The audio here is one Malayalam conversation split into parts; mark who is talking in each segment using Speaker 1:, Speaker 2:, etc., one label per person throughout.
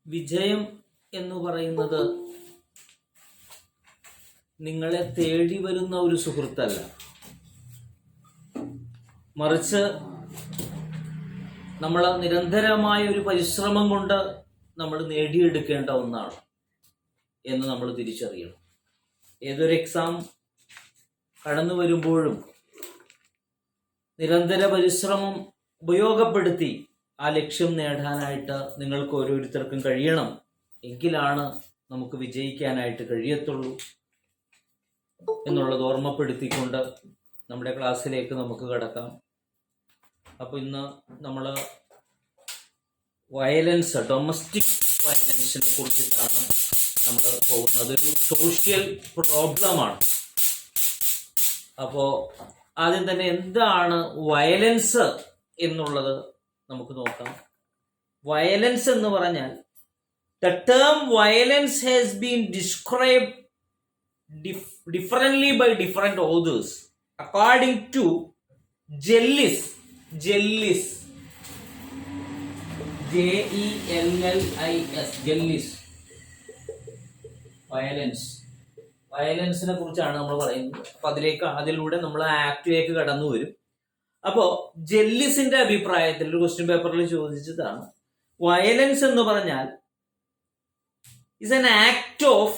Speaker 1: വിജയം എന്ന് പറയുന്നത് നിങ്ങളെ തേടി വരുന്ന ഒരു സുഹൃത്തല്ല, മറിച്ച് നമ്മൾ നിരന്തരമായ ഒരു പരിശ്രമം കൊണ്ട് നമ്മൾ നേടിയെടുക്കേണ്ട ഒന്നാണ് എന്ന് നമ്മൾ തിരിച്ചറിയണം. ഏതൊരു എക്സാം കടന്നു വരുമ്പോഴും നിരന്തര പരിശ്രമം ഉപയോഗപ്പെടുത്തി ആ ലക്ഷ്യം നേടാനായിട്ട് നിങ്ങൾക്ക് ഓരോരുത്തർക്കും കഴിയണം. എങ്കിലാണ് നമുക്ക് വിജയിക്കാനായിട്ട് കഴിയത്തുള്ളൂ എന്നുള്ളത് ഓർമ്മപ്പെടുത്തിക്കൊണ്ട് നമ്മുടെ ക്ലാസ്സിലേക്ക് നമുക്ക് കടക്കാം. അപ്പോൾ ഇന്ന് നമ്മൾ വയലൻസ്, ഡൊമസ്റ്റിക് വയലൻസിനെ കുറിച്ചിട്ടാണ് നമ്മൾ പോകുന്നത്. ഒരു സോഷ്യൽ പ്രോബ്ലമാണ്. അപ്പോൾ ആദ്യം തന്നെ എന്താണ് വയലൻസ് എന്നുള്ളത് നമുക്ക് നോക്കാം. വയലൻസ് എന്ന് പറഞ്ഞാൽ the term violence has been described differently by different authors. According to Jellis, Jellis, Jellis, വയലൻസിനെ കുറിച്ചാണ് നമ്മൾ പറയുന്നത്. അപ്പൊ അതിലൂടെ നമ്മൾ ആക്ടിലേക്ക് കടന്നു വരും. അപ്പോ ജെല്ലിസിന്റെ അഭിപ്രായത്തിൽ ഒരു ക്വസ്റ്റ്യൻ പേപ്പറിൽ ചോദിച്ചതാണ്, വയലൻസ് എന്ന് പറഞ്ഞാൽ is an act of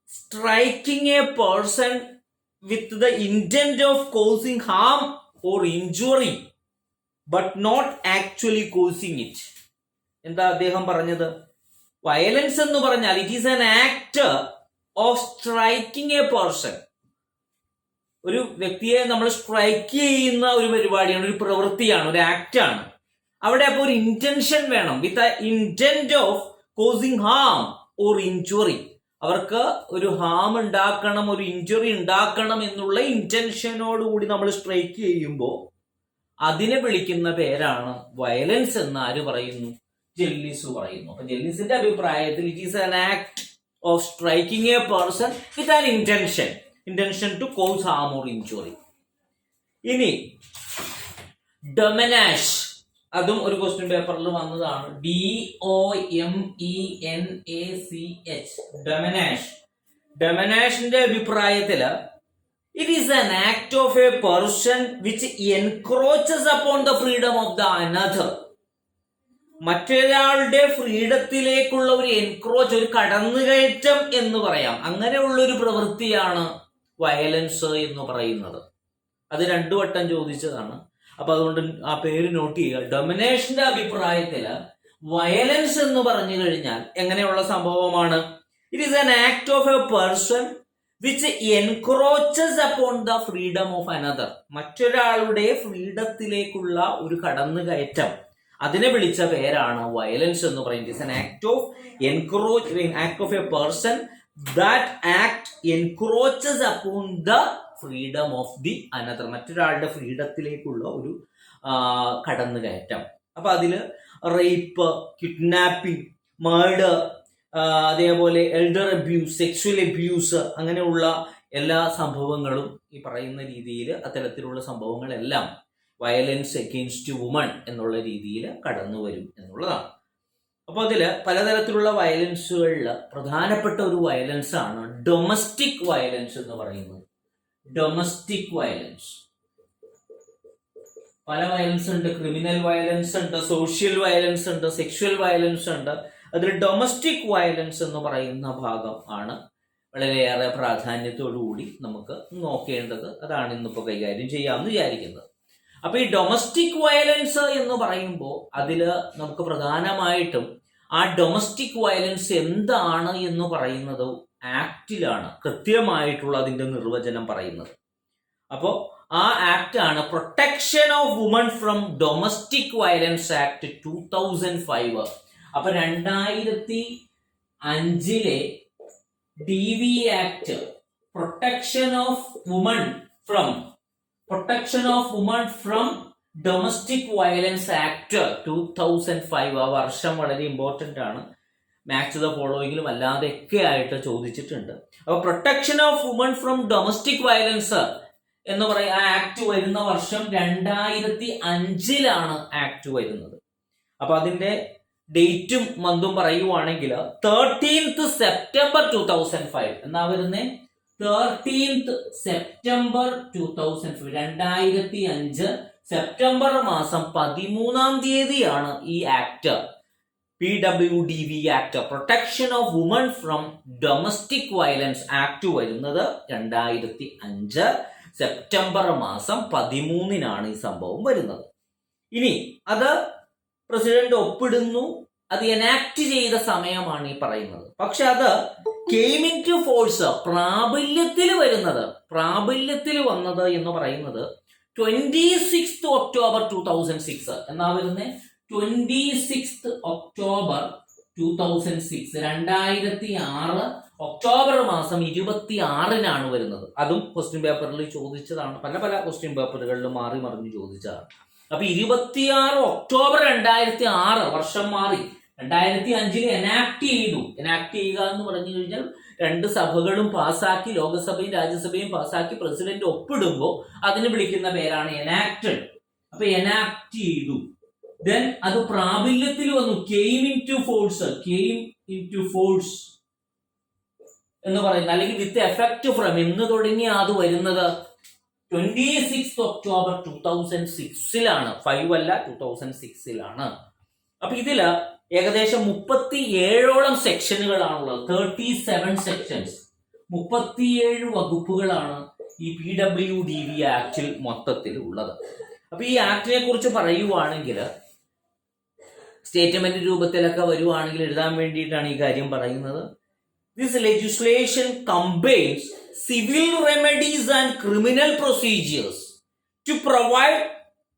Speaker 1: striking a person with the intent of causing harm or injury but not actually causing it. എന്താ അദ്ദേഹം പറഞ്ഞത്? വയലൻസ് എന്ന് പറഞ്ഞാൽ it is an act of striking a person. ഒരു വ്യക്തിയെ നമ്മൾ സ്ട്രൈക്ക് ചെയ്യുന്ന ഒരു പരിപാടിയാണ്, ഒരു പ്രവൃത്തിയാണ്, ഒരു ആക്റ്റാണ്. അവിടെ അപ്പോൾ ഒരു ഇന്റൻഷൻ വേണം, with intent of causing harm or injury. അവർക്ക് ഒരു ഹാം ഉണ്ടാക്കണം, ഒരു ഇഞ്ചുറി ഉണ്ടാക്കണം എന്നുള്ള ഇന്റൻഷനോടുകൂടി നമ്മൾ സ്ട്രൈക്ക് ചെയ്യുമ്പോൾ അതിനെ വിളിക്കുന്ന പേരാണ് വയലൻസ് എന്ന് ആര് പറയുന്നു? ജെല്ലിസ് പറയുന്നു. അപ്പൊ ജെല്ലിസിന്റെ അഭിപ്രായത്തിൽ it is an act of striking A person with an intention to cause harm or injury. ഇനി ഡൊമിനാഷ്, അതും ഒരു ക്വസ്റ്റ്യൻ പേപ്പറിൽ വന്നതാണ്. DOMENACH, ഡൊമിനാഷിന്റെ അഭിപ്രായത്തില് it is an act of a person which encroaches upon the freedom of the another. മറ്റൊരാളുടെ ഫ്രീഡത്തിലേക്കുള്ള ഒരു എൻക്രോച്ച്, ഒരു കടന്നുകയറ്റം എന്ന് പറയാം. അങ്ങനെയുള്ള ഒരു പ്രവൃത്തിയാണ് വയലൻസ് എന്ന് പറയുന്നത്. അത് 2 വട്ടം ചോദിച്ചതാണ്. അപ്പൊ അതുകൊണ്ട് ആ പേര് നോട്ട് ചെയ്യുക. ഡൊമിനേഷന്റെ അഭിപ്രായത്തില് വയലൻസ് എന്ന് പറഞ്ഞു കഴിഞ്ഞാൽ എങ്ങനെയുള്ള സംഭവമാണ്? It is an act of a person which encroaches upon the freedom of another. മറ്റൊരാളുടെ ഫ്രീഡത്തിലേക്കുള്ള ഒരു കടന്നുകയറ്റം, അതിനെ വിളിച്ച പേരാണ് വയലൻസ് എന്ന് പറയുന്നത്. It's an act of a person that act encroaches upon the freedom of the another. മറ്റൊരാളുടെ ഫ്രീഡത്തിലേക്കുള്ള ഒരു കടന്നുകയറ്റം. അപ്പൊ അതില് റേപ്പ്, കിഡ്നാപ്പിംഗ്, മർഡർ, അതേപോലെ എൽഡർ അബ്യൂസ്, സെക്സ്വൽ അബ്യൂസ്, അങ്ങനെയുള്ള എല്ലാ സംഭവങ്ങളും ഈ പറയുന്ന രീതിയിൽ അത്തരത്തിലുള്ള സംഭവങ്ങളെല്ലാം വയലൻസ് അഗെയിൻസ്റ്റ് വുമൺ എന്നുള്ള രീതിയിൽ കടന്നു വരും എന്നുള്ളതാണ്. അപ്പോൾ അതിൽ പലതരത്തിലുള്ള വയലൻസുകളിൽ പ്രധാനപ്പെട്ട ഒരു വയലൻസ് ആണ് ഡൊമസ്റ്റിക് വയലൻസ് എന്ന് പറയുന്നത്. ഡൊമസ്റ്റിക് വയലൻസ് പല വയലൻസ് ഉണ്ട്. ക്രിമിനൽ വയലൻസ് ഉണ്ട്, സോഷ്യൽ വയലൻസ് ഉണ്ട്, സെക്ഷുവൽ വയലൻസ് ഉണ്ട്. അതിൽ ഡൊമസ്റ്റിക് വയലൻസ് എന്ന് പറയുന്ന ഭാഗം ആണ് വളരെയേറെ പ്രാധാന്യത്തോടുകൂടി നമുക്ക് നോക്കേണ്ടത്. അതാണ് ഇന്നിപ്പോൾ കൈകാര്യം ചെയ്യാമെന്ന് വിചാരിക്കുന്നത്. അപ്പൊ ഈ ഡൊമസ്റ്റിക് വയലൻസ് എന്ന് പറയുമ്പോൾ അതില് നമുക്ക് പ്രധാനമായിട്ടും ആ ഡൊമസ്റ്റിക് വയലൻസ് എന്താണ് എന്ന് പറയുന്നത് ആക്ടിലാണ് കൃത്യമായിട്ടുള്ള അതിന്റെ നിർവചനം പറയുന്നത്. അപ്പോൾ ആ ആക്ട് ആണ് protection of woman from domestic violence act 2005. അപ്പൊ 2005 DV act, protection of woman from domestic violence act 2005. ആ വർഷം വളരെ ഇമ്പോർട്ടന്റ് ആണ്. മാച്ച് ദ ഫോളോയിങ്ങിലും അല്ലാതെയൊക്കെ ആയിട്ട് ചോദിച്ചിട്ടുണ്ട്. അപ്പൊ protection of woman from domestic violence എന്ന് പറയുന്ന ആ ആക്ട് വരുന്ന വർഷം 2005 ആക്ട് വരുന്നത്. അപ്പൊ അതിന്റെ ഡേറ്റും മന്തും പറയുവാണെങ്കിൽ 13th September 2005 എന്നാ വരുന്നേ. 13th September 2005 2005 സെപ്റ്റംബർ മാസം 13-ാം തീയതിയാണ് ഈ act PWDV act, protection of woman from domestic violence act വരുന്നത് 2005 സെപ്റ്റംബർ മാസം 13-നാണ് ഈ സംഭവം വരുന്നത്. ഇനി അത് പ്രസിഡന്റ് ഒപ്പിടുന്നു, അത് എനാക്ട് ചെയ്ത സമയമാണ് ഈ പറയുന്നത്. പക്ഷെ അത് കെയിം ഇൻ ടു ഫോഴ്സ്, പ്രാബല്യത്തിൽ വന്നത് എന്ന് പറയുന്നത് 26th October 2006 എന്നാ വരുന്നത്. 26th October 2006 2006 ഒക്ടോബർ മാസം 26-നാണ് വരുന്നത്. അതും ക്വസ്റ്റ്യൻ പേപ്പറിൽ ചോദിച്ചതാണ്, പല ക്വസ്റ്റ്യൻ പേപ്പറുകളിൽ മാറി മറിഞ്ഞ് ചോദിച്ചതാണ്. അപ്പൊ 26 ഒക്ടോബർ 2006, വർഷം മാറി 2005 എനാക്ട് ചെയ്തു. എനാക്ട് ചെയ്യുക എന്ന് പറഞ്ഞു കഴിഞ്ഞാൽ 2 സഭകളും പാസ്സാക്കി, ലോകസഭയും രാജ്യസഭയും പാസ്സാക്കി പ്രസിഡന്റ് ഒപ്പിടുമ്പോൾ അതിന് വിളിക്കുന്ന പേരാണ് എനാക്റ്റഡ്. അപ്പൊ എനാക്ട് ചെയ്തു, ദെൻ അത് പ്രാബല്യത്തിൽ വന്നു. കെയിം ഇൻ ടു ഫോഴ്സ് എന്ന് പറയുന്നത്, അല്ലെങ്കിൽ വിത്ത് എഫക്ട് ഫ്രം എന്ന് തുടങ്ങി അത് വരുന്നത് 26th October 2006-ലാണ്. 5 അല്ല, 2006-ലാണ്. അപ്പൊ ഇതില് ഏകദേശം 37ഓളം സെക്ഷനുകളാണുള്ളത്. 37 സെക്ഷൻസ്, 37 വകുപ്പുകളാണ് ഈ PWDV ആക്ടിൽ മൊത്തത്തിൽ ഉള്ളത്. അപ്പൊ ഈ ആക്ടിനെ കുറിച്ച് പറയുവാണെങ്കിൽ, സ്റ്റേറ്റ്മെന്റ് രൂപത്തിലൊക്കെ വരുവാണെങ്കിൽ എഴുതാൻ വേണ്ടിയിട്ടാണ് ഈ കാര്യം പറയുന്നത്. This legislation combines civil remedies and criminal procedures to provide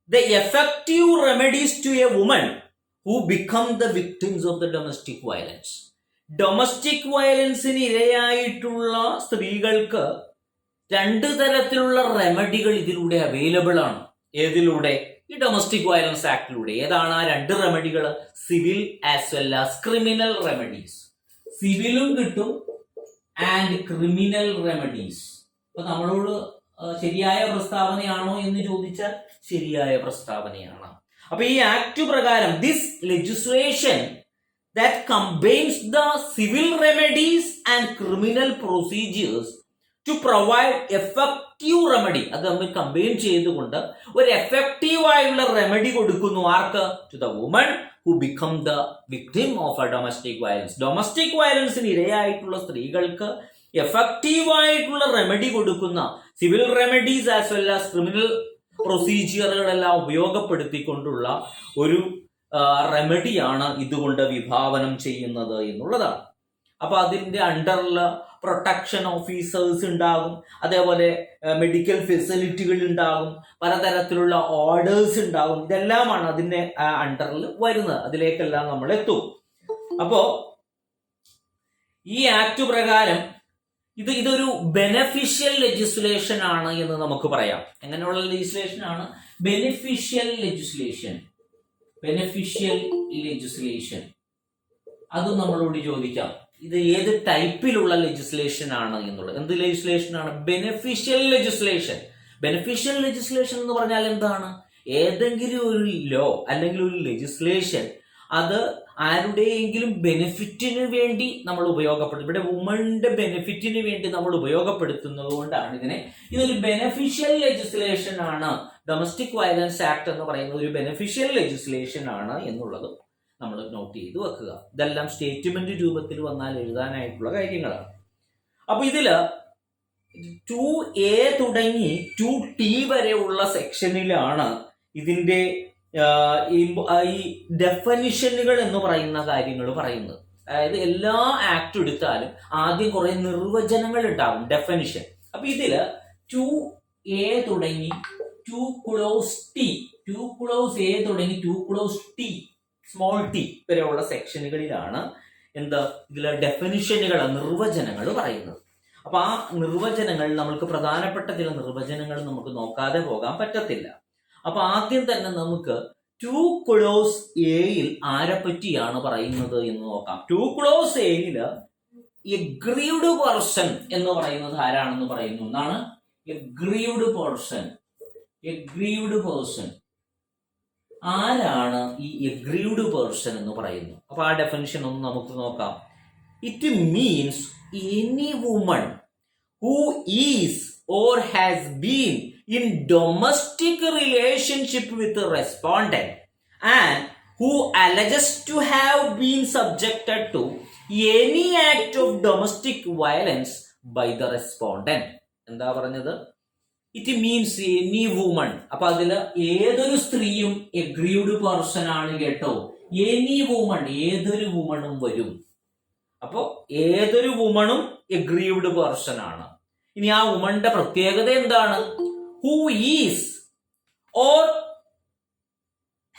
Speaker 1: the effective remedies to a woman who become the victims of the domestic violence. Domestic വയലൻസിന് ഇരയായിട്ടുള്ള സ്ത്രീകൾക്ക് 2 തരത്തിലുള്ള റെമഡികൾ ഇതിലൂടെ അവൈലബിൾ ആണ്. ഏതിലൂടെ? ഈ ഡൊമസ്റ്റിക് വയലൻസ് ആക്ടിലൂടെ. ഏതാണ് ആ 2 റെമഡികൾ? Civil as well as criminal remedies. സിവിലും കിട്ടും ആൻഡ് ക്രിമിനൽ റെമഡീസ്. അപ്പൊ നമ്മളോട് ശരിയായ പ്രസ്താവനയാണോ എന്ന് ചോദിച്ചാൽ ശരിയായ പ്രസ്താവനയാണ്. അപ്പൊ ഈ ആക്ട് പ്രകാരം this legislation that combines the civil remedies and criminal procedures to provide effective remedy, അത് നമ്മൾ കമ്പൈൻ ചെയ്തുകൊണ്ട് ഒരു എഫക്റ്റീവ് ആയുള്ള റെമഡി കൊടുക്കുന്നു. ആർക്ക്? To the woman who become the victim of a domestic violence. Domestic വയലൻസിന് ഇരയായിട്ടുള്ള സ്ത്രീകൾക്ക് എഫക്റ്റീവ് ആയിട്ടുള്ള റെമഡി കൊടുക്കുന്ന civil remedies as well as criminal പ്രൊസീജിയറുകളെല്ലാം ഉപയോഗപ്പെടുത്തിക്കൊണ്ടുള്ള ഒരു റെമഡിയാണ് ഇതുകൊണ്ട് വിഭാവനം ചെയ്യുന്നത് എന്നുള്ളതാണ്. അപ്പൊ അതിന്റെ അണ്ടറിൽ പ്രൊട്ടക്ഷൻ ഓഫീസേഴ്സ് ഉണ്ടാകും, അതേപോലെ മെഡിക്കൽ ഫെസിലിറ്റികൾ ഉണ്ടാകും, പലതരത്തിലുള്ള ഓർഡേഴ്സ് ഉണ്ടാകും. ഇതെല്ലാമാണ് അതിന്റെ അണ്ടറിൽ വരുന്നത്. അതിലേക്കെല്ലാം നമ്മൾ എത്തും. അപ്പോ ഈ ആക്ട് പ്രകാരം ഇതൊരു ബെനഫിഷ്യൽ ലെജിസ്ലേഷൻ ആണ് എന്ന് നമുക്ക് പറയാം. എങ്ങനെയുള്ള ലെജിസ്ലേഷൻ ആണ്? Beneficial legislation. അത് നമ്മളോട് ചോദിക്കാം, ഇത് ഏത് ടൈപ്പിലുള്ള ലെജിസ്ലേഷൻ ആണ് എന്നുള്ളത്. എന്ത് ലെജിസ്ലേഷൻ ആണ്? Beneficial legislation. ബെനിഫിഷ്യൽ ലെജിസ്ലേഷൻ എന്ന് പറഞ്ഞാൽ എന്താണ്? ഏതെങ്കിലും ഒരു ലോ അല്ലെങ്കിൽ ഒരു ലെജിസ്ലേഷൻ അത് ആരുടെയെങ്കിലും ബെനിഫിറ്റിന് വേണ്ടി നമ്മൾ ഉപയോഗപ്പെടുത്തും. ഇവിടെ വുമണിന്റെ ബെനിഫിറ്റിന് വേണ്ടി നമ്മൾ ഉപയോഗപ്പെടുത്തുന്നത് കൊണ്ടാണ് ഇതൊരു ബെനിഫിഷ്യൽ ലെജിസ്ലേഷൻ ആണ്. ഡൊമസ്റ്റിക് വയലൻസ് ആക്ട് എന്ന് പറയുന്നത് ഒരു ബെനിഫിഷ്യൽ ലെജിസ്ലേഷൻ ആണ് എന്നുള്ളത് നമ്മൾ നോട്ട് ചെയ്ത് വെക്കുക. ഇതെല്ലാം സ്റ്റേറ്റ്മെന്റ് രൂപത്തിൽ വന്നാൽ എഴുതാനായിട്ടുള്ള കാര്യങ്ങളാണ്. അപ്പൊ ഇതില് 2A തുടങ്ങി 2T വരെയുള്ള സെക്ഷനിലാണ് ഇതിന്റെ ഈ ഡെഫനിഷനുകൾ എന്ന് പറയുന്ന കാര്യങ്ങൾ പറയുന്നത്. അതായത് എല്ലാ ആക്ട് എടുത്താലും ആദ്യം കുറെ നിർവചനങ്ങൾ ഉണ്ടാകും, ഡെഫനിഷൻ. അപ്പൊ ഇതില് 2A തുടങ്ങി 2 ക്ലോസ് T, 2 ക്ലോസ് A തുടങ്ങി 2 ക്ലോസ് T, സ്മോൾ ടി വരെയുള്ള സെക്ഷനുകളിലാണ് ഇതിലെ ഡെഫിനിഷനുകൾ, നിർവചനങ്ങൾ പറയുന്നത്. അപ്പൊ ആ നിർവചനങ്ങൾ നമ്മൾക്ക് പ്രധാനപ്പെട്ട ചില നിർവചനങ്ങൾ നമുക്ക് നോക്കാതെ പോകാൻ പറ്റത്തില്ല. അപ്പൊ ആദ്യം തന്നെ നമുക്ക് 2 ക്ലോസ് എയിൽ ആരെ പറ്റിയാണ് പറയുന്നത് എന്ന് നോക്കാം. 2 ക്ലോസ് എയിൽ എഗ്രീവ്ഡ് പേഴ്സൺ എന്ന് പറയുന്നത് ആരാണെന്ന് പറയുന്നു. എന്താണ്? Aggrieved person. ആരാണ് ഈ എഗ്രീവ്ഡ് പേഴ്സൺ എന്ന് പറയുന്നു? അപ്പൊ ആ ഡെഫിനിഷൻ ഒന്ന് നമുക്ക് നോക്കാം. It means any woman who is or has been in domestic relationship with respondent and who alleges to have been subjected to any act of domestic violence by the respondent. എന്താ പറഞ്ഞത്? It means any woman. അപ്പൊ അതില് ഏതൊരു സ്ത്രീയും എഗ്രീവ്ഡ് പേഴ്സൺ ആണ് കേട്ടോ. എനി വുമൺ, ഏതൊരു വുമണും വരും. അപ്പോ ഏതൊരു വുമണും എഗ്രീവ്ഡ് പേഴ്സൺ ആണ്. ഇനി ആ വുമന്റെ പ്രത്യേകത എന്താണ്? Who is or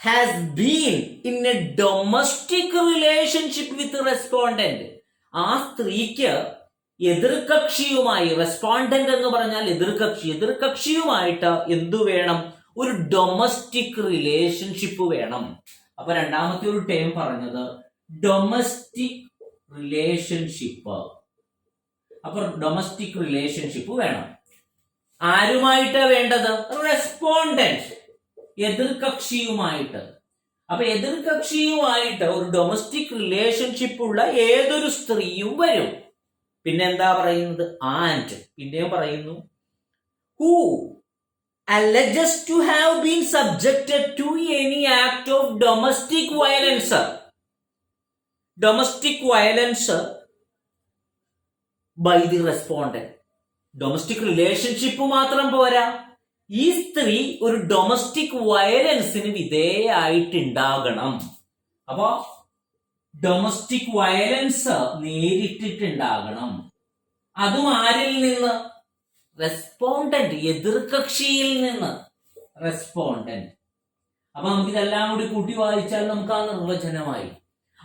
Speaker 1: has been in a domestic relationship with respondent. ആ സ്ത്രീക്ക് എതിർകക്ഷിയുമായി, റെസ്പോണ്ടന്റ് എന്ന് പറഞ്ഞാൽ എതിർകക്ഷിയുമായിട്ട് എന്തു വേണം? ഒരു ഡൊമസ്റ്റിക് റിലേഷൻഷിപ്പ് വേണം. അപ്പൊ രണ്ടാമത്തെ ഒരു ടേം പറഞ്ഞത് ഡൊമസ്റ്റിക് റിലേഷൻഷിപ്പ്. അപ്പൊ ഡൊമസ്റ്റിക് റിലേഷൻഷിപ്പ് വേണം. ആരുമായിട്ടാ വേണ്ടത്? റെസ്പോണ്ടന്റ്, എതിർകക്ഷിയുമായിട്ട്. അപ്പൊ എതിർകക്ഷിയുമായിട്ട് ഒരു ഡൊമസ്റ്റിക് റിലേഷൻഷിപ്പ് ഉള്ള ഏതൊരു സ്ത്രീയും വരും. പിന്നെ എന്താ പറയുന്നത്? ആൻഡ് പിന്നെയും പറയുന്നു who alleges to have been subjected to any act of domestic violence. Domestic violence by the respondent. Domestic relationship മാത്രം പോരാ, ഈ സ്ത്രീ ഒരു ഡൊമസ്റ്റിക് വയലൻസിന് വിധേയായിട്ടുണ്ടാകണം. അപ്പോ ഡൊമസ്റ്റിക് വയലൻസ് നേരിട്ടിട്ടുണ്ടാകണം. അതും ആരിൽ നിന്ന്? റെസ്പോണ്ടന്റ്, എതിർകക്ഷിയിൽ നിന്ന്. റെസ്പോണ്ടന്റ്. അപ്പൊ നമുക്കിതെല്ലാം കൂടി കൂട്ടി വായിച്ചാൽ നമുക്ക് ആ നിർവചനമായി.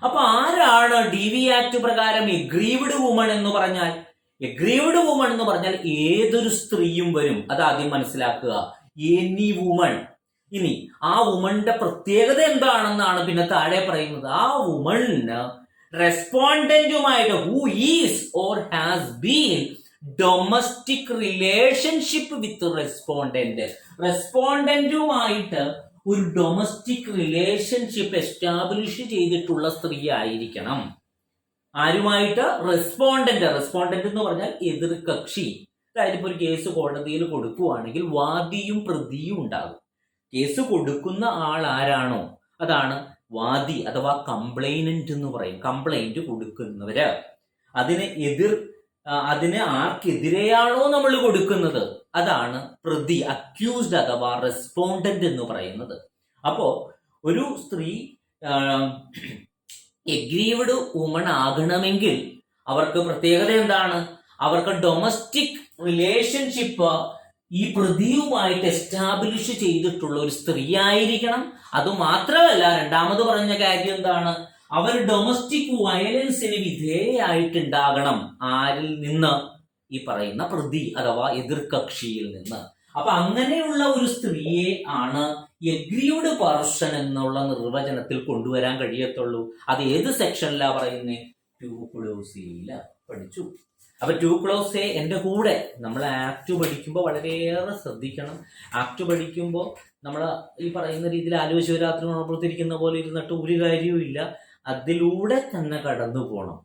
Speaker 1: അപ്പൊ ആരാണ് DV ആക്ട് പ്രകാരം എഗ്രീവ്ഡ് വുമൺ എന്ന് പറഞ്ഞാൽ? എഗ്രീവ്ഡ് വുമൺ എന്ന് പറഞ്ഞാൽ ഏതൊരു സ്ത്രീയും വരും. അത് ആദ്യം മനസ്സിലാക്കുക. Any woman. ഇനി ആ വുമന്റെ പ്രത്യേകത എന്താണെന്നാണ് പിന്നെ താഴെ പറയുന്നത്. ആ വുമണ് റെസ്പോണ്ടന്റുമായിട്ട് who is or has been domestic relationship with respondent. റെസ്പോണ്ടന്റുമായിട്ട് ഒരു ഡൊമസ്റ്റിക് റിലേഷൻഷിപ്പ് എസ്റ്റാബ്ലിഷ് ചെയ്തിട്ടുള്ള സ്ത്രീ ആയിരിക്കണം. ആരുമായിട്ട്? റെസ്പോണ്ടന്റ്. റെസ്പോണ്ടന്റ് എന്ന് പറഞ്ഞാൽ എതിർകക്ഷി. അതായത് ഇപ്പൊ ഒരു കേസ് കോടതിയിൽ കൊടുക്കുവാണെങ്കിൽ വാദിയും പ്രതിയും ഉണ്ടാകും. കേസ് കൊടുക്കുന്ന ആൾ ആരാണോ അതാണ് വാദി അഥവാ കംപ്ലൈനന്റ് എന്ന് പറയും. കംപ്ലൈന്റ് കൊടുക്കുന്നവര്. അതിന് ആർക്കെതിരെയാണോ നമ്മൾ കൊടുക്കുന്നത് അതാണ് പ്രതി, അക്യൂസ്ഡ് അഥവാ റെസ്പോണ്ടന്റ് എന്ന് പറയുന്നത്. അപ്പോ ഒരു സ്ത്രീ എഗ്രീവ്ഡ് വുമൺ ആകണമെങ്കിൽ അവർക്ക് പ്രത്യേകത എന്താണ്? അവർക്ക് ഡൊമസ്റ്റിക് റിലേഷൻഷിപ്പ് ഈ പ്രതിയുമായിട്ട് എസ്റ്റാബ്ലിഷ് ചെയ്തിട്ടുള്ള ഒരു സ്ത്രീ ആയിരിക്കണം. അതുമാത്രമല്ല, രണ്ടാമത് പറഞ്ഞ കാര്യം എന്താണ്? അവർ ഡൊമസ്റ്റിക് വയലൻസിന് വിധേയായിട്ടുണ്ടാകണം. ആരിൽ നിന്ന്? ഈ പറയുന്ന പ്രതി അഥവാ എതിർകക്ഷിയിൽ നിന്ന്. അപ്പൊ അങ്ങനെയുള്ള ഒരു സ്ത്രീയെ ആണ് എഗ്രീവ്ഡ് പേഴ്സൺ എന്നുള്ള നിർവചനത്തിൽ കൊണ്ടുവരാൻ കഴിയത്തുള്ളൂ. അത് ഏത് സെക്ഷനിലാ പറയുന്നത്? 2 Clause A പഠിച്ചു. അപ്പൊ 2 Clause A എന്റെ കൂടെ നമ്മൾ ആക്ട് പഠിക്കുമ്പോൾ വളരെയേറെ ശ്രദ്ധിക്കണം. ആക്ട് പഠിക്കുമ്പോൾ നമ്മൾ ഈ പറയുന്ന രീതിയിൽ ആലോചിച്ച് രാത്രി ഉണർത്തിരിക്കുന്ന പോലെ ഇരുന്നിട്ട് ഒരു കാര്യവും ഇല്ല. അതിലൂടെ തന്നെ കടന്നു പോകണം.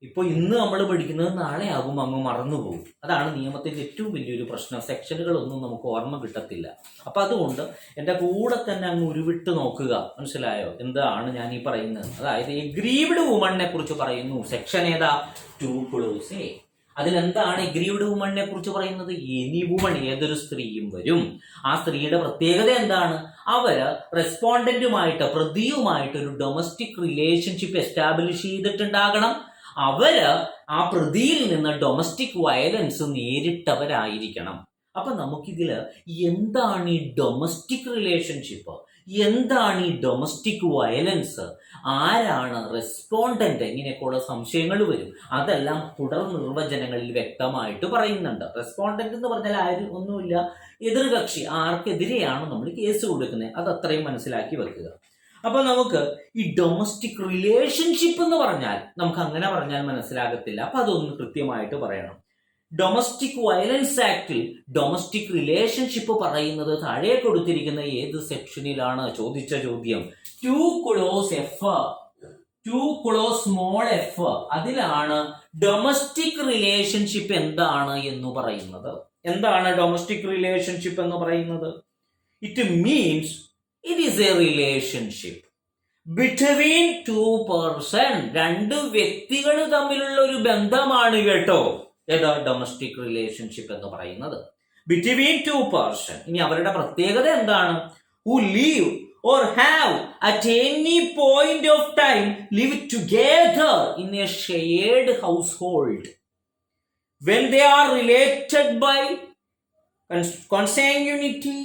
Speaker 1: ഇപ്പൊ ഇന്ന് നമ്മൾ പഠിക്കുന്നത് നാളെ ആകും അങ്ങ് മറന്നുപോകും. അതാണ് നിയമത്തിന്റെ ഏറ്റവും വലിയൊരു പ്രശ്നം. സെക്ഷനുകളൊന്നും നമുക്ക് ഓർമ്മ കിട്ടത്തില്ല. അപ്പൊ അതുകൊണ്ട് എന്റെ കൂടെ തന്നെ അങ്ങ് ഉരുവിട്ട് നോക്കുക. മനസ്സിലായോ എന്താണ് ഞാൻ ഈ പറയുന്നത്? അതായത് എഗ്രീവ്ഡ് വുമണിനെ കുറിച്ച് പറയുന്നു. സെക്ഷൻ ഏതാ? 2 Clause A. അതിലെന്താണ് എഗ്രീവ്ഡ് വുമണിനെ കുറിച്ച് പറയുന്നത്? എനി വുമൺ, ഏതൊരു സ്ത്രീയും വരും. ആ സ്ത്രീയുടെ പ്രത്യേകത എന്താണ്? അവര് റെസ്പോണ്ടന്റുമായിട്ട് പ്രതിയുമായിട്ട് ഒരു ഡൊമസ്റ്റിക് റിലേഷൻഷിപ്പ് എസ്റ്റാബ്ലിഷ് ചെയ്തിട്ടുണ്ടാകണം. അവര് ആ പ്രതിയിൽ നിന്ന് ഡൊമസ്റ്റിക് വയലൻസ് നേരിട്ടവരായിരിക്കണം. അപ്പൊ നമുക്കിതില് എന്താണ് ഈ ഡൊമസ്റ്റിക് റിലേഷൻഷിപ്പ്, എന്താണ് ഈ ഡൊമസ്റ്റിക് വയലൻസ്, ആരാണ് റെസ്പോണ്ടന്റ്, ഇങ്ങനെയൊക്കെയുള്ള സംശയങ്ങൾ വരും. അതെല്ലാം തുടർ നിർവചനങ്ങളിൽ വ്യക്തമായിട്ട് പറയുന്നുണ്ട്. റെസ്പോണ്ടന്റ് എന്ന് പറഞ്ഞാൽ ആരും ഒന്നുമില്ല, എതിർകക്ഷി. ആർക്കെതിരെയാണ് നമ്മൾ കേസ് കൊടുക്കുന്നത്, അത് അത്രയും മനസ്സിലാക്കി വെക്കുക. അപ്പൊ നമുക്ക് ഈ ഡൊമസ്റ്റിക് റിലേഷൻഷിപ്പ് എന്ന് പറഞ്ഞാൽ നമുക്ക് അങ്ങനെ പറഞ്ഞാൽ മനസ്സിലാകത്തില്ല. അപ്പൊ അതൊന്ന് കൃത്യമായിട്ട് പറയണം. ഡൊമസ്റ്റിക് വയലൻസ് ആക്ടിൽ ഡൊമസ്റ്റിക് റിലേഷൻഷിപ്പ് പറയുന്നത് താഴെ കൊടുത്തിരിക്കുന്ന ഏത് സെക്ഷനിലാണ്? ചോദിച്ച ചോദ്യം 2 Clause F. Two clause small F, അതിലാണ് ഡൊമസ്റ്റിക് റിലേഷൻഷിപ്പ് എന്താണ് എന്ന് പറയുന്നത്. എന്താണ് ഡൊമസ്റ്റിക് റിലേഷൻഷിപ്പ് എന്ന് പറയുന്നത്? It means it is a relationship between two person, രണ്ട് വ്യക്തികൾ തമ്മിലുള്ള ഒരു ബന്ധമാണ് കേട്ടോ ഏതാ ഡൊമസ്റ്റിക് റിലേഷൻഷിപ്പ് എന്ന് പറയുന്നത്. Between two person. ഇനി അവരുടെ പ്രത്യേകത എന്താണ്? Who leave or have at any point of time live together in a shared household when they are related by consanguinity,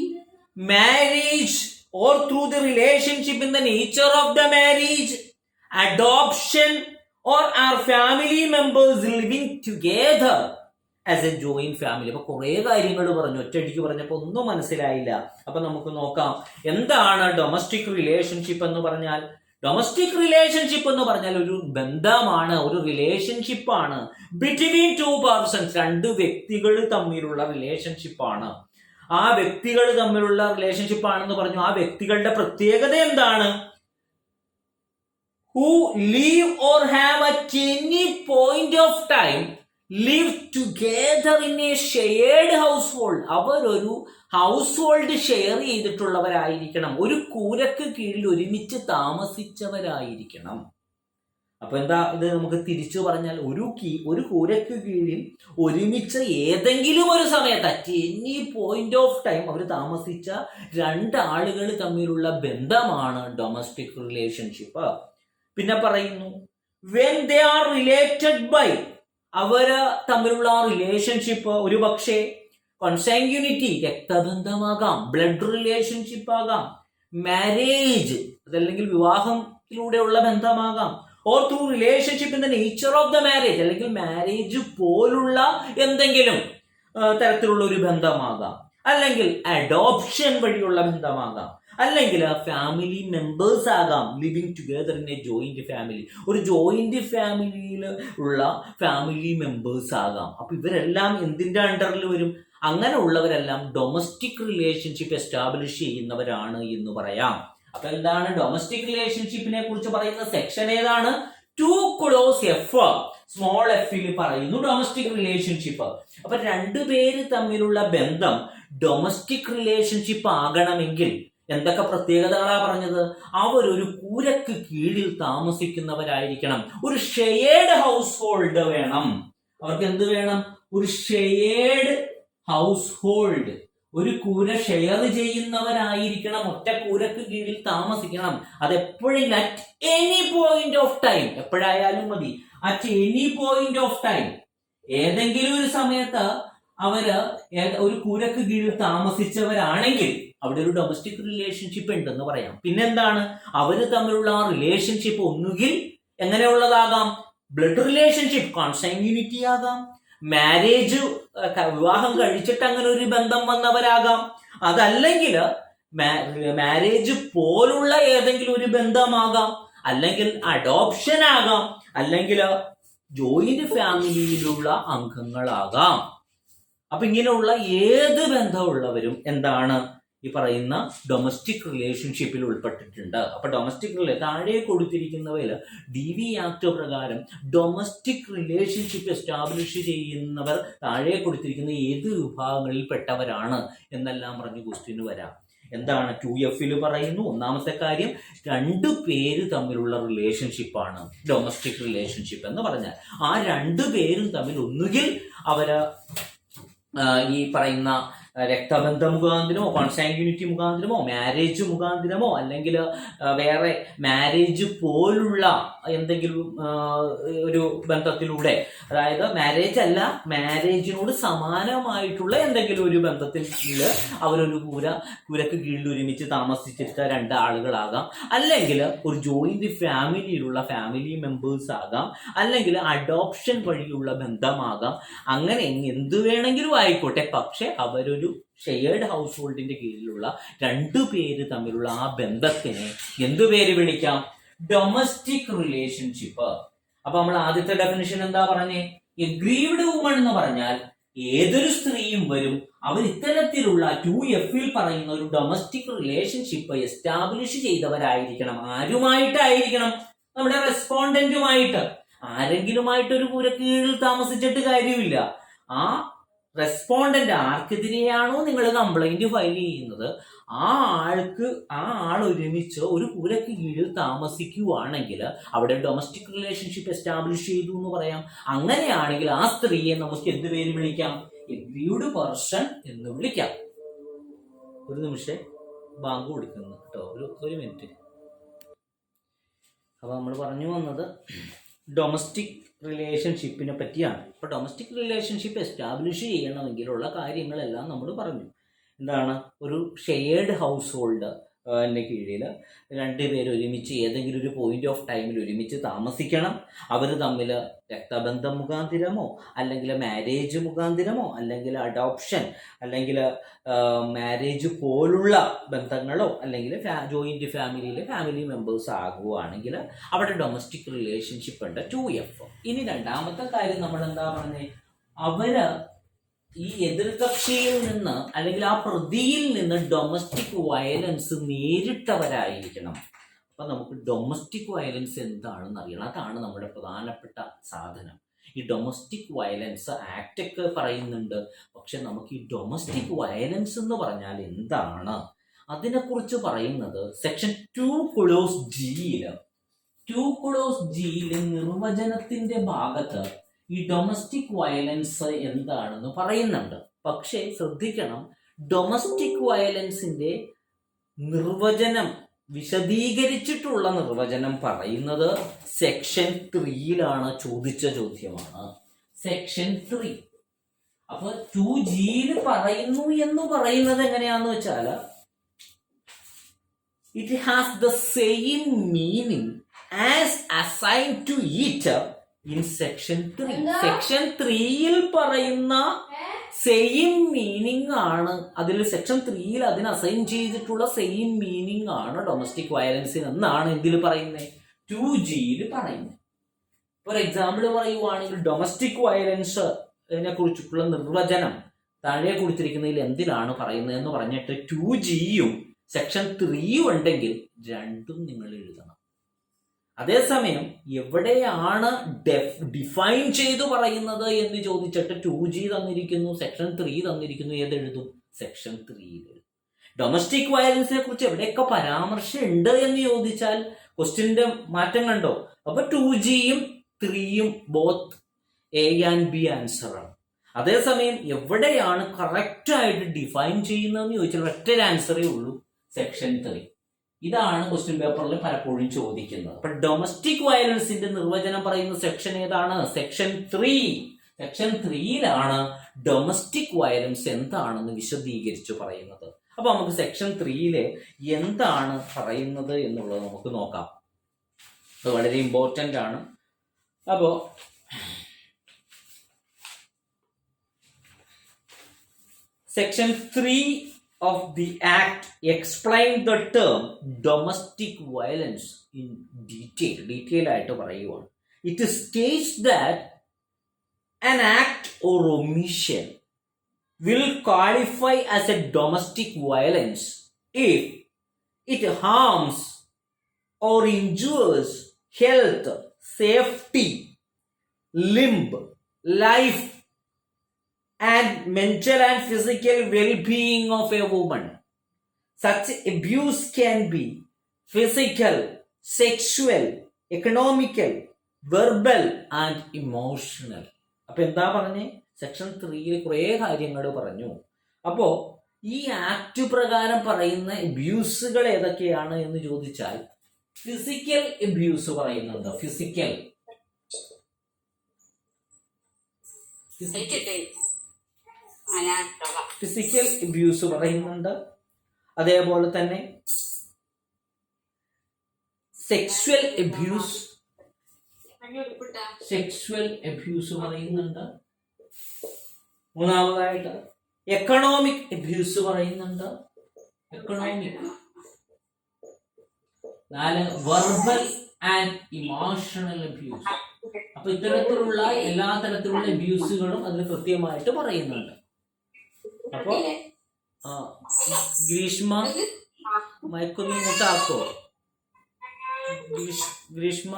Speaker 1: marriage, or through the relationship in the nature of the marriage, adoption, or are family members living together as A joint family. അപ്പൊ കുറെ കാര്യങ്ങൾ പറഞ്ഞു, ഒറ്റയടിക്ക് പറഞ്ഞപ്പോ ഒന്നും മനസ്സിലായില്ല. അപ്പൊ നമുക്ക് നോക്കാം എന്താണ് ഡൊമസ്റ്റിക് റിലേഷൻഷിപ്പ് എന്ന് പറഞ്ഞാൽ. ഡൊമസ്റ്റിക് റിലേഷൻഷിപ്പ് എന്ന് പറഞ്ഞാൽ ഒരു ബന്ധമാണ്, ഒരു റിലേഷൻഷിപ്പാണ് ബിറ്റ്വീൻ ടു പേഴ്സൺസ്, രണ്ട് വ്യക്തികൾ തമ്മിലുള്ള റിലേഷൻഷിപ്പാണ്. ആ വ്യക്തികൾ തമ്മിലുള്ള റിലേഷൻഷിപ്പ് ആണെന്ന് പറഞ്ഞു. ആ വ്യക്തികളുടെ പ്രത്യേകത എന്താണ്? Who leave or have at any point of time live together in a shared household. അവരൊരു ഹൗസ് ഹോൾഡ് ഷെയർ ചെയ്തിട്ടുള്ളവരായിരിക്കണം, ഒരു കൂരക്ക് കീഴിൽ ഒരുമിച്ച് താമസിച്ചവരായിരിക്കണം. അപ്പൊ എന്താ ഇത് നമുക്ക് തിരിച്ചു പറഞ്ഞാൽ, ഒരു കൂരക്ക് കീഴിൽ ഒരുമിച്ച് ഏതെങ്കിലും ഒരു സമയത്ത് at any point of time അവർ താമസിച്ച രണ്ടാളുകൾ തമ്മിലുള്ള ബന്ധമാണ് ഡൊമസ്റ്റിക് റിലേഷൻഷിപ്പ്. പിന്നെ പറയുന്നു when they are related by, അവര് തമ്മിലുള്ള റിലേഷൻഷിപ്പ് ഒരു പക്ഷേ കോൺസാങ്ക്യൂനിറ്റി രക്തബന്ധമാകാം, ബ്ലഡ് റിലേഷൻഷിപ്പ് ആകാം, മാരേജ് അതല്ലെങ്കിൽ വിവാഹത്തിലൂടെയുള്ള ബന്ധമാകാം, or through relationship in the nature of the marriage, അല്ലെങ്കിൽ മാരേജ് പോലുള്ള എന്തെങ്കിലും തരത്തിലുള്ള ഒരു ബന്ധമാകാം, അല്ലെങ്കിൽ അഡോപ്ഷൻ വഴിയുള്ള ബന്ധമാകാം, അല്ലെങ്കിൽ ഫാമിലി മെമ്പേഴ്സ് ആകാം, living together in A joint family, ഒരു ജോയിന്റ് ഫാമിലിയിൽ ഉള്ള ഫാമിലി മെമ്പേഴ്സ് ആകാം. അപ്പൊ ഇവരെല്ലാം എന്തിന്റെ അണ്ടറിൽ വരും? അങ്ങനെ ഉള്ളവരെല്ലാം ഡൊമസ്റ്റിക് റിലേഷൻഷിപ്പ് എസ്റ്റാബ്ലിഷ് ചെയ്യുന്നവരാണ് എന്ന് പറയാം. അപ്പൊ എന്താണ് ഡൊമസ്റ്റിക് റിലേഷൻഷിപ്പിനെ കുറിച്ച് പറയുന്ന സെക്ഷൻ ഏതാണ്? ടു ക്ലോസ് എഫ്, സ്മോൾ എഫിൽ പറയുന്നു ഡൊമസ്റ്റിക് റിലേഷൻഷിപ്പ്. അപ്പൊ രണ്ടുപേര് തമ്മിലുള്ള ബന്ധം ഡൊമസ്റ്റിക് റിലേഷൻഷിപ്പ് ആകണമെങ്കിൽ എന്തൊക്കെ പ്രത്യേകതകളാ പറഞ്ഞത്? അവരൊരു കൂരക്ക് കീഴിൽ താമസിക്കുന്നവരായിരിക്കണം, ഒരു ഷെയർഡ് ഹൗസ് ഹോൾഡ് വേണം. അവർക്ക് എന്ത് വേണം? ഒരു ഷെയർഡ് ഹൗസ് ഹോൾഡ്, ഒരു കൂര ഷെയർ ചെയ്യുന്നവരായിരിക്കണം, ഒറ്റ കൂരക്ക് കീഴിൽ താമസിക്കണം. അതെപ്പോഴും at any point of time, എപ്പോഴായാലും മതി, at any point of time, ഏതെങ്കിലും ഒരു സമയത്ത് അവര് ഒരു കൂരക്ക് കീഴിൽ താമസിച്ചവരാണെങ്കിൽ അവിടെ ഒരു ഡൊമസ്റ്റിക് റിലേഷൻഷിപ്പ് ഉണ്ടെന്ന് പറയാം. പിന്നെന്താണ്? അവര് തമ്മിലുള്ള ആ റിലേഷൻഷിപ്പ് ഒന്നുകിൽ എങ്ങനെയുള്ളതാകാം? ബ്ലഡ് റിലേഷൻഷിപ്പ്, കോൺസാങ്ക്യൂനിറ്റി ആകാം, മാരേജ് വിവാഹം കഴിച്ചിട്ട് അങ്ങനെ ഒരു ബന്ധം വന്നവരാകാം, അതല്ലെങ്കിൽ മാരേജ് പോലുള്ള ഏതെങ്കിലും ഒരു ബന്ധമാകാം, അല്ലെങ്കിൽ അഡോപ്ഷൻ ആകാം, അല്ലെങ്കിൽ ജോയിന്റ് ഫാമിലിയിലുള്ള അംഗങ്ങളാകാം. അപ്പൊ ഇങ്ങനെയുള്ള ഏത് ബന്ധമുള്ളവരും എന്താണ് ഈ പറയുന്ന ഡൊമസ്റ്റിക് റിലേഷൻഷിപ്പിൽ ഉൾപ്പെട്ടിട്ടുണ്ട്. അപ്പൊ ഡൊമസ്റ്റിക് താഴെ കൊടുത്തിരിക്കുന്നവയിൽ DV ആക്ട് പ്രകാരം ഡൊമസ്റ്റിക് റിലേഷൻഷിപ്പ് എസ്റ്റാബ്ലിഷ് ചെയ്യുന്നവർ താഴെ കൊടുത്തിരിക്കുന്ന ഏത് വിഭാഗങ്ങളിൽ പെട്ടവരാണ് എന്നെല്ലാം പറഞ്ഞ് ക്വസ്റ്റ്യന് വരാം. എന്താണ് 2F പറയുന്നു? ഒന്നാമത്തെ കാര്യം, രണ്ടു പേര് തമ്മിലുള്ള റിലേഷൻഷിപ്പാണ് ഡൊമസ്റ്റിക് റിലേഷൻഷിപ്പ് എന്ന് പറഞ്ഞാൽ. ആ രണ്ടു പേരും തമ്മിൽ ഒന്നുകിൽ അവര് ഈ പറയുന്ന രക്തബന്ധം മുഖാന്തരമോ, കോൺസാങ്ക്യൂനിറ്റി മുഖാന്തരമോ, മാരേജ് മുഖാന്തരമോ, അല്ലെങ്കിൽ വേറെ മാരേജ് പോലുള്ള എന്തെങ്കിലും ഒരു ബന്ധത്തിലൂടെ, അതായത് മാരേജ് അല്ല, മാരേജിനോട് സമാനമായിട്ടുള്ള എന്തെങ്കിലും ഒരു ബന്ധത്തിൽ അവരൊരു കൂരക്ക് കീഴിൽ ഒരുമിച്ച് താമസിച്ചിട്ട് രണ്ടാളുകളാകാം, അല്ലെങ്കിൽ ഒരു ജോയിന്റ് ഫാമിലിയിലുള്ള ഫാമിലി മെമ്പേഴ്സ് ആകാം, അല്ലെങ്കിൽ അഡോപ്ഷൻ വഴിയുള്ള ബന്ധമാകാം. അങ്ങനെ എന്ത് വേണമെങ്കിലും ആയിക്കോട്ടെ, പക്ഷെ അവരൊരു ഷെയർഡ് ഹൗസ് ഹോൾഡിന്റെ കീഴിലുള്ള രണ്ടു പേര് തമ്മിലുള്ള ആ ബന്ധത്തിനെ എന്തു പേര് വിളിക്കാം? Domestic relationship. അപ്പൊ നമ്മൾ ആദ്യത്തെ ഡെഫിനിഷൻ എന്താ പറഞ്ഞേ? എഗ്രീവ്ഡ് വുമൺ എന്ന് പറഞ്ഞാൽ ഏതൊരു സ്ത്രീയും വരും, അവർ ഇത്തരത്തിലുള്ള 2F പറയുന്ന ഒരു ഡൊമസ്റ്റിക് റിലേഷൻഷിപ്പ് എസ്റ്റാബ്ലിഷ് ചെയ്തവരായിരിക്കണം. ആരുമായിട്ടായിരിക്കണം? നമ്മുടെ റെസ്പോണ്ടന്റുമായിട്ട്. ആരെങ്കിലുമായിട്ട് ഒരു പുരക്കീഴിൽ താമസിച്ചിട്ട് കാര്യമില്ല. ആ റെസ്പോണ്ടന്റ് ആർക്കെതിരെയാണോ നിങ്ങൾ കംപ്ലൈന്റ് ഫയൽ ചെയ്യുന്നത് ആ ആൾ ഒരുമിച്ച് ഒരു പുരക്ക് കീഴിൽ താമസിക്കുകയാണെങ്കിൽ അവിടെ ഡൊമസ്റ്റിക് റിലേഷൻഷിപ്പ് എസ്റ്റാബ്ലിഷ് ചെയ്തു എന്ന് പറയാം. അങ്ങനെയാണെങ്കിൽ ആ സ്ത്രീയെ നമുക്ക് എന്ത് പേര് വിളിക്കാം? എഗ്രീഡ് പേഴ്സൺ എന്ന് വിളിക്കാം. ഒരു നിമിഷം ബാങ്ക് കൊടുക്കുന്നു കേട്ടോ, ഒരു മിനിറ്റ്. അപ്പൊ നമ്മൾ പറഞ്ഞു വന്നത് ഡൊമസ്റ്റിക് റിലേഷൻഷിപ്പിനെ പറ്റിയാണ്. അപ്പൊ ഡൊമസ്റ്റിക് റിലേഷൻഷിപ്പ് എസ്റ്റാബ്ലിഷ് ചെയ്യണമെങ്കിലുള്ള കാര്യങ്ങളെല്ലാം നമ്മൾ പറഞ്ഞു. എന്താണ്? ഒരു ഷെയർഡ് ഹൗസ് ഹോൾഡ് കീഴിൽ രണ്ടുപേർ ഒരുമിച്ച് ഏതെങ്കിലും ഒരു പോയിന്റ് ഓഫ് ടൈമിൽ ഒരുമിച്ച് താമസിക്കണം. അവർ തമ്മിൽ രക്തബന്ധം മുഖാന്തിരമോ അല്ലെങ്കിൽ മാരേജ് മുഖാന്തിരമോ അല്ലെങ്കിൽ അഡോപ്ഷൻ അല്ലെങ്കിൽ മാരേജ് പോലുള്ള ബന്ധങ്ങളോ അല്ലെങ്കിൽ ജോയിന്റ് ഫാമിലിയിലെ ഫാമിലി മെമ്പേഴ്സ് ആകുകയാണെങ്കിൽ അവിടെ ഡൊമസ്റ്റിക് റിലേഷൻഷിപ്പ് ഉണ്ട് 2F. ഇനി രണ്ടാമത്തെ കാര്യം നമ്മൾ എന്താ പറഞ്ഞത്? അവര് ഈ എതിർകക്ഷിയിൽ നിന്ന് അല്ലെങ്കിൽ ആ പ്രതിയിൽ നിന്ന് ഡൊമസ്റ്റിക് വയലൻസ് നേരിട്ടവരായിരിക്കണം. അപ്പൊ നമുക്ക് ഡൊമസ്റ്റിക് വയലൻസ് എന്താണെന്ന് അറിയണം. അതാണ് നമ്മുടെ പ്രധാനപ്പെട്ട സാധനം. ഈ ഡൊമസ്റ്റിക് വയലൻസ് ആക്ട് ഒക്കെ പറയുന്നുണ്ട്, പക്ഷെ നമുക്ക് ഈ ഡൊമസ്റ്റിക് വയലൻസ് എന്ന് പറഞ്ഞാൽ എന്താണ് അതിനെക്കുറിച്ച് പറയുന്നത് സെക്ഷൻ 2 നിർവചനത്തിന്റെ ഭാഗത്ത് ഈ ഡൊമസ്റ്റിക് വയലൻസ് എന്താണെന്ന് പറയുന്നുണ്ട്. പക്ഷേ ശ്രദ്ധിക്കണം, ഡൊമസ്റ്റിക് വയലൻസിന്റെ നിർവചനം വിശദീകരിച്ചിട്ടുള്ള നിർവചനം പറയുന്നത് സെക്ഷൻ 3 ചോദിച്ച ചോദ്യമാണ്. സെക്ഷൻ 3. അപ്പൊ 2G പറയുന്നു എന്ന് പറയുന്നത് എങ്ങനെയാന്ന് വെച്ചാൽ it has the same meaning as assign to it in section 3. Section 3 പറയുന്ന സെയിം മീനിങ് ആണ് അതിൽ സെക്ഷൻ 3 അതിന് അസൈൻ ചെയ്തിട്ടുള്ള സെയിം മീനിങ് ആണ് ഡൊമസ്റ്റിക് വയലൻസിന് എന്നാണ് എന്തിൽ പറയുന്നത്? 2G പറയുന്നത്. ഫോർ എക്സാമ്പിൾ പറയുവാണെങ്കിൽ ഡൊമസ്റ്റിക് വയലൻസ് ഇതിനെ കുറിച്ചിട്ടുള്ള നിർവചനം താഴെ കൊടുത്തിരിക്കുന്നതിൽ എന്തിനാണ് പറയുന്നത് എന്ന് പറഞ്ഞിട്ട് 2Gയും സെക്ഷൻ 3 ഉണ്ടെങ്കിൽ രണ്ടും നിങ്ങൾ എഴുതണം. അതേസമയം എവിടെയാണ് ഡിഫൈൻ ചെയ്തു പറയുന്നത് എന്ന് ചോദിച്ചിട്ട് 2G തന്നിരിക്കുന്നു, സെക്ഷൻ 3 തന്നിരിക്കുന്നു, ഏതെഴുതും? സെക്ഷൻ 3 ഡൊമസ്റ്റിക് വയലൻസിനെ കുറിച്ച് എവിടെയൊക്കെ പരാമർശം ഉണ്ട് എന്ന് ചോദിച്ചാൽ ക്വസ്റ്റ്യന്റെ മാറ്റം കണ്ടോ? അപ്പൊ 2Gയും 3യും both A and B answer ആണ്. അതേസമയം എവിടെയാണ് കറക്റ്റ് ആയിട്ട് ഡിഫൈൻ ചെയ്യുന്നതെന്ന് ചോദിച്ചാൽ ഒറ്റ ആൻസറേ ഉള്ളൂ, സെക്ഷൻ 3. ഇതാണ് ക്വസ്റ്റ്യൻ പേപ്പറിൽ പലപ്പോഴും ചോദിക്കുന്നത്. അപ്പൊ ഡൊമസ്റ്റിക് വയലൻസിന്റെ നിർവചനം പറയുന്ന സെക്ഷൻ ഏതാണ്? സെക്ഷൻ 3. സെക്ഷൻ 3 ഡൊമസ്റ്റിക് വയലൻസ് എന്താണെന്ന് വിശദീകരിച്ചു പറയുന്നത്. അപ്പൊ നമുക്ക് സെക്ഷൻ 3 എന്താണ് പറയുന്നത് എന്നുള്ളത് നമുക്ക് നോക്കാം. അത് വളരെ ഇമ്പോർട്ടന്റ് ആണ്. അപ്പോ section 3 of the Act explained the term domestic violence in detail ആയിട്ട് പറയുവാണ്. It states that an act or omission will qualify as a domestic violence if it harms or injures health, safety, limb, life and mental and physical well-being of a woman. Such abuse can be physical, sexual, economical, verbal and emotional. അപ്പൊ എന്താ പറഞ്ഞേ? സെക്ഷൻ 3 കുറെ കാര്യങ്ങൾ പറഞ്ഞു. അപ്പോ ഈ ആക്ട് പ്രകാരം പറയുന്ന അബ്യൂസുകൾ ഏതൊക്കെയാണ് എന്ന് ചോദിച്ചാൽ ഫിസിക്കൽ അബ്യൂസ് പറയുന്നുണ്ട്. ഫിസിക്കൽ അബ്യൂസ് പറയുന്നുണ്ട്. അതേപോലെ തന്നെ സെക്സ്വൽ അബ്യൂസ് പറയുന്നുണ്ട്. മൂന്നാമതായിട്ട് എക്കണോമിക് അബ്യൂസ് പറയുന്നുണ്ട്. Verbal and emotional abuse. അപ്പൊ ഇത്തരത്തിലുള്ള എല്ലാ തരത്തിലുള്ള അബ്യൂസുകളും അതിൽ കൃത്യമായിട്ട് പറയുന്നുണ്ട്. അപ്പൊ ഗ്രീഷ്മ മയക്കൊന്നും ഇങ്ങോട്ടാക്കോ? ഗ്രീഷ്മ.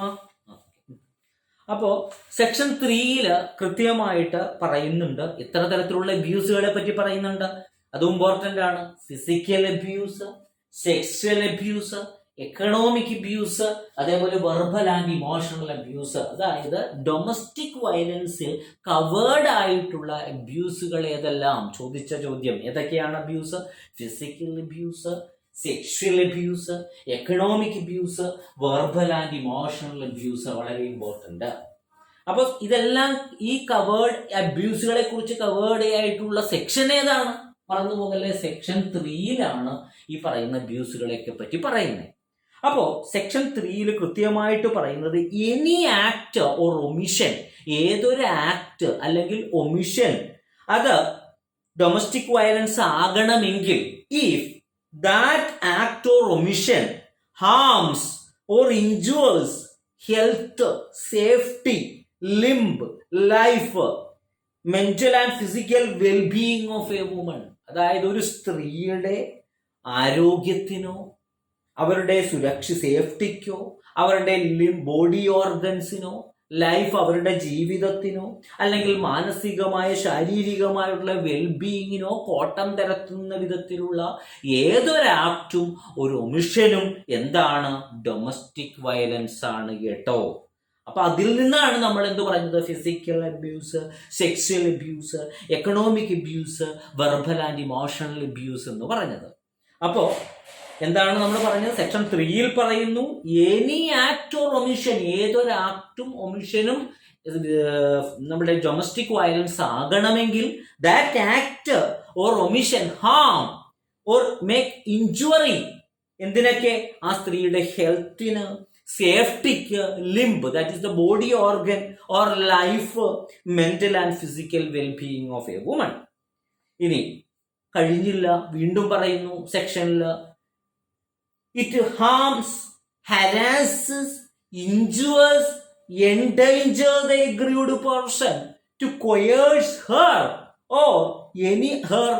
Speaker 1: അപ്പോ സെക്ഷൻ 3 കൃത്യമായിട്ട് പറയുന്നുണ്ട്, എത്ര തരത്തിലുള്ള അബ്യൂസുകളെ പറ്റി പറയുന്നുണ്ട്. അത് ഇമ്പോർട്ടന്റ് ആണ്. Physical abuse, sexual abuse, economic abuse, അതേപോലെ വെർബൽ ആൻഡ് ഇമോഷണൽ അബ്യൂസ്. അതായത് ഡൊമസ്റ്റിക് വയലൻസിൽ കവേർഡ് ആയിട്ടുള്ള അബ്യൂസുകൾ ഏതെല്ലാം? ചോദിച്ച ചോദ്യം ഏതൊക്കെയാണ് abuse? Physical abuse, sexual abuse, economic abuse, verbal and emotional abuse. വളരെ ഇമ്പോർട്ടന്റ്. അപ്പൊ ഇതെല്ലാം ഈ കവേർഡ് അബ്യൂസുകളെ കുറിച്ച് കവേർഡ് ആയിട്ടുള്ള സെക്ഷൻ ഏതാണ്? മറന്നു പോകല്ലേ, സെക്ഷൻ 3 ഈ പറയുന്ന അബ്യൂസുകളെയൊക്കെ പറ്റി പറയുന്നത്. അപ്പോ സെക്ഷൻ 3 കൃത്യമായിട്ട് പറയുന്നത് എനി ആക്ട് ഓർ ഒമിഷൻ, ഏതൊരു ആക്ട് അല്ലെങ്കിൽ ഒമിഷൻ അത് ഡൊമസ്റ്റിക് വയലൻസ് ആകണമെങ്കിൽ if that act or omission harms or injures health, safety, limb, life, mental and physical well-being of a woman. അതായത് ഒരു സ്ത്രീയുടെ ആരോഗ്യത്തിനോ അവരുടെ സേഫ്റ്റിക്കോ അവരുടെ ബോഡി ഓർഗൻസിനോ ലൈഫ് അവരുടെ ജീവിതത്തിനോ അല്ലെങ്കിൽ മാനസികമായ ശാരീരികമായിട്ടുള്ള വെൽബീയിങ്ങിനോ കോട്ടം തരത്തുന്ന വിധത്തിലുള്ള ഏതൊരു ആക്റ്റും ഒരു ഒമിഷനും എന്താണ്? ഡൊമസ്റ്റിക് വയലൻസ് ആണ് കേട്ടോ. അപ്പൊ അതിൽ നിന്നാണ് നമ്മൾ എന്ത് പറഞ്ഞത്? Physical abuse, sexual abuse, economic abuse, verbal and emotional abuse എന്ന് പറഞ്ഞത്. അപ്പോ എന്താണ് നമ്മൾ പറഞ്ഞത്? സെക്ഷൻ 3 പറയുന്നു എനി ആക്ട് ഓർ ഒമിഷൻ, ഏതൊരു ആക്ടും ഒമിഷനും നമ്മുടെ ഡൊമസ്റ്റിക് വയലൻസ് ആകണമെങ്കിൽ that act or omission harm or make injury, എന്തിനൊക്കെ? ആ സ്ത്രീയുടെ ഹെൽത്തിന്, സേഫ്റ്റിക്ക്, limb that is the body organ or life, mental and physical wellbeing of a woman. ഇനി കഴിഞ്ഞില്ല, വീണ്ടും പറയുന്നു സെക്ഷനിൽ it harms, harasses, injures, endanger the aggrieved person to coerce her or any her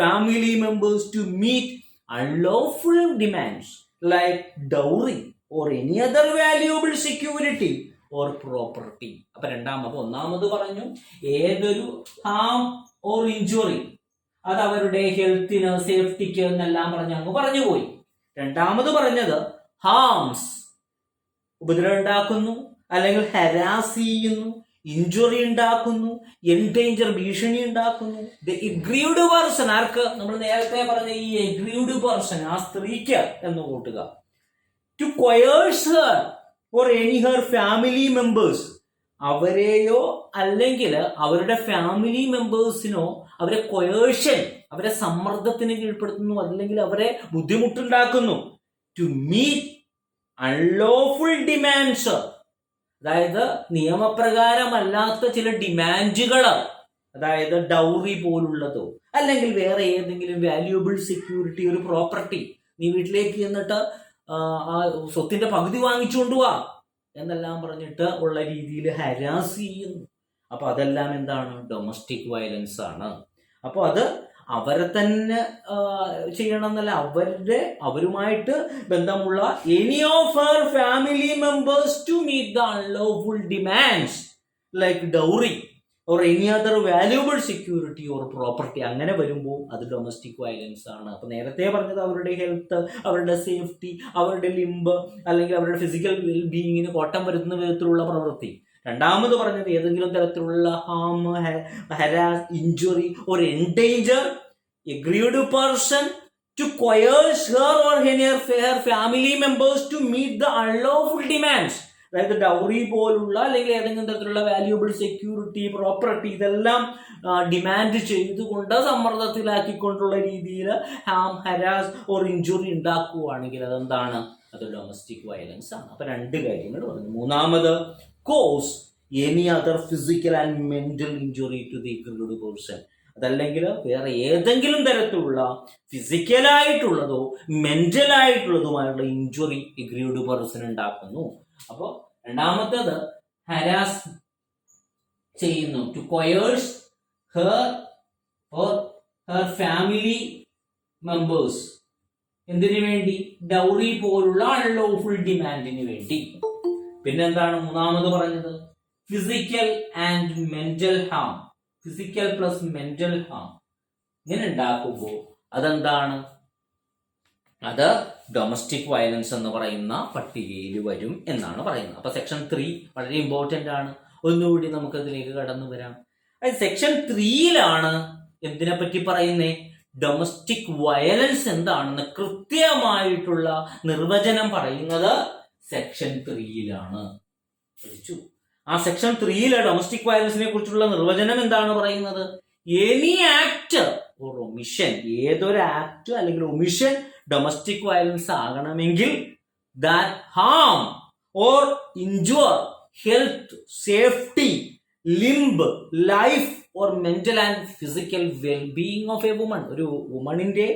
Speaker 1: family members to meet unlawful demands like dowry or any other valuable security or property. അപ്പൊ ഒന്നാമത് പറഞ്ഞു ഏതൊരു harm or injury, അത് അവരുടെ ഹെൽത്തിന്, സേഫ്റ്റിക്ക് എന്നെല്ലാം അങ്ങ് പറഞ്ഞുപോയി. രണ്ടാമത് പറഞ്ഞത് ഹാംസ്, ഉപദ്രവം ഉണ്ടാക്കുന്നു അല്ലെങ്കിൽ ഹരാസ് ചെയ്യുന്നു, ഇഞ്ചുറി ഉണ്ടാക്കുന്നു, എൻഡേഞ്ചർ, ഭീഷണി ഉണ്ടാക്കുന്നു. ദ എഗ്രീവ്ഡ് പേഴ്സൺ, ആർക്ക്? നമ്മൾ നേരത്തെ പറഞ്ഞ ഈ എഗ്രീവ്ഡ് പേഴ്സൺ, ആ സ്ത്രീക്ക് എന്ന് കൂട്ടുക. To coerce her or any her family members, അവരെയോ അല്ലെങ്കിൽ അവരുടെ ഫാമിലി മെമ്പേഴ്സിനോ അവരെ കൊയേഴ്ഷൻ, അവരെ സമ്മർദ്ദത്തിന് കീഴ്പ്പെടുത്തുന്നു, അല്ലെങ്കിൽ അവരെ ബുദ്ധിമുട്ടുണ്ടാക്കുന്നു. ടു മീറ്റ് അൺലോഫുൾ ഡിമാൻഡ്സ്, അതായത് നിയമപ്രകാരമല്ലാത്ത ചില ഡിമാൻഡുകൾ, അതായത് ഡൗറി പോലുള്ളതോ അല്ലെങ്കിൽ വേറെ ഏതെങ്കിലും വാല്യൂബിൾ സെക്യൂരിറ്റി, ഒരു പ്രോപ്പർട്ടി, നീ വീട്ടിലേക്ക് ചെന്നിട്ട് ആ സ്വത്തിന്റെ പകുതി വാങ്ങിച്ചുകൊണ്ട് വാ എന്നെല്ലാം പറഞ്ഞിട്ട് ഉള്ള രീതിയിൽ ഹരാസ് ചെയ്യുന്നു. അപ്പൊ അതെല്ലാം എന്താണ്? ഡൊമസ്റ്റിക് വയലൻസ് ആണ്. അപ്പൊ അത് അവരെ തന്നെ ചെയ്യണം എന്നല്ല, അവരുമായിട്ട് ബന്ധമുള്ള any of her family members to meet the unlawful demands like dowry or any other valuable security or property. അങ്ങനെ വരുമ്പോൾ അത് ഡൊമസ്റ്റിക് വയലൻസ് ആണ്. അപ്പൊ നേരത്തെ പറഞ്ഞത് അവരുടെ ഹെൽത്ത്, അവരുടെ സേഫ്റ്റി, അവരുടെ ലിംബ് അല്ലെങ്കിൽ അവരുടെ ഫിസിക്കൽ വെൽബീയിങ്ങിന് കോട്ടം വരുത്തുന്ന വിധത്തിലുള്ള പ്രവൃത്തി. രണ്ടാമത് പറഞ്ഞത് ഏതെങ്കിലും തരത്തിലുള്ള harm, harass, injury or endanger aggrieved person to coerce her or her family members to meet the unlawful demands, അതായത് ഡൗറി പോലുള്ള അല്ലെങ്കിൽ ഏതെങ്കിലും തരത്തിലുള്ള വാല്യൂബിൾ സെക്യൂരിറ്റി, പ്രോപ്പർട്ടി, ഇതെല്ലാം ഡിമാൻഡ് ചെയ്തുകൊണ്ട് സമ്മർദ്ദത്തിലാക്കിക്കൊണ്ടുള്ള രീതിയിൽ ഹാം, ഹരാസ് ഓർ ഇഞ്ചുറി ഉണ്ടാക്കുകയാണെങ്കിൽ അതെന്താണ്? അത് ഡൊമസ്റ്റിക് വയലൻസ് ആണ്. അപ്പൊ രണ്ട് കാര്യങ്ങൾ പറഞ്ഞു. മൂന്നാമത് cause any other physical and mental injury to the aggrieved person, അതല്ലെങ്കിൽ വേറെ ഏതെങ്കിലും തരത്തിലുള്ള ഫിസിക്കലായിട്ടുള്ളതോ മെന്റലായിട്ടുള്ളതുമായുള്ള ഇഞ്ചുറി എഗ്രീവ്ഡ് പേഴ്സൺ ഉണ്ടാക്കുന്നു. അപ്പൊ രണ്ടാമത്തേത് ഹരാസ് ചെയ്യുന്നു, to coerce her or her family members എന്തിനു വേണ്ടി? ഡൗറി പോലുള്ള അൺലോഫുൾ ഡിമാൻഡിന് വേണ്ടി. പിന്നെന്താണ് മൂന്നാമത് പറഞ്ഞത്? Physical and mental harm. Physical plus mental harm ഇങ്ങനെ ഉണ്ടാക്കുമ്പോൾ അതെന്താണ്? അത് ഡൊമസ്റ്റിക് വയലൻസ് എന്ന് പറയുന്ന പട്ടികയിൽ വരും എന്നാണ് പറയുന്നത്. അപ്പൊ സെക്ഷൻ 3 വളരെ ഇമ്പോർട്ടന്റ് ആണ്. ഒന്നുകൂടി നമുക്ക് അതിലേക്ക് കടന്നു വരാം. സെക്ഷൻ 3യിലാണ് എന്തിനെ പറ്റി പറയുന്നേ? ഡൊമസ്റ്റിക് വയലൻസ് എന്താണെന്ന് കൃത്യമായിട്ടുള്ള നിർവചനം പറയുന്നത് സെക്ഷൻ 3യിലാണ്. പഠിച്ചു. ആ സെക്ഷൻ 3യിലെ ഡൊമസ്റ്റിക് വയലൻസിനെ കുറിച്ചുള്ള നിർവചനം എന്താണ് പറയുന്നത്? എനി ആക്ട് ഓർ ഒമിഷൻ, ഏതൊരു ആക്ട് അല്ലെങ്കിൽ ഒമിഷൻ ഡൊമസ്റ്റിക് വയലൻസ് ആകണമെങ്കിൽ that harm or injure health, safety, limb, life or mental and physical wellbeing of a woman. ഒരു വുമണിന്റെ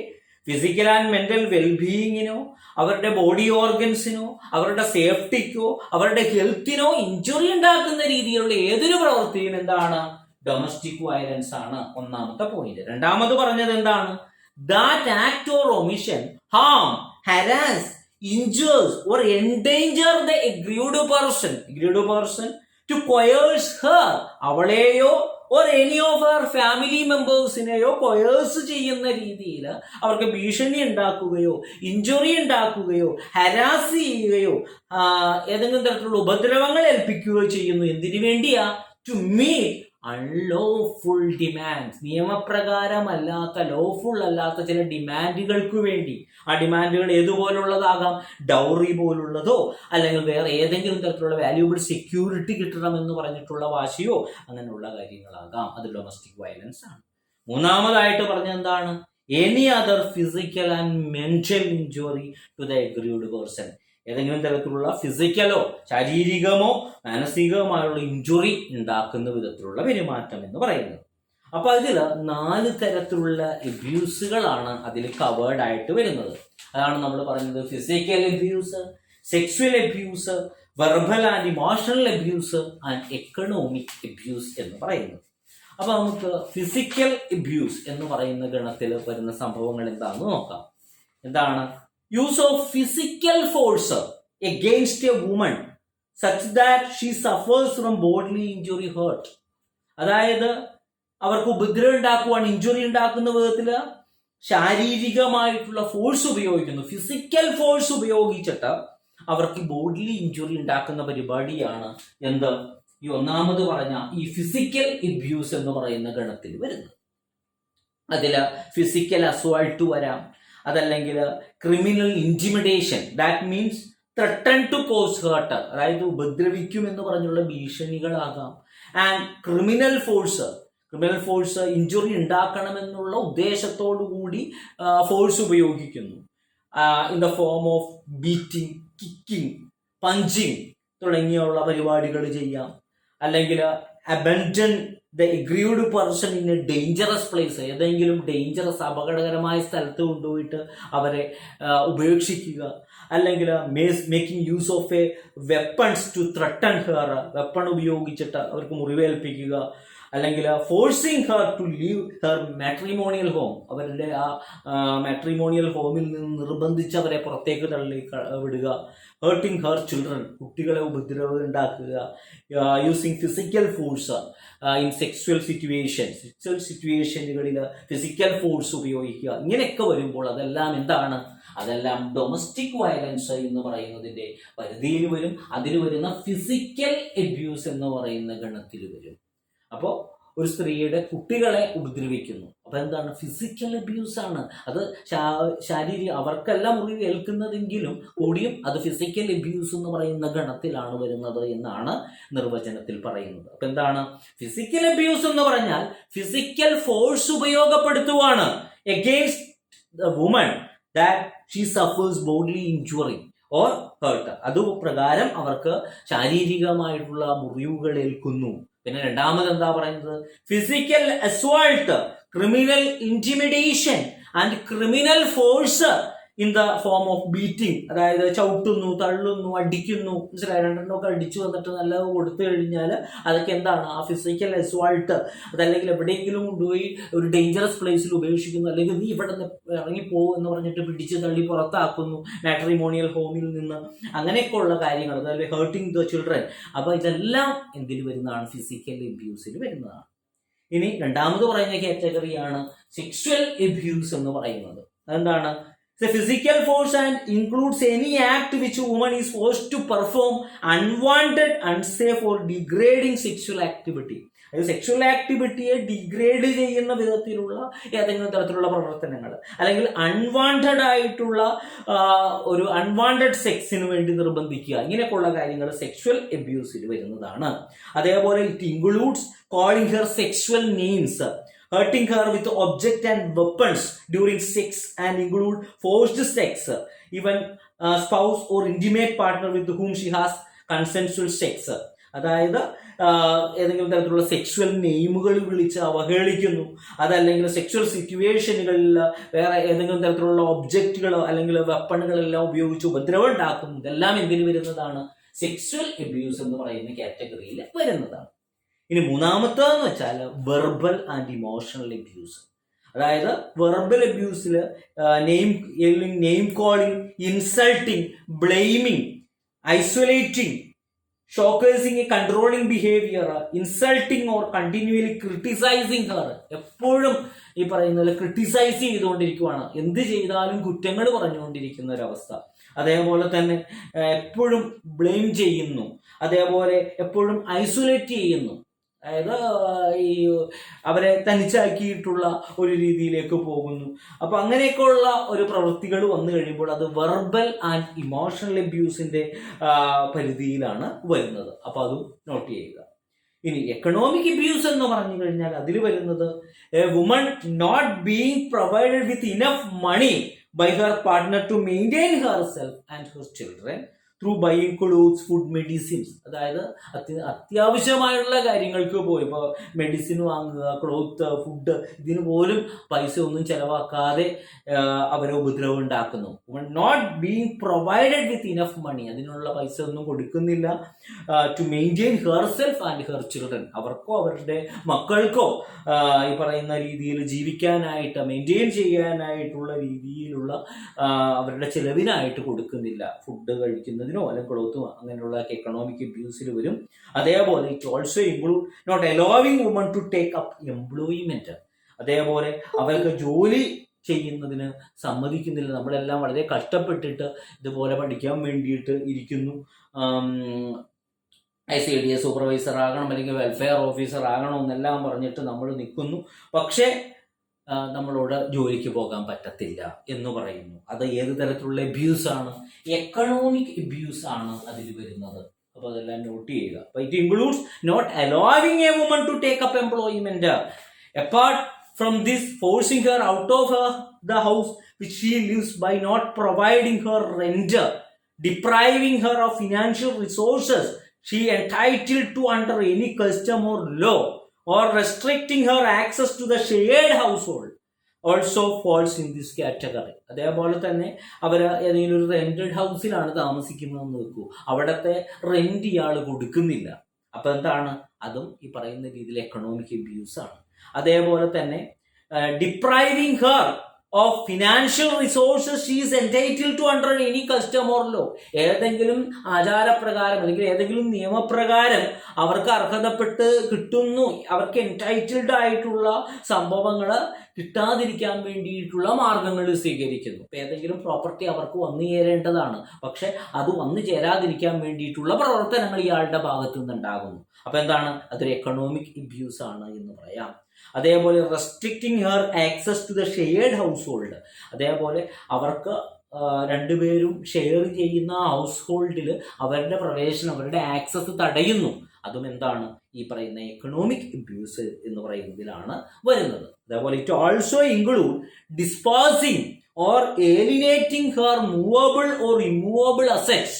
Speaker 1: ഫിസിക്കൽ ആൻഡ് മെന്റൽ വെൽബീയിങ്ങിനോ അവരുടെ ബോഡി ഓർഗൻസിനോ അവരുടെ സേഫ്റ്റിക്കോ അവരുടെ ഹെൽത്തിനോ ഇഞ്ചുറി ഉണ്ടാക്കുന്ന രീതിയിലുള്ള ഏതൊരു പ്രവൃത്തിയും എന്താണ്? ഡൊമസ്റ്റിക് വയലൻസ് ആണ്. ഒന്നാമത്തെ പോയിന്റ്. രണ്ടാമത് പറഞ്ഞത് എന്താണ്? That act or omission harm, harass, injures or endanger the aggrieved person to coerce her, അവളെയോ or any of her family members-നെയോ coerce ചെയ്യുന്ന രീതിയിൽ അവർക്ക് ഭീഷണി ഉണ്ടാക്കുകയോ ഇഞ്ചുറി ഉണ്ടാക്കുകയോ ഹരാസ് ചെയ്യുകയോ ഏതെങ്കിലും തരത്തിലുള്ള ഉപദ്രവങ്ങൾ ഏൽപ്പിക്കുകയോ ചെയ്യുന്നു. എന്തിനു വേണ്ടിയാ? ടു മീറ്റ് അൺലോഫുൾ ഡിമാൻഡ്സ്, നിയമപ്രകാരമല്ലാത്ത ലോഫുൾ അല്ലാത്ത ചില ഡിമാൻഡുകൾക്ക് വേണ്ടി. ആ ഡിമാൻഡുകൾ ഏതുപോലുള്ളതാകാം? ഡൗറി പോലുള്ളതോ അല്ലെങ്കിൽ വേറെ ഏതെങ്കിലും തരത്തിലുള്ള വാല്യൂബിൾ സെക്യൂരിറ്റി കിട്ടണമെന്ന് പറഞ്ഞിട്ടുള്ള വാശിയോ അങ്ങനെയുള്ള കാര്യങ്ങളാകാം. അത് ഡൊമസ്റ്റിക് വയലൻസ് ആണ്. മൂന്നാമതായിട്ട് പറഞ്ഞ എന്താണ്? Any other physical and mental injury to the aggrieved person, ഏതെങ്കിലും തരത്തിലുള്ള ഫിസിക്കലോ ശാരീരികമോ മാനസികവുമായുള്ള ഇഞ്ചുറി ഉണ്ടാക്കുന്ന വിധത്തിലുള്ള പെരുമാറ്റം എന്ന് പറയുന്നത്. അപ്പൊ അതിൽ 4 തരത്തിലുള്ള അബ്യൂസുകളാണ് അതിൽ കവേർഡ് ആയിട്ട് വരുന്നത്. അതാണ് നമ്മൾ പറയുന്നത് physical abuse, sexual abuse, verbal and emotional abuse and economic abuse എന്ന് പറയുന്നത്. അപ്പൊ നമുക്ക് ഫിസിക്കൽ അബ്യൂസ് എന്ന് പറയുന്ന ഗണത്തിൽ വരുന്ന സംഭവങ്ങൾ എന്താണെന്ന് നോക്കാം. എന്താണ്? use of physical force against a woman such that she suffers from bodily injury, hurt. അതായത് അവർക്ക് ഉപദ്രവം ഉണ്ടാക്കുവാൻ, ഇഞ്ചുറി ഉണ്ടാക്കുന്ന വിധത്തിൽ ശാരീരികമായിട്ടുള്ള ഫോഴ്സ് ഉപയോഗിക്കുന്നു. ഫിസിക്കൽ ഫോഴ്സ് ഉപയോഗിച്ചിട്ട് അവർക്ക് ബോഡിലി ഇഞ്ചുറി ഉണ്ടാക്കുന്ന പരിപാടിയാണ് എന്ത്? ഈ ഒന്നാമത് പറഞ്ഞ ഈ ഫിസിക്കൽ അബ്യൂസ് എന്ന് പറയുന്ന ഗണത്തിൽ വരുന്നത്. അതില് ഫിസിക്കൽ അസോൾട്ട് വരാം, അതല്ലെങ്കിൽ criminal intimidation, that means threaten to cause hurt, അതായത് ഉപദ്രവിക്കും എന്ന് പറഞ്ഞുള്ള ഭീഷണികളാകാം. ആൻഡ് ക്രിമിനൽ ഫോഴ്സ് ഇഞ്ചുറി ഉണ്ടാക്കണമെന്നുള്ള ഉദ്ദേശത്തോടു കൂടി ഫോഴ്സ് ഉപയോഗിക്കുന്നു. In the form of beating, kicking, punching തുടങ്ങിയുള്ള പരിപാടികൾ ചെയ്യാം. അല്ലെങ്കിൽ abandon the aggrieved person in a dangerous place, ഏതെങ്കിലും ഡേഞ്ചറസ് അപകടകരമായ സ്ഥലത്ത് കൊണ്ടുപോയിട്ട് അവരെ ഉപേക്ഷിക്കുക. അല്ലെങ്കിൽ making use of a weapons to threaten her, weapon ഉപയോഗിച്ചിട്ട് അവർക്ക് മുറിവേൽപ്പിക്കുക. അല്ലെങ്കിൽ forcing her to leave her matrimonial home, അവരുടെ ആ മാട്രിമോണിയൽ ഹോമിൽ നിന്ന് നിർബന്ധിച്ച് അവരെ പുറത്തേക്ക് തള്ളി വിടുക. ഹേർട്ടിങ് ഹെർ ചിൽഡ്രൻ, കുട്ടികളെ ഉപദ്രവം ഉണ്ടാക്കുക. Using physical force in sexual സിറ്റുവേഷനുകളിൽ ഫിസിക്കൽ ഫോഴ്സ് ഉപയോഗിക്കുക. ഇങ്ങനെയൊക്കെ വരുമ്പോൾ അതെല്ലാം എന്താണ്? അതെല്ലാം ഡൊമസ്റ്റിക് വയലൻസ് എന്ന് പറയുന്നതിന്റെ പരിധിയിൽ വരും. അതിൽ വരുന്ന ഫിസിക്കൽ അബ്യൂസ് എന്ന് പറയുന്ന ഗണത്തിൽ വരും. അപ്പോൾ ഒരു സ്ത്രീയുടെ കുട്ടികളെ ഉപദ്രവിക്കുന്നു, അപ്പൊ എന്താണ്? ഫിസിക്കൽ അബ്യൂസ് ആണ്. അത് ശാരീരിക, അവർക്കെല്ലാം മുറിവ് ഏൽക്കുന്നതെങ്കിലും കൂടിയും അത് ഫിസിക്കൽ അബ്യൂസ് എന്ന് പറയുന്ന ഗണത്തിലാണ് വരുന്നത് എന്നാണ് നിർവചനത്തിൽ പറയുന്നത്. അപ്പൊ എന്താണ് ഫിസിക്കൽ അബ്യൂസ് എന്ന് പറഞ്ഞാൽ? ഫിസിക്കൽ ഫോഴ്സ് ഉപയോഗപ്പെടുത്തുവാണ് against the woman that she suffers bodily injury or hurt. അതുപ്രകാരം അവർക്ക് ശാരീരികമായിട്ടുള്ള മുറിവുകൾ ഏൽക്കുന്നു. പിന്നെ രണ്ടാമത് എന്താ പറയുന്നത്? Physical assault, criminal intimidation and criminal force in the form of beating, അതായത് ചവിട്ടുന്നു, തള്ളുന്നു, അടിക്കുന്നു, മനസ്സിലായി, രണ്ടെണ്ണമൊക്കെ അടിച്ചു വന്നിട്ട് നല്ലത് കൊടുത്തു കഴിഞ്ഞാൽ അതൊക്കെ എന്താണ്, ആ ഫിസിക്കൽ അസോൾട്ട്. അതല്ലെങ്കിൽ എവിടെയെങ്കിലും കൊണ്ടുപോയി ഒരു ഡേഞ്ചറസ് പ്ലേസിൽ ഉപേക്ഷിക്കുന്നു, അല്ലെങ്കിൽ നീ ഇവിടെ നിന്ന് ഇറങ്ങിപ്പോകും എന്ന് പറഞ്ഞിട്ട് പിടിച്ച് തള്ളി പുറത്താക്കുന്നു മാട്രിമോണിയൽ ഹോമിൽ നിന്ന്, അങ്ങനെയൊക്കെയുള്ള കാര്യങ്ങൾ, അതായത് ഹേർട്ടിങ് ദ ചിൽഡ്രൻ. അപ്പോൾ ഇതെല്ലാം എന്തിൽ വരുന്നതാണ്, ഫിസിക്കൽ എബ്യൂസിൽ വരുന്നതാണ്. ഇനി രണ്ടാമത് പറയുന്ന കാറ്റഗറിയാണ് സെക്ഷുവൽ എബ്യൂസ് എന്ന് പറയുന്നത്. അതെന്താണ്? The physical force and includes any act which a woman is forced to perform unwanted, unsafe or degrading sexual activity. അതായത് സെക്ഷുവൽ ആക്ടിവിറ്റിയെ ഡിഗ്രേഡ് ചെയ്യുന്ന വിധത്തിലുള്ള ഏതെങ്കിലും തരത്തിലുള്ള പ്രവർത്തനങ്ങൾ, അല്ലെങ്കിൽ അൺവാണ്ടഡ് ആയിട്ടുള്ള ഒരു അൺവാണ്ടഡ് സെക്സിന് വേണ്ടി നിർബന്ധിക്കുക, ഇങ്ങനെയൊക്കെയുള്ള കാര്യങ്ങൾ സെക്ഷുവൽ എബ്യൂസിൽ വരുന്നതാണ്. അതേപോലെ it includes calling her sexual names, hurting her with object and weapons during sex, and include forced sex, even spouse or intimate partner with whom she has consensual sex. അതായത് ഏതെങ്കിലും തരത്തിലുള്ള സെക്ഷുവൽ നെയിമുകൾ വിളിച്ച് അവഹേളിക്കുന്നു, അതല്ലെങ്കിൽ സെക്ഷുവൽ സിറ്റുവേഷനുകളിൽ വേറെ ഏതെങ്കിലും തരത്തിലുള്ള ഒബ്ജക്റ്റുകളോ അല്ലെങ്കിൽ വെപ്പണുകളെല്ലാം ഉപയോഗിച്ച് ഉപദ്രവം ഉണ്ടാക്കുന്നു. ഇതെല്ലാം എന്തിനു വരുന്നതാണ്, സെക്ഷുവൽ എബ്യൂസ് എന്ന് പറയുന്ന കാറ്റഗറിയിൽ വരുന്നതാണ്. ഇനി മൂന്നാമത്തേന്ന് വെച്ചാൽ വെർബൽ ആൻഡ് ഇമോഷണൽ എബ്യൂസ്. അതായത് വെർബൽ എബ്യൂസിൽ name calling, insulting, blaming, isolating, ഷോക്കേഴ്സിങ്, controlling behaviour, insulting or continually criticising her. എപ്പോഴും ഈ പറയുന്നത് ക്രിട്ടിസൈസ് ചെയ്തുകൊണ്ടിരിക്കുവാണ്, എന്ത് ചെയ്താലും കുറ്റങ്ങൾ പറഞ്ഞുകൊണ്ടിരിക്കുന്ന ഒരവസ്ഥ. അതേപോലെ തന്നെ എപ്പോഴും ബ്ലെയിം ചെയ്യുന്നു, അതേപോലെ എപ്പോഴും ഐസൊലേറ്റ് ചെയ്യുന്നു, അതായത് ഈ അവരെ തനിച്ചാക്കിയിട്ടുള്ള ഒരു രീതിയിലേക്ക് പോകുന്നു. അപ്പൊ അങ്ങനെയൊക്കെയുള്ള ഒരു പ്രവൃത്തികൾ വന്നു കഴിയുമ്പോൾ അത് വെർബൽ ആൻഡ് ഇമോഷണൽ അബ്യൂസിന്റെ പരിധിയിലാണ് വരുന്നത്. അപ്പൊ അതും നോട്ട് ചെയ്യുക. ഇനി എക്കണോമിക് അബ്യൂസ് എന്ന് പറഞ്ഞു കഴിഞ്ഞാൽ അതിൽ വരുന്നത് a woman not being provided with enough money by her partner to maintain herself and her children through buying clothes, food, medicines. അതായത് അത്യാവശ്യമായുള്ള കാര്യങ്ങൾക്ക് പോയി ഇപ്പോൾ മെഡിസിൻ വാങ്ങുക, ക്ലോത്ത്, ഫുഡ്, ഇതിന് പോലും പൈസ ഒന്നും ചെലവാക്കാതെ അവരെ ഉപദ്രവം ഉണ്ടാക്കുന്നു. Not being provided with enough money, അതിനുള്ള പൈസ ഒന്നും കൊടുക്കുന്നില്ല. To maintain herself and her children, അവർക്കോ അവരുടെ മക്കൾക്കോ ഈ പറയുന്ന രീതിയിൽ ജീവിക്കാനായിട്ട്, മെയിൻറ്റെയിൻ ചെയ്യാനായിട്ടുള്ള രീതിയിലുള്ള അവരുടെ ചിലവിനായിട്ട് കൊടുക്കുന്നില്ല. ഫുഡ് കഴിക്കുന്നത് അല്ലെങ്കിൽ ക്ലോത്തും അങ്ങനെയുള്ള എക്കണോമിക് അബ്യൂസിൽ വരും. അതേപോലെ it also include not allowing woman to take up employment. അതേപോലെ അവർക്ക് ജോലി ചെയ്യുന്നതിന് സമ്മതിക്കുന്നില്ല. നമ്മളെല്ലാം വളരെ കഷ്ടപ്പെട്ടിട്ട് ഇതുപോലെ പഠിക്കാൻ വേണ്ടിയിട്ട് ഇരിക്കുന്നു, ICDS സൂപ്പർവൈസർ ആകണം അല്ലെങ്കിൽ വെൽഫെയർ ഓഫീസർ ആകണമെന്നെല്ലാം പറഞ്ഞിട്ട് നമ്മൾ നിൽക്കുന്നു, പക്ഷേ നമ്മളോട് ജോലിക്ക് പോകാൻ പറ്റത്തില്ല എന്ന് പറയുന്നു. അത് ഏത് തരത്തിലുള്ള അബ്യൂസ് ആണ്? എക്കണോമിക് അബ്യൂസ് ആണ് അതിൽ വരുന്നത്. അപ്പൊ അതെല്ലാം നോട്ട് ചെയ്യുക. അപ്പൊ it includes not allowing a woman to take up employment, apart from this forcing her out of the house which she lives by not providing her rent, depriving her of financial resources she entitled to under any custom or law, or restricting her access to the shared household also falls in this category. അതേപോലെ തന്നെ അവർ ഏതെങ്കിലും ഒരു റെന്റഡ് ഹൗസിലാണ് താമസിക്കുന്നതെന്ന് വെക്കൂ, അവിടത്തെ റെന്റ് ഇയാൾ കൊടുക്കുന്നില്ല. അപ്പൊ എന്താണ്? അതും ഈ പറയുന്ന രീതിയിൽ എക്കണോമിക് അബ്യൂസ് ആണ്. അതേപോലെ തന്നെ depriving her of financial resources she is entitled to under any custom or law, ഏതെങ്കിലും ആചാരപ്രകാരം അല്ലെങ്കിൽ ഏതെങ്കിലും നിയമപ്രകാരം അവർക്ക് അർഹതപ്പെട്ട് കിട്ടുന്നു, അവർക്ക് എൻറ്റൈറ്റിൽഡ് ആയിട്ടുള്ള സംഭവങ്ങൾ കിട്ടാതിരിക്കാൻ വേണ്ടിയിട്ടുള്ള മാർഗങ്ങൾ സ്വീകരിക്കുന്നു. ഇപ്പം ഏതെങ്കിലും പ്രോപ്പർട്ടി അവർക്ക് വന്നു ചേരേണ്ടതാണ്, പക്ഷെ അത് വന്നു ചേരാതിരിക്കാൻ വേണ്ടിയിട്ടുള്ള പ്രവർത്തനങ്ങൾ ഇയാളുടെ ഭാഗത്തു നിന്നുണ്ടാകുന്നു. അപ്പൊ എന്താണ്? അതൊരു എക്കണോമിക് അബ്യൂസ് ആണ് എന്ന് പറയാം. അതേപോലെ restricting her access to the shared household, അതേപോലെ അവർക്ക് രണ്ടുപേരും ഷെയർ ചെയ്യുന്ന ഹൗസ് ഹോൾഡിൽ അവരുടെ പ്രവേശനം, അവരുടെ ആക്സസ് തടയുന്നു. അതും എന്താണ്? ഈ പറയുന്ന എക്കണോമിക് അബ്യൂസ് എന്ന് പറയുന്നതിലാണ് വരുന്നത്. അതേപോലെ it also include disposing or alienating her movable or immovable assets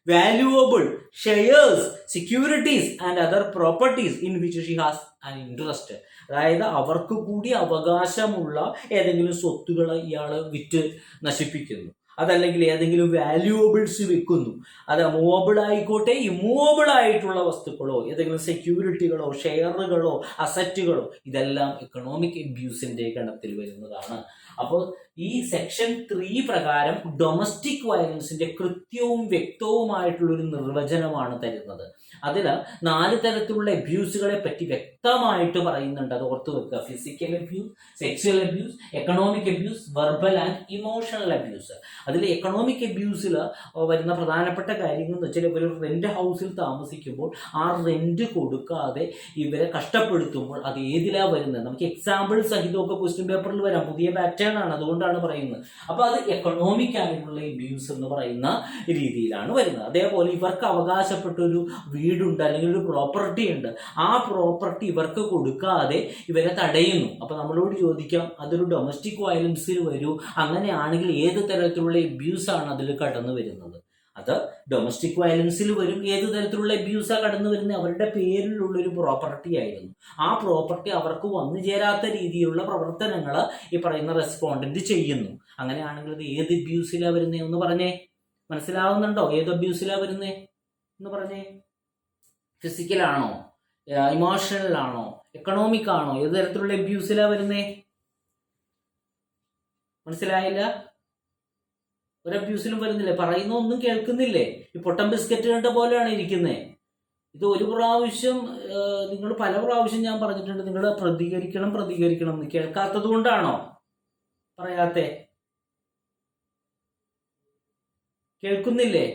Speaker 1: valuable shares, securities and other properties in which she has an interest. അതായത് അവർക്ക് കൂടി അവകാശമുള്ള ഏതെങ്കിലും സ്വത്തുകൾ ഇയാൾ വിറ്റ് നശിപ്പിക്കുന്നു, അതല്ലെങ്കിൽ ഏതെങ്കിലും വാല്യുവബിൾസ് വെക്കുന്നു. അത് മൂവബിൾ ആയിക്കോട്ടെ ഇമ്മൂവബിൾ ആയിട്ടുള്ള വസ്തുക്കളോ ഏതെങ്കിലും സെക്യൂരിറ്റികളോ ഷെയറുകളോ അസറ്റുകളോ ഇതെല്ലാം എക്കണോമിക് അബ്യൂസിന്റെ ഗണത്തിൽ വരുന്നതാണ്. അപ്പോൾ ഈ സെക്ഷൻ 3 പ്രകാരം ഡൊമസ്റ്റിക് വയലൻസിന്റെ കൃത്യവും വ്യക്തവുമായിട്ടുള്ള ഒരു നിർവചനമാണ് തരുന്നത്. അതിൽ 4 തരത്തിലുള്ള അബ്യൂസുകളെ പറ്റി വ്യക്തമായിട്ട് പറയുന്നുണ്ട്. അത് ഓർത്ത് വെക്കുക. Physical abuse, sexual abuse, economic abuse, verbal and emotional abuse. അതിൽ എക്കണോമിക് അബ്യൂസിൽ വരുന്ന പ്രധാനപ്പെട്ട കാര്യങ്ങൾ എന്ന് വെച്ചാൽ ഒരു റെന്റ് ഹൗസിൽ താമസിക്കുമ്പോൾ ആ റെന്റ് കൊടുക്കാതെ ഇവരെ കഷ്ടപ്പെടുത്തുമ്പോൾ അത് ഏതിലാ വരുന്നത്? നമുക്ക് എക്സാമ്പിൾ സഹിതമൊക്കെ ക്വസ്റ്റ്യൻ പേപ്പറിൽ വരാം. പുതിയ പാറ്റേൺ ആണ്, അതുകൊണ്ടാണ് പറയുന്നത്. അപ്പൊ അത് എക്കണോമിക് ആയിട്ടുള്ള അബ്യൂസ് എന്ന് പറയുന്ന രീതിയിലാണ് വരുന്നത്. അതേപോലെ ഇവർക്ക് അവകാശപ്പെട്ട ഒരു വീടുണ്ട് അല്ലെങ്കിൽ ഒരു പ്രോപ്പർട്ടി ഉണ്ട്, ആ പ്രോപ്പർട്ടി ഇവർക്ക് കൊടുക്കാതെ ഇവരെ തടയുന്നു. അപ്പൊ നമ്മളോട് ചോദിക്കാം, അതൊരു ഡൊമസ്റ്റിക് വയലൻസിൽ വരൂ, അങ്ങനെയാണെങ്കിൽ ഏത് തരത്തിലുള്ള അബ്യൂസ് ആണ് അതിൽ കടന്നു വരുന്നത്? അത് ഡൊമസ്റ്റിക് വയലൻസിൽ വരും. ഏത് തരത്തിലുള്ള അബ്യൂസാണ് കടന്നു വരുന്നത്? അവരുടെ പേരിലുള്ള ഒരു പ്രോപ്പർട്ടി ആയിരുന്നു, ആ പ്രോപ്പർട്ടി അവർക്ക് വന്നു ചേരാത്ത രീതിയിലുള്ള പ്രവർത്തനങ്ങൾ ഈ പറയുന്ന റെസ്പോണ്ടന്റ് ചെയ്യുന്നു. അങ്ങനെയാണെങ്കിൽ അത് ഏത് അബ്യൂസിലാ വരുന്നേ ഒന്ന് പറഞ്ഞേ. മനസ്സിലാവുന്നുണ്ടോ? ഏത് അബ്യൂസിലാ വരുന്നേ എന്ന് പറഞ്ഞേ. ഫിസിക്കൽ ആണോ, ഇമോഷണൽ ആണോ, എക്കണോമിക് ആണോ? ഏത് തരത്തിലുള്ള അബ്യൂസിലാ വരുന്നേ? മനസ്സിലായില്ല? ഒരു അബ്യൂസിലും വരുന്നില്ലേ? പറയുന്ന ഒന്നും കേൾക്കുന്നില്ലേ? ഈ പൊട്ടൻ ബിസ്ക്കറ്റ് കണ്ട പോലെയാണ് ഇരിക്കുന്നത്. ഇത് ഒരു പ്രാവശ്യം നിങ്ങൾ പല പ്രാവശ്യം ഞാൻ പറഞ്ഞിട്ടുണ്ട്, നിങ്ങൾ പ്രതികരിക്കണം എന്ന്. കേൾക്കാത്തത് കൊണ്ടാണോ പറയാത്തെ? കേൾക്കുന്നില്ലേ?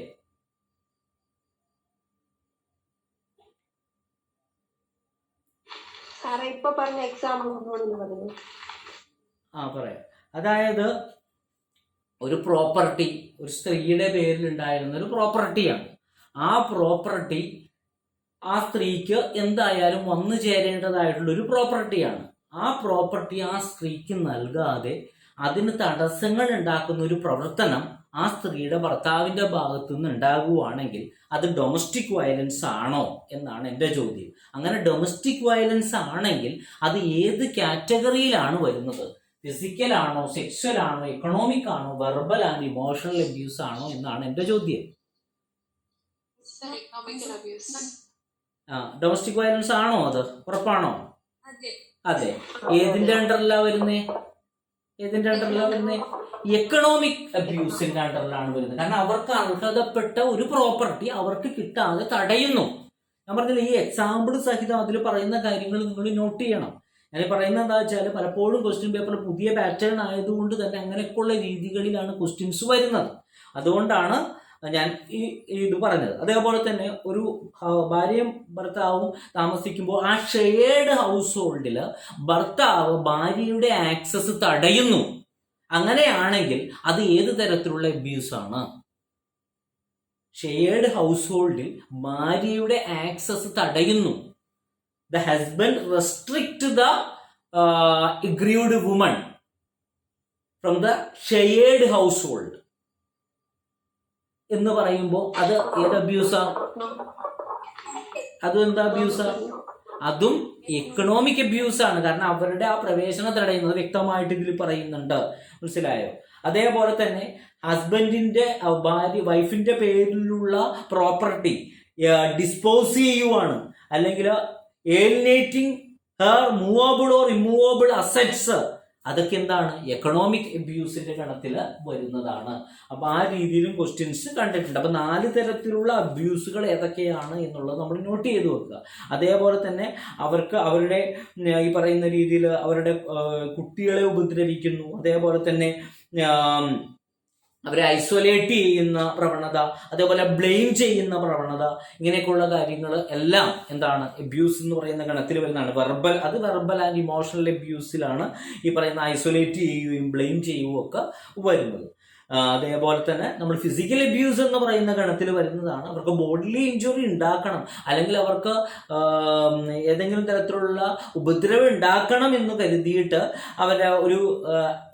Speaker 1: പറയാം. അതായത് ഒരു പ്രോപ്പർട്ടി ഒരു സ്ത്രീയുടെ പേരിൽ ഉണ്ടായിരുന്ന ഒരു പ്രോപ്പർട്ടിയാണ്. ആ പ്രോപ്പർട്ടി ആ സ്ത്രീക്ക് എന്തായാലും വന്നു ചേരേണ്ടതായിട്ടുള്ള ഒരു പ്രോപ്പർട്ടിയാണ്. ആ പ്രോപ്പർട്ടി ആ സ്ത്രീക്ക് നൽകാതെ അതിന് തടസ്സങ്ങൾ ഉണ്ടാക്കുന്ന ഒരു പ്രവർത്തനം ആ സ്ത്രീയുടെ ഭർത്താവിന്റെ ഭാഗത്തു നിന്ന് ഉണ്ടാകുവാണെങ്കിൽ അത് ഡൊമസ്റ്റിക് വയലൻസ് ആണോ എന്നാണ് എൻ്റെ ചോദ്യം. അങ്ങനെ ഡൊമസ്റ്റിക് വയലൻസ് ആണെങ്കിൽ അത് ഏത് കാറ്റഗറിയിലാണ് വരുന്നത്? ഫിസിക്കൽ ആണോ, സെക്സ്വൽ ആണോ, എക്കണോമിക് ആണോ, വെർബൽ ആൻഡ് ഇമോഷണൽ അബ്യൂസ് ആണോ എന്നാണ് എൻ്റെ ചോദ്യം. ഡൊമസ്റ്റിക് വയലൻസ് ആണോ? അത് ഉറപ്പാണോ? അതെ. ഏതിന്റെ അണ്ടറിലാ വരുന്നേ? എക്കണോമിക് അബ്യൂസിന്റെ അണ്ടറിലാണ് വരുന്നത്. കാരണം അവർക്ക് അർഹതപ്പെട്ട ഒരു പ്രോപ്പർട്ടി അവർക്ക് കിട്ടാതെ തടയുന്നു. ഞാൻ പറഞ്ഞില്ല, ഈ എക്സാമ്പിൾ സഹിതം അതിൽ പറയുന്ന കാര്യങ്ങൾ നിങ്ങൾ നോട്ട് ചെയ്യണം. ഞാൻ പറയുന്നത് എന്താ വെച്ചാൽ, പലപ്പോഴും ക്വസ്റ്റ്യൻ പേപ്പർ പുതിയ പാറ്റേൺ ആയതുകൊണ്ട് തന്നെ അങ്ങനെയൊക്കെയുള്ള രീതികളിലാണ് ക്വസ്റ്റ്യൻസ് വരുന്നത്. അതുകൊണ്ടാണ് ഞാൻ ഇത് പറഞ്ഞത്. അതേപോലെ തന്നെ ഒരു ഭാര്യയും ഭർത്താവും താമസിക്കുമ്പോൾ ആ ഷെയർഡ് ഹൗസ് ഹോൾഡിൽ ഭർത്താവ് ഭാര്യയുടെ ആക്സസ് തടയുന്നു. അങ്ങനെയാണെങ്കിൽ അത് ഏത് തരത്തിലുള്ള അബ്യൂസ് ആണ്? ഷെയർഡ് ഹൗസ് ഹോൾഡിൽ ഭാര്യയുടെ ആക്സസ് തടയുന്നു. The husband restrict the aggrieved woman from the shared household എന്ന് പറയുമ്പോൾ അത് ഏത് അബ്യൂസാ? അതും എന്താ അബ്യൂസാ? അതും എക്കണോമിക് അബ്യൂസ് ആണ്. കാരണം അവരുടെ ആ പ്രവേശനം തടയുന്നത് വ്യക്തമായിട്ട് ഇതിൽ പറയുന്നുണ്ട്. മനസ്സിലായോ? അതേപോലെ തന്നെ ഹസ്ബൻഡിന്റെ വൈഫിന്റെ പേരിലുള്ള പ്രോപ്പർട്ടി ഡിസ്പോസ് ചെയ്യുവാണ്, അല്ലെങ്കിൽ alienating her movable or immovable assets, അതൊക്കെ എന്താണ്? എക്കണോമിക് അബ്യൂസിന്റെ ഗണത്തിൽ വരുന്നതാണ്. അപ്പൊ ആ രീതിയിലും ക്വസ്റ്റ്യൻസ് കണ്ടിട്ടുണ്ട്. അപ്പൊ 4 തരത്തിലുള്ള അബ്യൂസുകൾ ഏതൊക്കെയാണ് എന്നുള്ളത് നമ്മൾ നോട്ട് ചെയ്ത് വെക്കുക. അതേപോലെ തന്നെ അവർക്ക് അവരുടെ ഈ പറയുന്ന രീതിയിൽ അവരുടെ കുട്ടികളെ ഉപദ്രവിക്കുന്നു, അതേപോലെ തന്നെ അവരെ ഐസൊലേറ്റ് ചെയ്യുന്ന പ്രവണത, അതേപോലെ ബ്ലെയിം ചെയ്യുന്ന പ്രവണത, ഇങ്ങനെയൊക്കെയുള്ള കാര്യങ്ങൾ എല്ലാം എന്താണ്? അബ്യൂസ് എന്ന് പറയുന്ന ഗണത്തിൽ വരുന്നതാണ്. വെർബൽ ആൻഡ് ഇമോഷണൽ അബ്യൂസിലാണ് ഈ പറയുന്ന ഐസൊലേറ്റ് ചെയ്യുകയും ബ്ലെയിം ചെയ്യുകയും ഒക്കെ വരുന്നത്. അതേപോലെ തന്നെ നമ്മൾ ഫിസിക്കൽ അബ്യൂസ് എന്ന് പറയുന്ന ഗണത്തിൽ വരുന്നതാണ്. അവർക്ക് ബോഡിലി ഇഞ്ചുറി ഉണ്ടാക്കണം, അല്ലെങ്കിൽ അവർക്ക് ഏതെങ്കിലും തരത്തിലുള്ള ഉപദ്രവം ഉണ്ടാക്കണം എന്ന് കരുതിയിട്ട് അവരുടെ ഒരു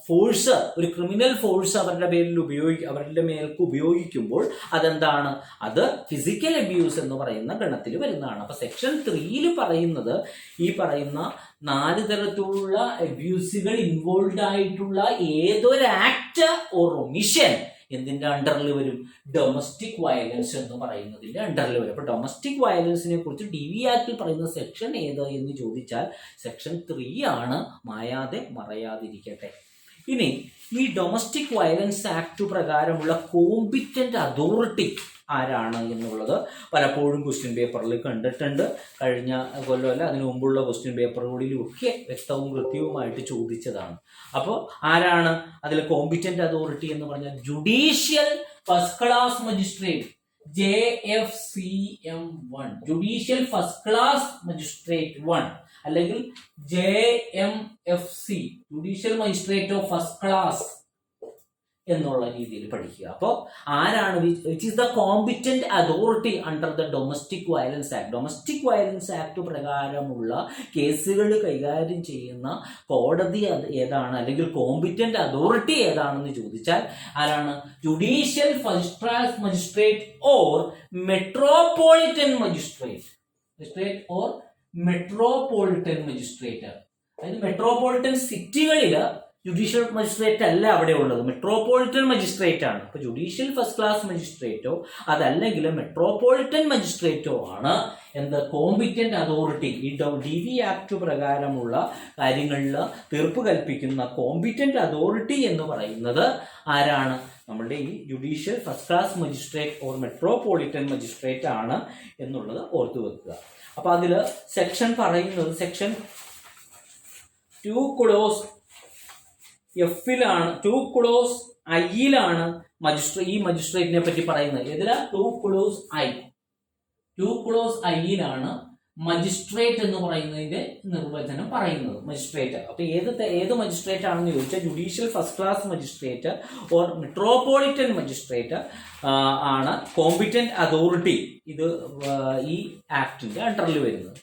Speaker 1: ഫോഴ്സ്, ഒരു ക്രിമിനൽ ഫോഴ്സ് അവരുടെ പേരിൽ അവരുടെ മേൽക്ക് ഉപയോഗിക്കുമ്പോൾ അതെന്താണ്, അത് ഫിസിക്കൽ അബ്യൂസ് എന്ന് പറയുന്ന ഗണത്തിൽ വരുന്നതാണ്. അപ്പൊ സെക്ഷൻ 3 പറയുന്നത് ഈ പറയുന്ന 4 തരത്തിലുള്ള അബ്യൂസുകൾ ഇൻവോൾവ് ആയിട്ടുള്ള ഏതൊരു ആക്ട് ഓർ ഒമിഷൻ എന്തിന്റെ അണ്ടറിൽ വരും, ഡൊമസ്റ്റിക് വയലൻസ് എന്ന് പറയുന്നതിന്റെ അണ്ടറിൽ വരും. അപ്പൊ ഡൊമസ്റ്റിക് വയലൻസിനെ കുറിച്ച് DV ആക്ടിൽ പറയുന്ന സെക്ഷൻ ഏത് എന്ന് ചോദിച്ചാൽ സെക്ഷൻ 3 ആണ്. മായാതെ മറയാതിരിക്കട്ടെ. ഇനി ഈ ഡൊമസ്റ്റിക് വയലൻസ് ആക്ട് പ്രകാരമുള്ള കോമ്പിറ്റന്റ് അതോറിറ്റി ആരാണ് എന്നുള്ളത് പലപ്പോഴും ക്വസ്റ്റ്യൻ പേപ്പറിൽ കണ്ടിട്ടുണ്ട്. കഴിഞ്ഞ കൊല്ലമല്ല അതിനു മുമ്പുള്ള ക്വസ്റ്റ്യൻ പേപ്പറുകളിലും ഒക്കെ വ്യക്തവും കൃത്യവുമായിട്ട് ചോദിച്ചതാണ്. അപ്പോൾ ആരാണ് അതിൽ കോമ്പിറ്റന്റ് അതോറിറ്റി എന്ന് പറഞ്ഞാൽ judicial first class magistrate, JFCM1, judicial first class magistrate 1, അല്ലെങ്കിൽ JMFC, judicial magistrate of first class എന്നുള്ള രീതിയിൽ പഠിക്കുക. അപ്പോൾ ആരാണ്, which is the competent authority under the domestic violence act. Domestic violence act പ്രകാരമുള്ള കേസുകൾ കൈകാര്യം ചെയ്യുന്ന കോടതി ഏതാണ്, അല്ലെങ്കിൽ കോമ്പിറ്റന്റ് അതോറിറ്റി ഏതാണെന്ന് ചോദിച്ചാൽ ആരാണ്, judicial first class magistrate or metropolitan magistrate or metropolitan magistrate. അതായത് മെട്രോപൊളിറ്റൻ സിറ്റികളിൽ ജുഡീഷ്യൽ മജിസ്ട്രേറ്റ് അല്ല അവിടെ ഉള്ളത്, മെട്രോപൊളിറ്റൻ മജിസ്ട്രേറ്റ് ആണ്. അപ്പൊ ജുഡീഷ്യൽ ഫസ്റ്റ് ക്ലാസ് മജിസ്ട്രേറ്റോ അതല്ലെങ്കിൽ മെട്രോപൊളിറ്റൻ മജിസ്ട്രേറ്റോ ആണ് എന്ത്, കോമ്പിറ്റന്റ് അതോറിറ്റി. ഈ DV ആക്ട് പ്രകാരമുള്ള കാര്യങ്ങളിൽ തീർപ്പ് കൽപ്പിക്കുന്ന കോമ്പിറ്റന്റ് അതോറിറ്റി എന്ന് പറയുന്നത് ആരാണ്, നമ്മളുടെ ഈ judicial first class magistrate or metropolitan magistrate ആണ് എന്നുള്ളത് ഓർത്തു വെക്കുക. അപ്പൊ അതില് സെക്ഷൻ പറയുന്നത് സെക്ഷൻ 2 ക്ലോസ് Fലാണ്, 2 ക്ലോസ് Iലാണ് ഈ മജിസ്ട്രേറ്റിനെ പറ്റി പറയുന്നത്. ഏതിലാ, 2 ക്ലോസ് Iലാണ് മജിസ്ട്രേറ്റ് എന്ന് പറയുന്നതിന്റെ നിർവചനം പറയുന്നത്. മജിസ്ട്രേറ്റ് അപ്പൊ ഏത് മജിസ്ട്രേറ്റ് ആണെന്ന് ചോദിച്ചാൽ judicial first class magistrate or metropolitan magistrate ആണ് കോമ്പിറ്റന്റ് അതോറിറ്റി. ഇത് ഈ ആക്ടിന്റെ അണ്ടറിൽ വരുന്നത്.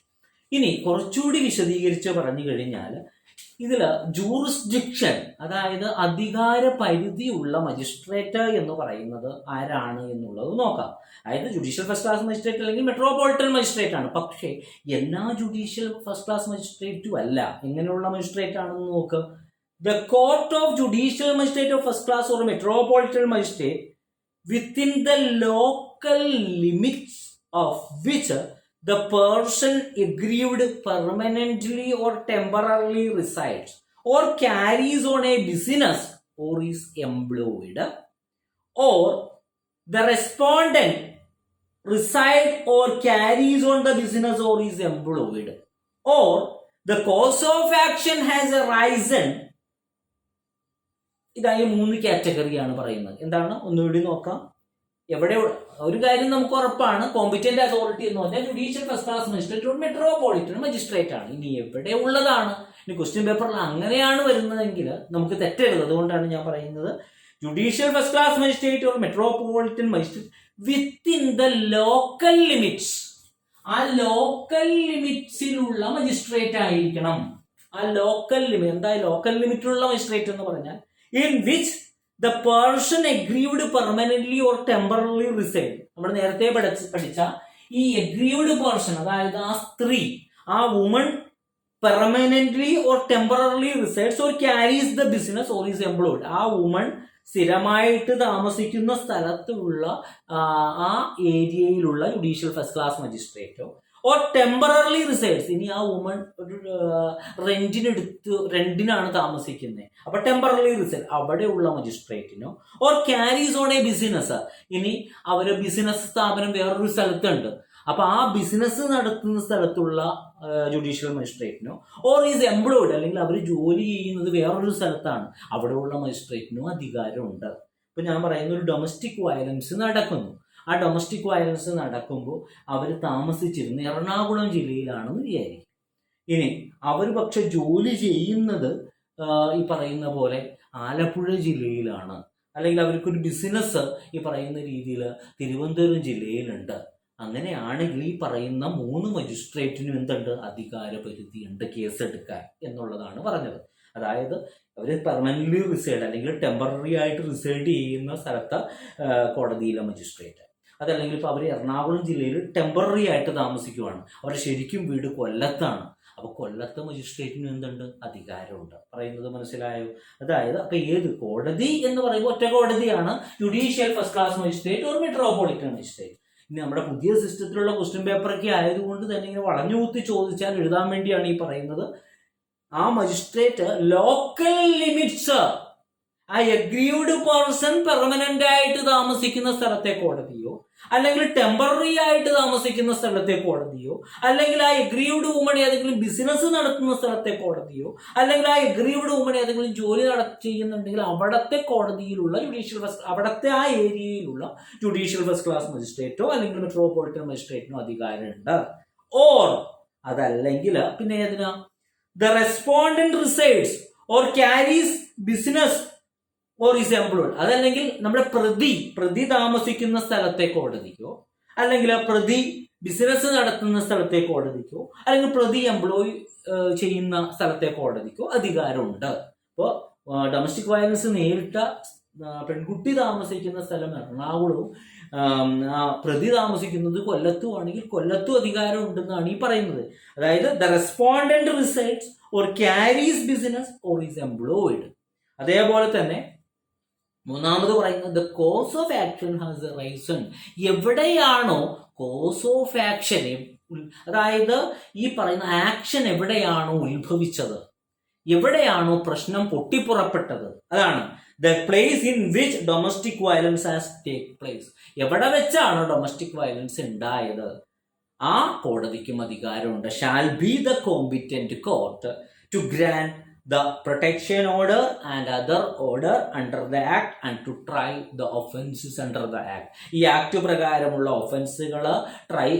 Speaker 1: ഇനി കുറച്ചുകൂടി വിശദീകരിച്ച് പറഞ്ഞു കഴിഞ്ഞാൽ ഇതില് ജൂറിസ്ഡിക്ഷൻ, അതായത് അധികാര പരിധിയുള്ള മജിസ്ട്രേറ്റ് എന്ന് പറയുന്നത് ആരാണ് എന്നുള്ളത് നോക്കാം. അതായത് ജുഡീഷ്യൽ ഫസ്റ്റ് ക്ലാസ് മജിസ്ട്രേറ്റ് അല്ലെങ്കിൽ മെട്രോപൊളിറ്റൻ മജിസ്ട്രേറ്റ് ആണ്. പക്ഷേ എല്ലാ ജുഡീഷ്യൽ ഫസ്റ്റ് ക്ലാസ് മജിസ്ട്രേറ്റും അല്ല. എങ്ങനെയുള്ള മജിസ്ട്രേറ്റ് ആണെന്ന് നോക്കുക. The court of judicial magistrate of first class or metropolitan magistrate within the local limits of which the person aggrieved permanently or temporarily resides or carries on a business or is employed, or the respondent reside or carries on the business or is employed, or the cause of action has arisen. ഇതായി 3 കാറ്റഗറിയാണ് പറയുന്നത്. എന്താണ്, ഒന്നുകൂടി നോക്കാം. എവിടെ ഒരു കാര്യം നമുക്ക് ഉറപ്പാണ്, കോമ്പിറ്റന്റ് അതോറിറ്റി എന്ന് പറഞ്ഞാൽ ജുഡീഷ്യൽ ഫസ്റ്റ് ക്ലാസ് മജിസ്ട്രേറ്റ് ഒരു മെട്രോപൊളിറ്റൻ മജിസ്ട്രേറ്റ് ആണ്. ഇനി എവിടെ ഉള്ളതാണ്, ഇനി ക്വസ്റ്റ്യൻ പേപ്പറിൽ അങ്ങനെയാണ് വരുന്നതെങ്കിൽ നമുക്ക് തെറ്റരുത്. അതുകൊണ്ടാണ് ഞാൻ പറയുന്നത് ജുഡീഷ്യൽ ഫസ്റ്റ് ക്ലാസ് മജിസ്ട്രേറ്റ് ഒരു metropolitan magistrate within the local limits. ആ ലോക്കൽ ലിമിറ്റ്സിലുള്ള മജിസ്ട്രേറ്റ് ആയിരിക്കണം. ആ ലോക്കൽ ലിമിറ്റ് എന്താ, ലോക്കൽ ലിമിറ്റിലുള്ള മജിസ്ട്രേറ്റ് എന്ന് പറഞ്ഞാൽ in which the person aggrieved permanently or temporarily reside. നമ്മൾ നേരത്തെ പഠിച്ച ഈ aggrieved person, അതായത് ആ സ്ത്രീ, ആ woman permanently or temporarily resides or carries the business or is employed. ആ വുമൺ സ്ഥിരമായിട്ട് താമസിക്കുന്ന സ്ഥലത്തുള്ള ആ ഏരിയയിലുള്ള ജുഡീഷ്യൽ ഫസ്റ്റ് ക്ലാസ് മജിസ്ട്രേറ്റോ ഓർ ടെമ്പററിലി റിസൈഡ്സ്, ഇനി ആ വുമൺ ഒരു റെന്റിനാണ് താമസിക്കുന്നത്, അപ്പൊ ടെമ്പററിലി റിസൈഡ് അവിടെയുള്ള മജിസ്ട്രേറ്റിനോ, or carries on a business, ഇനി അവര് ബിസിനസ് സ്ഥാപനം വേറൊരു സ്ഥലത്തുണ്ട്, അപ്പൊ ആ ബിസിനസ് നടത്തുന്ന സ്ഥലത്തുള്ള ജുഡീഷ്യൽ മജിസ്ട്രേറ്റിനോ, ഓർ ഈസ് എംപ്ലോയ്ഡ്, അല്ലെങ്കിൽ അവർ ജോലി ചെയ്യുന്നത് വേറൊരു സ്ഥലത്താണ്, അവിടെയുള്ള മജിസ്ട്രേറ്റിനോ അധികാരമുണ്ട്. ഇപ്പൊ ഞാൻ പറയുന്ന ഒരു ഡൊമസ്റ്റിക് വയലൻസ് നടക്കുന്നു. ആ ഡൊമസ്റ്റിക് വയലൻസ് നടക്കുമ്പോൾ അവർ താമസിച്ചിരുന്ന എറണാകുളം ജില്ലയിലാണെന്ന് വിചാരിക്കും. ഇനി അവർ പക്ഷെ ജോലി ചെയ്യുന്നത് ഈ പറയുന്ന പോലെ ആലപ്പുഴ ജില്ലയിലാണ്. അല്ലെങ്കിൽ അവർക്കൊരു ബിസിനസ് ഈ പറയുന്ന രീതിയിൽ തിരുവനന്തപുരം ജില്ലയിലുണ്ട്. അങ്ങനെയാണെങ്കിൽ ഈ പറയുന്ന 3 മജിസ്ട്രേറ്റിനും എന്തുണ്ട്? അധികാരപരിധിയുണ്ട് കേസെടുക്കാൻ എന്നുള്ളതാണ് പറഞ്ഞത്. അതായത് അവർ പെർമനന്റ്ലി റിസൈഡ് അല്ലെങ്കിൽ ടെമ്പററി ആയിട്ട് റിസൈഡ് ചെയ്യുന്ന സ്ഥലത്ത് കോടതിയിലെ മജിസ്ട്രേറ്റ്, അതല്ലെങ്കിൽ ഇപ്പോൾ അവർ എറണാകുളം ജില്ലയിൽ ടെമ്പററി ആയിട്ട് താമസിക്കുവാണ്, അവരുടെ ശരിക്കും വീട് കൊല്ലത്താണ്, അപ്പോൾ കൊല്ലത്തെ മജിസ്ട്രേറ്റിനും എന്തുണ്ട്? അധികാരമുണ്ട്. പറയുന്നത് മനസ്സിലായോ? അതായത് അപ്പോൾ ഏത് കോടതി എന്ന് പറയുമ്പോൾ ഒറ്റ കോടതിയാണ്, judicial first class magistrate or metropolitan magistrate. ഇനി നമ്മുടെ പുതിയ സിസ്റ്റത്തിലുള്ള ക്വസ്റ്റ്യൻ പേപ്പറൊക്കെ ആയതുകൊണ്ട് തന്നെ ഇങ്ങനെ വളഞ്ഞുകൂത്തി ചോദിച്ചാൽ എഴുതാൻ വേണ്ടിയാണ് ഈ പറയുന്നത്. ആ മജിസ്ട്രേറ്റ് ലോക്കൽ ലിമിറ്റ്സ്, ആ എഗ്രീവ്ഡ് പേഴ്സൺ പെർമനന്റ് ആയിട്ട് താമസിക്കുന്ന സ്ഥലത്തെ കോടതിയോ, അല്ലെങ്കിൽ ടെമ്പററി ആയിട്ട് താമസിക്കുന്ന സ്ഥലത്തെ കോടതിയോ, അല്ലെങ്കിൽ ആ എഗ്രീവ്ഡ് വുമൺ ഏതെങ്കിലും ബിസിനസ് നടത്തുന്ന സ്ഥലത്തെ കോടതിയോ, അല്ലെങ്കിൽ ആ എഗ്രീവ്ഡ് വുമൺ ഏതെങ്കിലും ജോലി ചെയ്യുന്നുണ്ടെങ്കിൽ അവിടത്തെ കോടതിയിലുള്ള ജുഡീഷ്യൽ ഫസ്റ്റ്, അവിടത്തെ ആ ഏരിയയിലുള്ള ജുഡീഷ്യൽ ഫസ്റ്റ് ക്ലാസ് മജിസ്ട്രേറ്റോ അല്ലെങ്കിൽ മെട്രോപൊളിറ്റൻ മജിസ്ട്രേറ്റിനോ അധികാരമുണ്ട്. ഓർ അതല്ലെങ്കിൽ പിന്നെ ഏതിനാ? The respondent resides or carries business or is employed. അതല്ലെങ്കിൽ നമ്മുടെ പ്രതി താമസിക്കുന്ന സ്ഥലത്തെ കോടതിക്കോ, അല്ലെങ്കിൽ പ്രതി ബിസിനസ് നടത്തുന്ന സ്ഥലത്തെ കോടതിക്കോ, അല്ലെങ്കിൽ പ്രതി എംപ്ലോയ് ചെയ്യുന്ന സ്ഥലത്തെ കോടതിക്കോ അധികാരമുണ്ട്. ഇപ്പോൾ ഡൊമസ്റ്റിക് വയലൻസ് നേരിട്ട പെൺകുട്ടി താമസിക്കുന്ന സ്ഥലം എറണാകുളവും പ്രതി താമസിക്കുന്നത് കൊല്ലത്തുമാണെങ്കിൽ കൊല്ലത്തും അധികാരം ഉണ്ടെന്നാണ് ഈ പറയുന്നത്. അതായത് the respondent resides or carries business or is employed. അതേപോലെ തന്നെ മൂന്നാമത് പറയുന്നത് the cause of action has Raisan. എവിടെയാണോ കോസ് ഓഫ് ആക്ഷൻ, അതായത് ഈ പറയുന്ന ആക്ഷൻ എവിടെയാണോ ഉത്ഭവിച്ചത്, എവിടെയാണോ പ്രശ്നം പൊട്ടിപ്പുറപ്പെട്ടത്, അതാണ് the place in which domestic violence has take place. എവിടെ വെച്ചാണോ ഡൊമസ്റ്റിക് വയലൻസ് ഉണ്ടായത് ആ കോടതിക്കും അധികാരമുണ്ട്. Shall be the competent court to grant the protection order and other order under the act and to try the offenses under the act. ഈ ആക്ട് പ്രകാരമുള്ള ഒഫൻസുകൾ ട്രൈ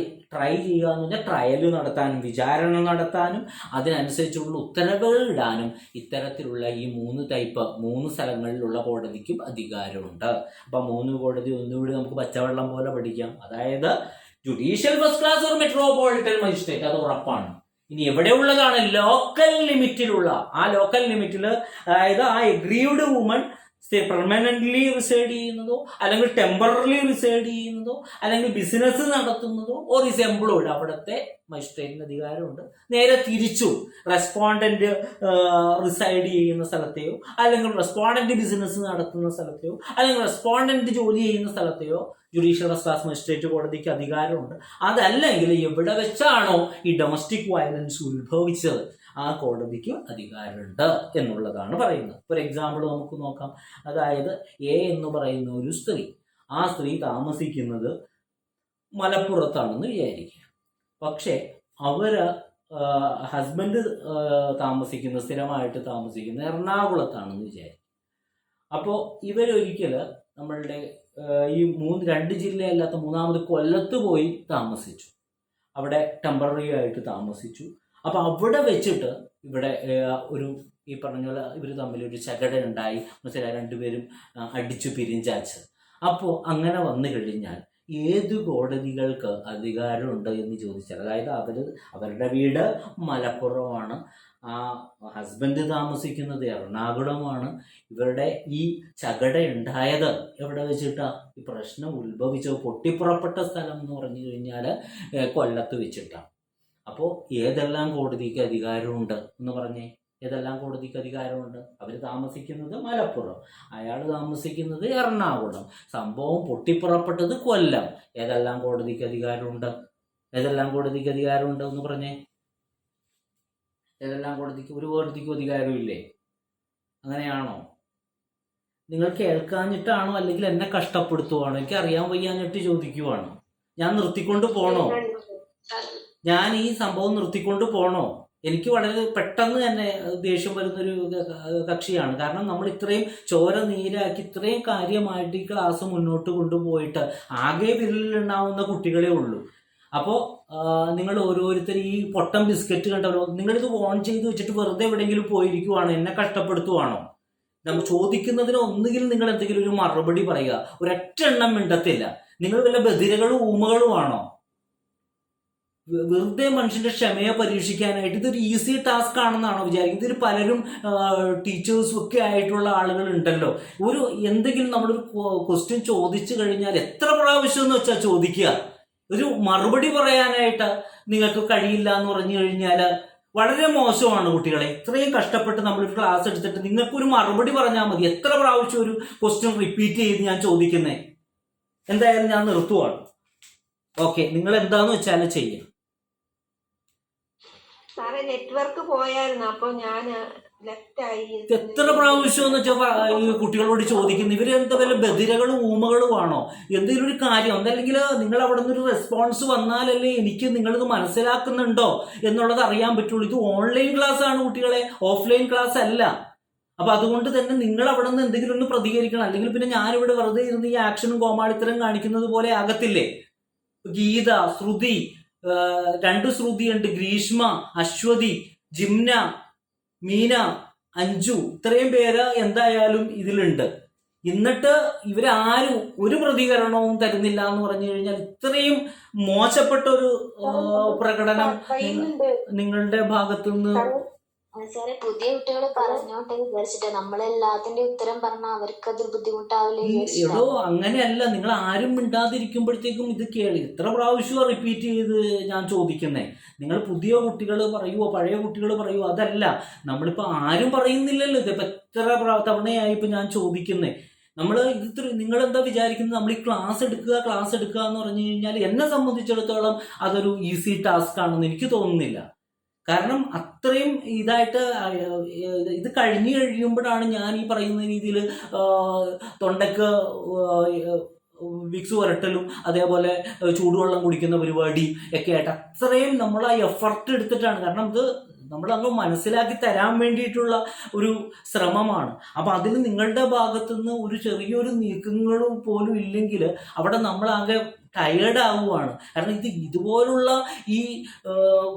Speaker 1: ചെയ്യുക എന്ന് പറഞ്ഞാൽ ട്രയൽ നടത്താനും വിചാരണ നടത്താനും അതിനനുസരിച്ചുള്ള ഉത്തരവുകൾ ഇടാനും ഇത്തരത്തിലുള്ള ഈ 3 സ്ഥലങ്ങളിലുള്ള കോടതിക്കും അധികാരമുണ്ട്. അപ്പൊ 3 കോടതി ഒന്നുകൂടി നമുക്ക് പച്ചവെള്ളം പോലെ പഠിക്കാം. അതായത് judicial first class or metropolitan magistrate, അത് ഉറപ്പാണ്. ഇനി എവിടെയുള്ളതാണ്? ലോക്കൽ ലിമിറ്റിലുള്ള, ആ ലോക്കൽ ലിമിറ്റിൽ, അതായത് ആ എഗ്രീവ്ഡ് വുമൺ പെർമനന്റ്ലി റിസൈഡ് ചെയ്യുന്നതോ, അല്ലെങ്കിൽ ടെമ്പററിലി റിസൈഡ് ചെയ്യുന്നതോ, അല്ലെങ്കിൽ ബിസിനസ് നടത്തുന്നതോ, ഓർ ഇസ് എംപ്ലോയ്ഡ്, അവിടുത്തെ മജിസ്ട്രേറ്റിന് അധികാരമുണ്ട്. നേരെ തിരിച്ചു റെസ്പോണ്ടന്റ് റിസൈഡ് ചെയ്യുന്ന സ്ഥലത്തെയോ, അല്ലെങ്കിൽ റെസ്പോണ്ടന്റ് ബിസിനസ് നടത്തുന്ന സ്ഥലത്തെയോ, അല്ലെങ്കിൽ റെസ്പോണ്ടന്റ് ജോലി ചെയ്യുന്ന സ്ഥലത്തെയോ ജുഡീഷ്യൽ ഫസ്റ്റ് ക്ലാസ് മജിസ്ട്രേറ്റ് കോടതിക്ക് അധികാരമുണ്ട്. അതല്ലെങ്കിൽ എവിടെ വെച്ചാണോ ഈ ഡൊമസ്റ്റിക് വയലൻസ് ഉത്ഭവിച്ചത് ആ കോടതിക്ക് അധികാരമുണ്ട് എന്നുള്ളതാണ് പറയുന്നത്. ഫോർ എക്സാമ്പിൾ നമുക്ക് നോക്കാം. അതായത് എ എന്ന് പറയുന്ന ഒരു സ്ത്രീ, ആ സ്ത്രീ താമസിക്കുന്നത് മലപ്പുറത്താണെന്ന് വിചാരിക്കുക. പക്ഷേ ഹസ്ബൻഡ് സ്ഥിരമായിട്ട് താമസിക്കുന്ന എറണാകുളത്താണെന്ന് വിചാരിക്കുക. അപ്പോൾ ഇവരൊരിക്കൽ നമ്മളുടെ ഈ 2 ജില്ലയല്ലാത്ത മൂന്നാമത് കൊല്ലത്ത് പോയി താമസിച്ചു. അവിടെ ടെമ്പററി ആയിട്ട് താമസിച്ചു. അപ്പോൾ അവിടെ വെച്ചിട്ട് ഇവിടെ ഈ പറഞ്ഞ പോലെ ഇവർ തമ്മിലൊരു ചകട ഉണ്ടായി. മനസ്സിലായി, 2 പേരും അടിച്ചു പിരിഞ്ചാച്ച്. അപ്പോൾ അങ്ങനെ വന്നു കഴിഞ്ഞാൽ ഏത് കോടതികൾക്ക് അധികാരമുണ്ട് എന്ന് ചോദിച്ചാൽ, അതായത് അവരുടെ വീട് മലപ്പുറമാണ്, ആ ഹസ്ബൻഡ് താമസിക്കുന്നത് എറണാകുളമാണ്, ഇവരുടെ ഈ ചകട ഉണ്ടായത് എവിടെ വെച്ചിട്ടാ? ഈ പ്രശ്നം ഉത്ഭവിച്ച പൊട്ടിപ്പുറപ്പെട്ട സ്ഥലം എന്ന് പറഞ്ഞു കഴിഞ്ഞാൽ കൊല്ലത്ത് വെച്ചിട്ടാണ്. അപ്പോൾ ഏതെല്ലാം കോടതിക്ക് അധികാരമുണ്ട് എന്ന് പറഞ്ഞേ? ഏതെല്ലാം കോടതിക്ക് അധികാരമുണ്ട്? അവർ താമസിക്കുന്നത് മലപ്പുറം, അയാൾ താമസിക്കുന്നത് എറണാകുളം, സംഭവം പൊട്ടിപ്പുറപ്പെട്ടത് കൊല്ലം. ഏതെല്ലാം കോടതിക്ക് അധികാരമുണ്ട്? ഏതെല്ലാം കോടതിക്ക് അധികാരമുണ്ട് എന്ന് പറഞ്ഞേ? ഏതെല്ലാം കോടതിക്ക്? ഒരു കോടതിക്കും അധികാരമില്ലേ? അങ്ങനെയാണോ? നിങ്ങൾ കേൾക്കാഞ്ഞിട്ടാണോ, അല്ലെങ്കിൽ എന്നെ കഷ്ടപ്പെടുത്തുവാണോ? എനിക്ക് അറിയാൻ വയ്യാഞ്ഞിട്ട് ചോദിക്കുവാണോ? ഞാൻ നിർത്തിക്കൊണ്ട് പോണോ? ഞാൻ ഈ സംഭവം നിർത്തിക്കൊണ്ട് പോണോ? എനിക്ക് വളരെ പെട്ടെന്ന് തന്നെ ദേഷ്യം വരുന്നൊരു കക്ഷിയാണ്. കാരണം നമ്മൾ ഇത്രയും ചോര നീരാക്കി ഇത്രയും കാര്യമായിട്ട് ഈ ക്ലാസ് മുന്നോട്ട് കൊണ്ടുപോയിട്ട് ആകെ വിരലിലുണ്ടാവുന്ന കുട്ടികളെ ഉള്ളൂ. അപ്പോൾ നിങ്ങൾ ഓരോരുത്തർ ഈ പൊട്ടം ബിസ്ക്കറ്റ് കണ്ടല്ലോ, നിങ്ങളിത് ഓൺ ചെയ്ത് വെച്ചിട്ട് വെറുതെ എവിടെയെങ്കിലും പോയിരിക്കുവാണോ? എന്നെ കഷ്ടപ്പെടുത്തുവാണോ? നമ്മൾ ചോദിക്കുന്നതിന് ഒന്നുകിൽ നിങ്ങൾ എന്തെങ്കിലും ഒരു മറുപടി പറയുക, ഒരൊറ്റ എണ്ണം മിണ്ടത്തില്ല. നിങ്ങൾ വല്ല ബധിരകളും ഊമകളുമാണോ? വെറുതെ മനുഷ്യന്റെ ക്ഷമയെ പരീക്ഷിക്കാനായിട്ട് ഇതൊരു ഈസി ടാസ്ക് ആണെന്നാണോ വിചാരിക്കുന്നത്? ഇതിൽ പലരും ടീച്ചേഴ്സും ഒക്കെ ആയിട്ടുള്ള ആളുകൾ ഉണ്ടല്ലോ. ഒരു എന്തെങ്കിലും നമ്മളൊരു ക്വസ്റ്റ്യൻ ചോദിച്ചു കഴിഞ്ഞാൽ എത്ര പ്രാവശ്യം എന്ന് വെച്ചാൽ ചോദിക്കുക, ഒരു മറുപടി പറയാനായിട്ട് നിങ്ങൾക്ക് കഴിയില്ല എന്ന് പറഞ്ഞു കഴിഞ്ഞാൽ വളരെ മോശമാണ് കുട്ടികളെ. ഇത്രയും കഷ്ടപ്പെട്ട് നമ്മളൊരു ക്ലാസ് എടുത്തിട്ട് നിങ്ങൾക്കൊരു മറുപടി പറഞ്ഞാൽ മതി. എത്ര പ്രാവശ്യം ഒരു ക്വസ്റ്റ്യൻ റിപ്പീറ്റ് ചെയ്ത് ഞാൻ ചോദിക്കുന്നേ? എന്തായാലും ഞാൻ നിർത്തുവാണ്. ഓക്കെ, നിങ്ങൾ എന്താന്ന് വെച്ചാൽ ചെയ്യാം.
Speaker 2: നെറ്റ്വർക്ക് പോയായിരുന്നു, അപ്പൊ ഞാൻ ലെഫ്റ്റ് ആയി.
Speaker 1: എത്ര പ്രാവശ്യം എന്ന് വെച്ചാൽ ഈ കുട്ടികളോട് ചോദിക്കുന്നു, ഇവര് എന്താ വല്ല ബധിരകളും ഊമകളും ആണോ? എന്തെങ്കിലും ഒരു കാര്യം അതല്ലെങ്കിൽ നിങ്ങൾ അവിടെ നിന്ന് ഒരു റെസ്പോൺസ് വന്നാലല്ലേ എനിക്ക് നിങ്ങളിത് മനസ്സിലാക്കുന്നുണ്ടോ എന്നുള്ളത് അറിയാൻ പറ്റുള്ളൂ. ഇത് ഓൺലൈൻ ക്ലാസ് ആണ് കുട്ടികളെ, ഓഫ്ലൈൻ ക്ലാസ് അല്ല. അപ്പൊ അതുകൊണ്ട് തന്നെ നിങ്ങൾ അവിടെ നിന്ന് എന്തെങ്കിലും ഒന്ന് പ്രതികരിക്കണം. അല്ലെങ്കിൽ പിന്നെ ഞാനിവിടെ വെറുതെ ഇരുന്ന് ഈ ആക്ഷനും കോമാളിത്തരം കാണിക്കുന്നത് പോലെ ആകത്തില്ലേ? ഗീത, ശ്രുതി, 2 ശ്രുതിയുണ്ട്, ഗ്രീഷ്മ, അശ്വതി, ജിംന, മീന, അഞ്ജു, ഇത്രയും പേര് എന്തായാലും ഇതിലുണ്ട്. എന്നിട്ട് ഇവരാരും ഒരു പ്രതികരണവും തരുന്നില്ല എന്ന് പറഞ്ഞു കഴിഞ്ഞാൽ ഇത്രയും മോശപ്പെട്ട ഒരു പ്രകടനം നിങ്ങളുടെ ഭാഗത്തുനിന്ന്.
Speaker 3: സാറെ, പുതിയ കുട്ടികൾ പറഞ്ഞോട്ടെ വിചാരിച്ചിട്ട് നമ്മളെല്ലാത്തിന്റെ ഉത്തരം പറഞ്ഞാൽ അവർക്ക് അതൊരു ബുദ്ധിമുട്ടാവില്ലേ?
Speaker 1: എടോ, അങ്ങനെയല്ല. നിങ്ങൾ ആരും മിണ്ടാതിരിക്കുമ്പോഴത്തേക്കും ഇത് കേളി. എത്ര പ്രാവശ്യം റിപ്പീറ്റ് ചെയ്ത് ഞാൻ ചോദിക്കുന്നേ? നിങ്ങൾ പുതിയ കുട്ടികൾ പറയുവോ പഴയ കുട്ടികൾ പറയുവോ? അതല്ല, നമ്മളിപ്പോ ആരും പറയുന്നില്ലല്ലോ. ഇതിപ്പോ എത്ര തവണയായി ഇപ്പൊ ഞാൻ ചോദിക്കുന്നേ. നമ്മൾ ഇത് നിങ്ങൾ എന്താ വിചാരിക്കുന്നത്? നമ്മൾ ഈ ക്ലാസ് എടുക്കുക എന്ന് പറഞ്ഞു കഴിഞ്ഞാൽ എന്നെ സംബന്ധിച്ചിടത്തോളം അതൊരു ഈസി ടാസ്ക് ആണെന്ന് എനിക്ക് തോന്നുന്നില്ല. കാരണം അത്രയും ഇതായിട്ട് ഇത് കഴിഞ്ഞു കഴിയുമ്പോഴാണ് ഞാൻ ഈ പറയുന്ന രീതിയിൽ തൊണ്ടയ്ക്ക് വിക്സ് വരട്ടലും അതേപോലെ ചൂടുവെള്ളം കുടിക്കുന്ന പരിപാടി ഒക്കെ ആയിട്ട് അത്രയും നമ്മൾ ആ എഫർട്ട് എടുത്തിട്ടാണ്. കാരണം ഇത് നമ്മളങ്ങ് മനസ്സിലാക്കി തരാൻ വേണ്ടിയിട്ടുള്ള ഒരു ശ്രമമാണ്. അപ്പം അതിന് നിങ്ങളുടെ ഭാഗത്തുനിന്ന് ഒരു ചെറിയൊരു നീക്കങ്ങളും പോലും ഇല്ലെങ്കിൽ അവിടെ നമ്മളാകെ ടയേർഡ് ആവുകയാണ്. കാരണം ഇതുപോലുള്ള ഈ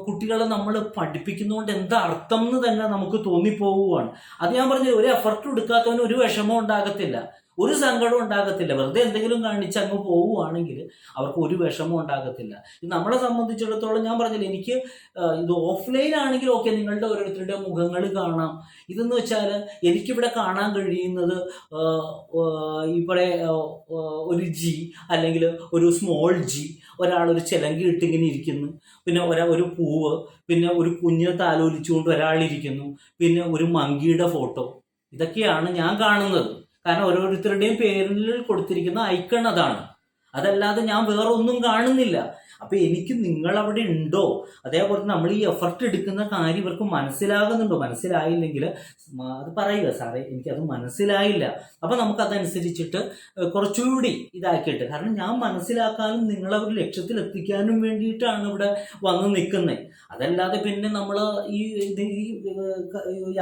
Speaker 1: കുട്ടികളെ നമ്മൾ പഠിപ്പിക്കുന്നതുകൊണ്ട് എന്താ അർത്ഥം എന്ന് തന്നെ നമുക്ക് തോന്നിപ്പോവുകയാണ്. അത് ഞാൻ പറഞ്ഞത്, ഒരു എഫർട്ട് എടുക്കാത്തവന് ഒരു വിഷമം ഉണ്ടാകത്തില്ല, ഒരു സങ്കടം ഉണ്ടാകത്തില്ല. വെറുതെ എന്തെങ്കിലും കാണിച്ച് അങ്ങ് പോവുകയാണെങ്കിൽ അവർക്ക് ഒരു വിഷമം ഉണ്ടാകത്തില്ല. ഇത് നമ്മളെ സംബന്ധിച്ചിടത്തോളം ഞാൻ പറഞ്ഞില്ല, എനിക്ക് ഇത് ഓഫ്ലൈൻ ആണെങ്കിൽ ഓക്കെ, നിങ്ങളുടെ ഓരോരുത്തരുടെ മുഖങ്ങൾ കാണാം. ഇതെന്ന് വെച്ചാൽ എനിക്കിവിടെ കാണാൻ കഴിയുന്നത് ഇവിടെ ഒരു ജി അല്ലെങ്കിൽ ഒരു സ്മോൾ ജി, ഒരാളൊരു ചിലങ്കി ഇട്ടിങ്ങനെ ഇരിക്കുന്നു, പിന്നെ ഒരു പൂവ്, പിന്നെ ഒരു കുഞ്ഞ് താലോലിച്ചുകൊണ്ട് ഒരാളിരിക്കുന്നു, പിന്നെ ഒരു മങ്കിയുടെ ഫോട്ടോ. ഇതൊക്കെയാണ് ഞാൻ കാണുന്നത്. കാരണം ഓരോരുത്തരുടെയും പേരിൽ കൊടുത്തിരിക്കുന്ന ഐക്കൺ അതാണ്. അതല്ലാതെ ഞാൻ വേറെ ഒന്നും കാണുന്നില്ല. അപ്പൊ എനിക്ക് നിങ്ങളവിടെ ഉണ്ടോ, അതേപോലെ നമ്മൾ ഈ എഫർട്ട് എടുക്കുന്ന കാര്യം ഇവർക്ക് മനസ്സിലാകുന്നുണ്ടോ? മനസ്സിലായില്ലെങ്കിൽ അത് പറയുക, സാറേ എനിക്കത് മനസ്സിലായില്ല. അപ്പൊ നമുക്കതനുസരിച്ചിട്ട് കുറച്ചുകൂടി ഇതാക്കിയിട്ട്, കാരണം ഞാൻ മനസ്സിലാക്കാനും നിങ്ങളെ ഒരു ലക്ഷ്യത്തിൽ എത്തിക്കാനും വേണ്ടിയിട്ടാണ് ഇവിടെ വന്ന് നിൽക്കുന്നത്. അതല്ലാതെ പിന്നെ നമ്മൾ ഈ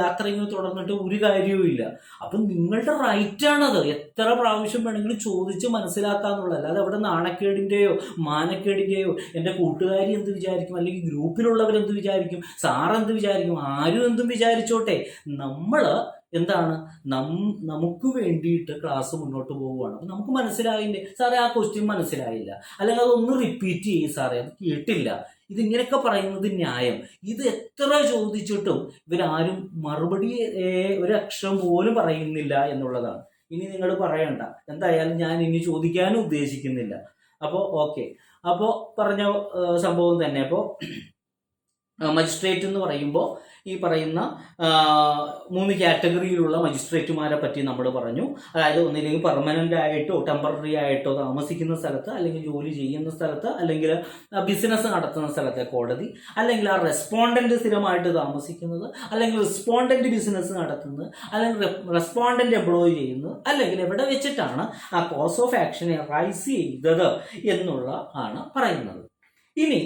Speaker 1: യാത്ര ഇങ്ങനെ തുടർന്നിട്ട് ഒരു കാര്യവും ഇല്ല. അപ്പം നിങ്ങളുടെ റൈറ്റാണത്. എത്ര പ്രാവശ്യം വേണമെങ്കിലും ചോദിച്ച് മനസ്സിലാക്കാന്നുള്ളത്. അല്ലാതെ അവിടെ നാണക്കേടിൻ്റെയോ മാനക്കേടിൻ്റെയോ എൻ്റെ കൂട്ടുകാരി എന്ത് വിചാരിക്കും, അല്ലെങ്കിൽ ഗ്രൂപ്പിലുള്ളവരെന്ത് വിചാരിക്കും, സാറെന്ത് വിചാരിക്കും, ആരും എന്തും വിചാരിച്ചോട്ടെ. നമ്മൾ എന്താണ്, നമുക്ക് വേണ്ടിയിട്ട് ക്ലാസ് മുന്നോട്ട് പോവുകയാണ്. അപ്പം നമുക്ക് മനസ്സിലായില്ലേ സാറേ, ആ ക്വസ്റ്റ്യൻ മനസ്സിലായില്ല, അല്ലെങ്കിൽ അതൊന്ന് റിപ്പീറ്റ് ചെയ്യും സാറേ, അത് കേട്ടില്ല, ഇതിങ്ങനെയൊക്കെ പറയുന്നത് ന്യായം. ഇത് എത്ര ചോദിച്ചിട്ടും ഇവരാരും മറുപടി ഒരക്ഷരം പോലും പറയുന്നില്ല എന്നുള്ളതാണ്. ഇനി നിങ്ങൾ പറയണ്ട, എന്തായാലും ഞാൻ ഇനി ചോദിക്കാനും ഉദ്ദേശിക്കുന്നില്ല. അപ്പോൾ ഓക്കെ, അപ്പോൾ പറഞ്ഞ സംഭവം തന്നെ. അപ്പോൾ മജിസ്ട്രേറ്റ് എന്ന് പറയുമ്പോൾ ഈ പറയുന്ന 3 കാറ്റഗറിയിലുള്ള മജിസ്ട്രേറ്റുമാരെ പറ്റി നമ്മൾ പറഞ്ഞു. അതായത് ഒന്നില്ലെങ്കിൽ പെർമനൻ്റ് ആയിട്ടോ ടെമ്പററി ആയിട്ടോ താമസിക്കുന്ന സ്ഥലത്ത്, അല്ലെങ്കിൽ ജോലി ചെയ്യുന്ന സ്ഥലത്ത്, അല്ലെങ്കിൽ ബിസിനസ് നടത്തുന്ന സ്ഥലത്തെ കോടതി, അല്ലെങ്കിൽ ആ റെസ്പോണ്ടന്റ് സ്ഥിരമായിട്ട് താമസിക്കുന്നത്, അല്ലെങ്കിൽ റെസ്പോണ്ടന്റ് ബിസിനസ് നടത്തുന്നത്, അല്ലെങ്കിൽ റെസ്പോണ്ടന്റ് എംപ്ലോയ് ചെയ്യുന്നത്, അല്ലെങ്കിൽ എവിടെ വെച്ചിട്ടാണ് ആ കോസ് ഓഫ് ആക്ഷനെ റൈസ് ചെയ്തത് എന്നുള്ള ആണ് പറയുന്നത്. ഇനി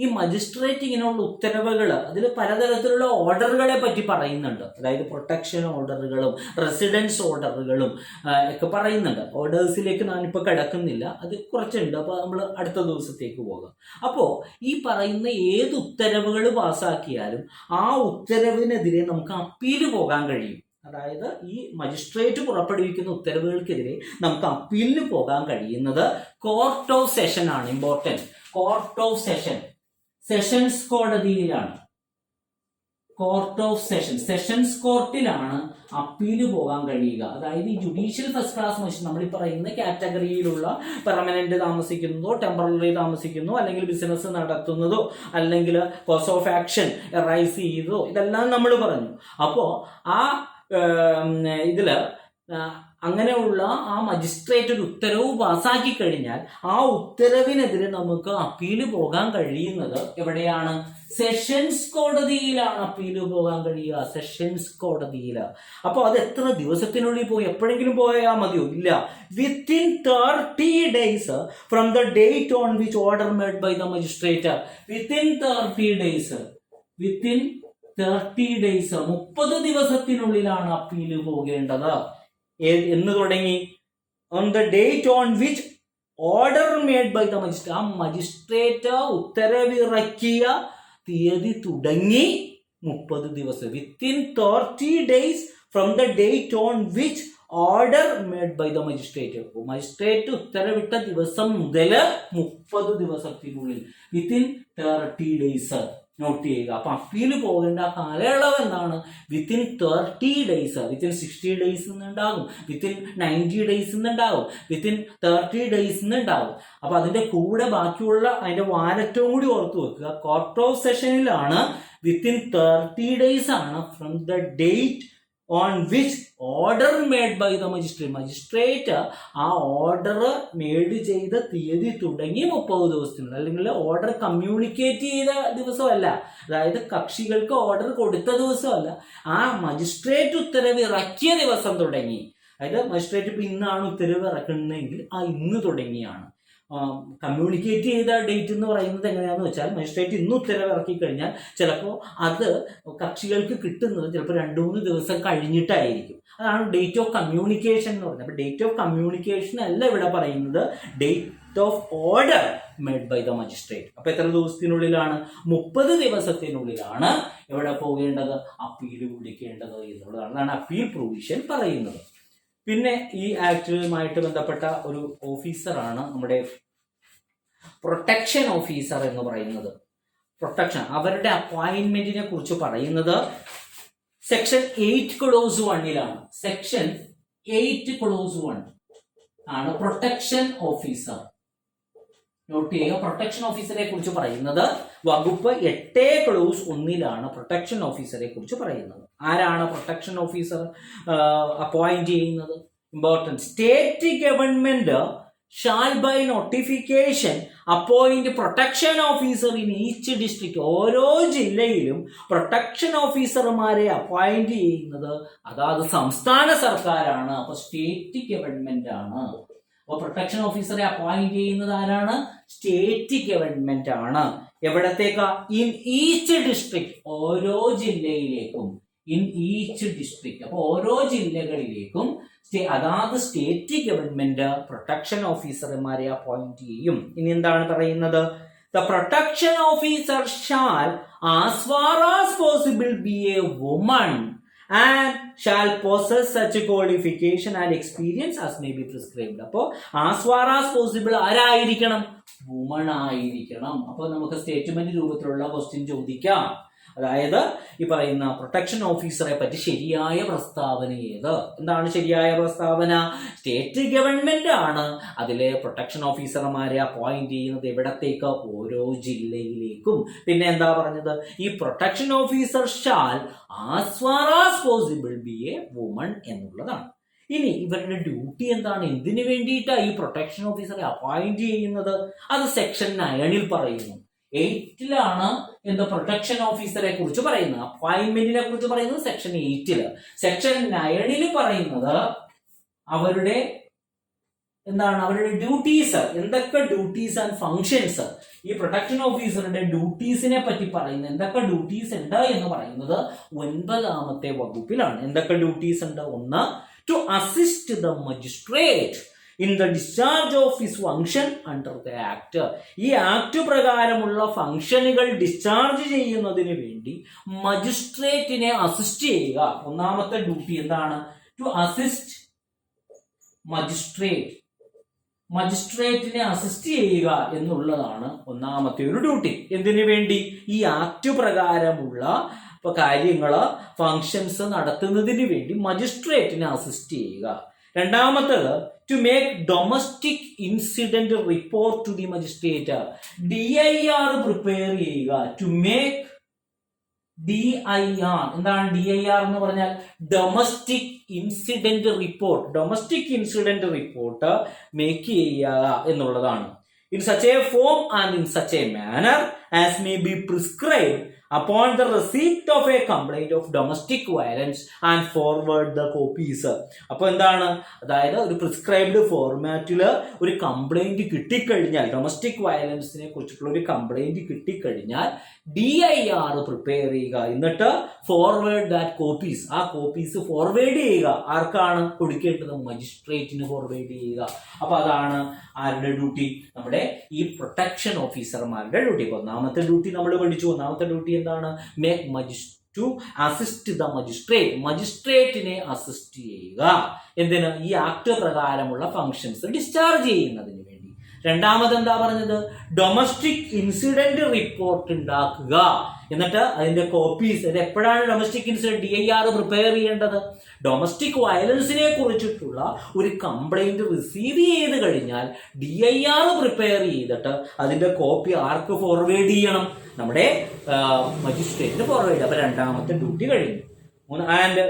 Speaker 1: ഈ മജിസ്ട്രേറ്റ് ഇങ്ങനെയുള്ള ഉത്തരവുകൾ, അതിൽ പലതരത്തിലുള്ള ഓർഡറുകളെ പറ്റി പറയുന്നുണ്ട്. അതായത് പ്രൊട്ടക്ഷൻ ഓർഡറുകളും റെസിഡൻസ് ഓർഡറുകളും ഒക്കെ പറയുന്നുണ്ട്. ഓർഡേഴ്സിലേക്ക് ഞാനിപ്പോൾ കിടക്കുന്നില്ല, അത് കുറച്ചുണ്ട്, അപ്പോൾ നമ്മൾ അടുത്ത ദിവസത്തേക്ക് പോകാം. അപ്പോൾ ഈ പറയുന്ന ഏത് ഉത്തരവുകൾ പാസ്സാക്കിയാലും ആ ഉത്തരവിനെതിരെ നമുക്ക് അപ്പീൽ പോകാൻ കഴിയും. അതായത് ഈ മജിസ്ട്രേറ്റ് പുറപ്പെടുവിക്കുന്ന ഉത്തരവുകൾക്കെതിരെ നമുക്ക് അപ്പീലിന് പോകാൻ കഴിയുന്നത് കോർട്ട് ഓഫ് സെഷൻ ആണ്. Important, court of session, sessions കോടതിയിലാണ്. കോർട്ട് ഓഫ് സെഷൻ, സെഷൻസ് കോർട്ടിലാണ് അപ്പീല് പോകാൻ കഴിയുക. അതായത് ഈ ജുഡീഷ്യൽ ഫസ്റ്റ് ക്ലാസ് മജിസ്ട്രേറ്റ് നമ്മൾ ഈ പറയുന്ന കാറ്റഗറിയിലുള്ള പെർമനന്റ് താമസിക്കുന്നതോ ടെമ്പററി താമസിക്കുന്നതോ അല്ലെങ്കിൽ ബിസിനസ് നടത്തുന്നതോ അല്ലെങ്കിൽ കോസ് ഓഫ് ആക്ഷൻ റൈസ് ചെയ്തതോ ഇതെല്ലാം നമ്മൾ പറഞ്ഞു. അപ്പോൾ ആ ഇതില് അങ്ങനെയുള്ള ആ മജിസ്ട്രേറ്റ് ഒരു ഉത്തരവ് പാസാക്കി കഴിഞ്ഞാൽ ആ ഉത്തരവിനെതിരെ നമുക്ക് അപ്പീല് പോകാൻ കഴിയുന്നത് എവിടെയാണ്? സെഷൻസ് കോടതിയിലാണ് അപ്പീല് പോകാൻ കഴിയുക, സെഷൻസ് കോടതിയിൽ. അപ്പോൾ അത് എത്ര ദിവസത്തിനുള്ളിൽ പോയി? എപ്പോഴെങ്കിലും പോയാൽ മതിയോ? ഇല്ല. Within 30 days from the date on which order made by the magistrate. Within 30 days, within 30 days, 30 ദിവസത്തിനുള്ളിലാണ് അപ്പീല് പോകേണ്ടത്. എന്ന് തുടങ്ങി? On the date on which order made by the magistrate. ആ മജിസ്ട്രേറ്റ് ഉത്തരവിറക്കിയ തീയതി തുടങ്ങി 30 ദിവസം. Within 30 days from the date on which order made by the magistrate. Magistrate ഉത്തരവിട്ട ദിവസം മുതൽ 30 ദിവസത്തിനുള്ളിൽ, വിത്തിൻ 30 days. നോട്ട് ചെയ്യുക. അപ്പൊ അപ്പീല് പോകേണ്ട കാലയളവ് എന്താണ്? Within 30 days. വിത്തിൻ 60 days ഉണ്ടാകും, വിത്തിൻ 90 days ഉണ്ടാകും, വിത്തിൻ 30 days ഉണ്ടാകും. അപ്പൊ അതിന്റെ കൂടെ ബാക്കിയുള്ള അതിന്റെ വാരറ്റവും കൂടി ഓർത്തു വെക്കുക. കോർട്ട് ഓഫ് സെഷനിലാണ് വിത്തിൻ 30 days ആണ് from the date on which order made by the magistrate. Magistrate ആ ഓർഡർ മേഡ് ചെയ്ത തീയതി തുടങ്ങി 30 ദിവസത്തിനുള്ളിൽ, അല്ലെങ്കിൽ ഓർഡർ കമ്മ്യൂണിക്കേറ്റ് ചെയ്ത ദിവസമല്ല, അതായത് കക്ഷികൾക്ക് ഓർഡർ കൊടുത്ത ദിവസമല്ല, ആ മജിസ്ട്രേറ്റ് ഉത്തരവ് ഇറക്കിയ ദിവസം തുടങ്ങി. അതായത് മജിസ്ട്രേറ്റ് ഇപ്പൊ ഇന്നാണ് ഉത്തരവ് ഇറക്കുന്നതെങ്കിൽ ആ ഇന്ന് തുടങ്ങിയാണ്. കമ്മ്യൂണിക്കേറ്റ് ചെയ്ത ഡേറ്റ് എന്ന് പറയുന്നത് എങ്ങനെയാണെന്ന് വെച്ചാൽ, മജിസ്ട്രേറ്റ് ഇന്ന് ഉത്തരവ് ഇറക്കി കഴിഞ്ഞാൽ ചിലപ്പോൾ അത് കക്ഷികൾക്ക് കിട്ടുന്നത് ചിലപ്പോൾ 2-3 ദിവസം കഴിഞ്ഞിട്ടായിരിക്കും. അതാണ് ഡേറ്റ് ഓഫ് കമ്മ്യൂണിക്കേഷൻ എന്ന് പറയുന്നത്. അപ്പോൾ ഡേറ്റ് ഓഫ് കമ്മ്യൂണിക്കേഷൻ അല്ല ഇവിടെ പറയുന്നത്, date of order made by the magistrate. അപ്പോൾ എത്ര ദിവസത്തിനുള്ളിലാണ്? 30 ദിവസത്തിനുള്ളിലാണ് എവിടെ പോകേണ്ടത്? അപ്പീൽ വിളിക്കേണ്ടത് എന്നുള്ളതാണ്. അതാണ് അപ്പീൽ പ്രൊവിഷൻ പറയുന്നത്. പിന്നെ ഈ ആക്ടുമായിട്ട് ബന്ധപ്പെട്ട ഒരു ഓഫീസറാണ് നമ്മുടെ പ്രൊട്ടക്ഷൻ ഓഫീസർ എന്ന് പറയുന്നത്. പ്രൊട്ടക്ഷൻ, അവരുടെ അപ്പോയിന്റ്മെന്റിനെ കുറിച്ച് പറയുന്നത് സെക്ഷൻ 8 clause 1 സെക്ഷൻ 8 clause 1 ആണ് പ്രൊട്ടക്ഷൻ ഓഫീസർ. നോട്ട് ചെയ്യുക. പ്രൊട്ടക്ഷൻ ഓഫീസറെ കുറിച്ച് പറയുന്നത് വകുപ്പ് 8 clause 1 പ്രൊട്ടക്ഷൻ ഓഫീസറെ കുറിച്ച് പറയുന്നത്. ആരാണ് പ്രൊട്ടക്ഷൻ ഓഫീസർ അപ്പോയിന്റ് ചെയ്യുന്നത്? Important. State government shall by notification appoint protection officer in each district. ഓരോ ജില്ലയിലും പ്രൊട്ടക്ഷൻ ഓഫീസർമാരെ അപ്പോയിന്റ് ചെയ്യുന്നത് അതാത് സംസ്ഥാന സർക്കാരാണ്. അപ്പൊ സ്റ്റേറ്റ് ഗവൺമെന്റ് ആണ്. അപ്പോൾ പ്രൊട്ടക്ഷൻ ഓഫീസറെ അപ്പോയിന്റ് ചെയ്യുന്നത് ആരാണ്? സ്റ്റേറ്റ് ഗവൺമെന്റ് ആണ്. എവിടത്തേക്കാ? ഇൻ ഈച്ച് ഡിസ്ട്രിക്ട്, ഓരോ ജില്ലയിലേക്കും. ഇൻ ഈച്ച് ഡിസ്ട്രിക്ട്, അപ്പോൾ ഓരോ ജില്ലകളിലേക്കും അതാത് സ്റ്റേറ്റ് ഗവൺമെന്റ് പ്രൊട്ടക്ഷൻ ഓഫീസർമാരെ അപ്പോയിന്റ് ചെയ്യും. ഇനി എന്താണ് പറയുന്നത്? The protection officer shall as far as possible B A woman and shall possess such qualification and experience as may be prescribed. അപ്പോൾ as far as possible ആരായിരിക്കണം? വുമൺ ആയിരിക്കണം. അപ്പോൾ നമുക്ക് സ്റ്റേറ്റ്മെന്റ് രൂപത്തിലുള്ള ക്വസ്റ്റ്യൻ ചോദിക്കാം. അതായത് ഈ പറയുന്ന പ്രൊട്ടക്ഷൻ ഓഫീസറെ പറ്റി ശരിയായ പ്രസ്താവന ഏത്? എന്താണ് ശരിയായ പ്രസ്താവന? സ്റ്റേറ്റ് ഗവൺമെന്റ് ആണ് അതിലെ പ്രൊട്ടക്ഷൻ ഓഫീസർമാരെ അപ്പോയിന്റ് ചെയ്യുന്നത്. എവിടത്തേക്ക്? ഓരോ ജില്ലയിലേക്കും. പിന്നെ എന്താ പറഞ്ഞത്? ഈ protection officer shall as far as possible B A woman എന്നുള്ളതാണ്. ഇനി ഇവരുടെ ഡ്യൂട്ടി എന്താണ്? എന്തിനു വേണ്ടിയിട്ടാണ് ഈ പ്രൊട്ടക്ഷൻ ഓഫീസറെ അപ്പോയിന്റ് ചെയ്യുന്നത്? അത് സെക്ഷൻ 9 പറയുന്നു. 8 എന്താ പ്രൊട്ടക്ഷൻ ഓഫീസറെ കുറിച്ച് പറയുന്നത്, അപ്പോയിന്റ്മെന്റിനെ കുറിച്ച് പറയുന്നത് സെക്ഷൻ 8. സെക്ഷൻ 9 പറയുന്നത് അവരുടെ എന്താണ്? അവരുടെ ഡ്യൂട്ടീസ്. എന്തൊക്കെ ഡ്യൂട്ടീസ് ആൻഡ് ഫങ്ഷൻസ് ഈ പ്രൊട്ടക്ഷൻ ഓഫീസറുടെ ഡ്യൂട്ടീസിനെ പറ്റി പറയുന്നത്, എന്തൊക്കെ ഡ്യൂട്ടീസ് ഉണ്ട് എന്ന് പറയുന്നത് 9ാമത്തെ വകുപ്പിലാണ്. എന്തൊക്കെ ഡ്യൂട്ടീസ് ഉണ്ട്? 1. To assist the magistrate in the discharge of his function under the act. ഈ ആക്ട് പ്രകാരമുള്ള ഫംഗ്ഷനുകൾ ഡിസ്ചാർജ് ചെയ്യുന്നതിന് വേണ്ടി മജിസ്ട്രേറ്റിനെ അസിസ്റ്റ് ചെയ്യുക. ഒന്നാമത്തെ ഡ്യൂട്ടി എന്താണ്? ടു അസിസ്റ്റ് മജിസ്ട്രേറ്റിനെ അസിസ്റ്റ് ചെയ്യുക എന്നുള്ളതാണ് ഒന്നാമത്തെ ഒരു ഡ്യൂട്ടി. എന്തിനു വേണ്ടി? ഈ ആക്ട് പ്രകാരമുള്ള കാര്യങ്ങള് ഫങ്ഷൻസ് നടത്തുന്നതിന് വേണ്ടി മജിസ്ട്രേറ്റിനെ അസിസ്റ്റ് ചെയ്യുക. രണ്ടാമത്തത് to make domestic incident report to the magistrate. DIR prepare ചെയ്യുക. ടു മേക്ക് DIR എന്താണ്? DIR എന്ന് പറഞ്ഞാൽ domestic incident report. Domestic incident report make ചെയ്യുക എന്നുള്ളതാണ്. In such a form and in such a manner as may be prescribe upon the receipt of a complaint of domestic violence and forward the copies. അപ്പൊ എന്താണ്? അതായത് ഒരു പ്രിസ്ക്രൈബ്ഡ് ഫോർമാറ്റില് ഒരു കംപ്ലൈന്റ് കിട്ടിക്കഴിഞ്ഞാൽ, ഡൊമസ്റ്റിക് വയലൻസിനെ കുറിച്ചിട്ടുള്ള ഒരു കംപ്ലൈന്റ് കിട്ടിക്കഴിഞ്ഞാൽ DIR പ്രിപ്പയർ ചെയ്യുക. എന്നിട്ട് ഫോർവേഡ് ദാറ്റ് കോപ്പീസ്, ആ കോപ്പീസ് ഫോർവേഡ് ചെയ്യുക. ആർക്കാണ് കൊടുക്കേണ്ടത്? മജിസ്ട്രേറ്റിന് ഫോർവേഡ് ചെയ്യുക. അപ്പൊ അതാണ് ആരുടെ ഡ്യൂട്ടി? നമ്മുടെ ഈ പ്രൊട്ടക്ഷൻ ഓഫീസർമാരുടെ ഡ്യൂട്ടി. ഒന്നാമത്തെ ഡ്യൂട്ടി നമ്മൾ പഠിച്ചു. ഒന്നാമത്തെ ഡ്യൂട്ടി എന്താണ്? Make to assist the magistrate. മജിസ്ട്രേറ്റിനെ അസിസ്റ്റ് ചെയ്യുക. എന്തിന്? ഈ ആക്ട് പ്രകാരമുള്ള ഫങ്ഷൻസ് ഡിസ്ചാർജ് ചെയ്യുന്നതിന് വേണ്ടി. രണ്ടാമത് എന്താ പറഞ്ഞത്? ഡൊമസ്റ്റിക് ഇൻസിഡന്റ് റിപ്പോർട്ട് ഉണ്ടാക്കുക. എന്നിട്ട് അതിന്റെ കോപ്പീസ്, അത് എപ്പോഴാണ് ഡൊമസ്റ്റിക് ഇൻസിഡന്റ് DIR പ്രിപ്പയർ ചെയ്യേണ്ടത്? ഡൊമസ്റ്റിക് വയലൻസിനെ കുറിച്ചിട്ടുള്ള ഒരു കംപ്ലൈന്റ് റിസീവ് ചെയ്ത് കഴിഞ്ഞാൽ DIR പ്രിപ്പയർ ചെയ്തിട്ട് അതിന്റെ കോപ്പി ആർക്ക് ഫോർവേഡ് ചെയ്യണം? നമ്മുടെ മജിസ്ട്രേറ്റിന് ഫോർവേഡ്. അപ്പൊ രണ്ടാമത്തെ ഡ്യൂട്ടി കഴിഞ്ഞു. And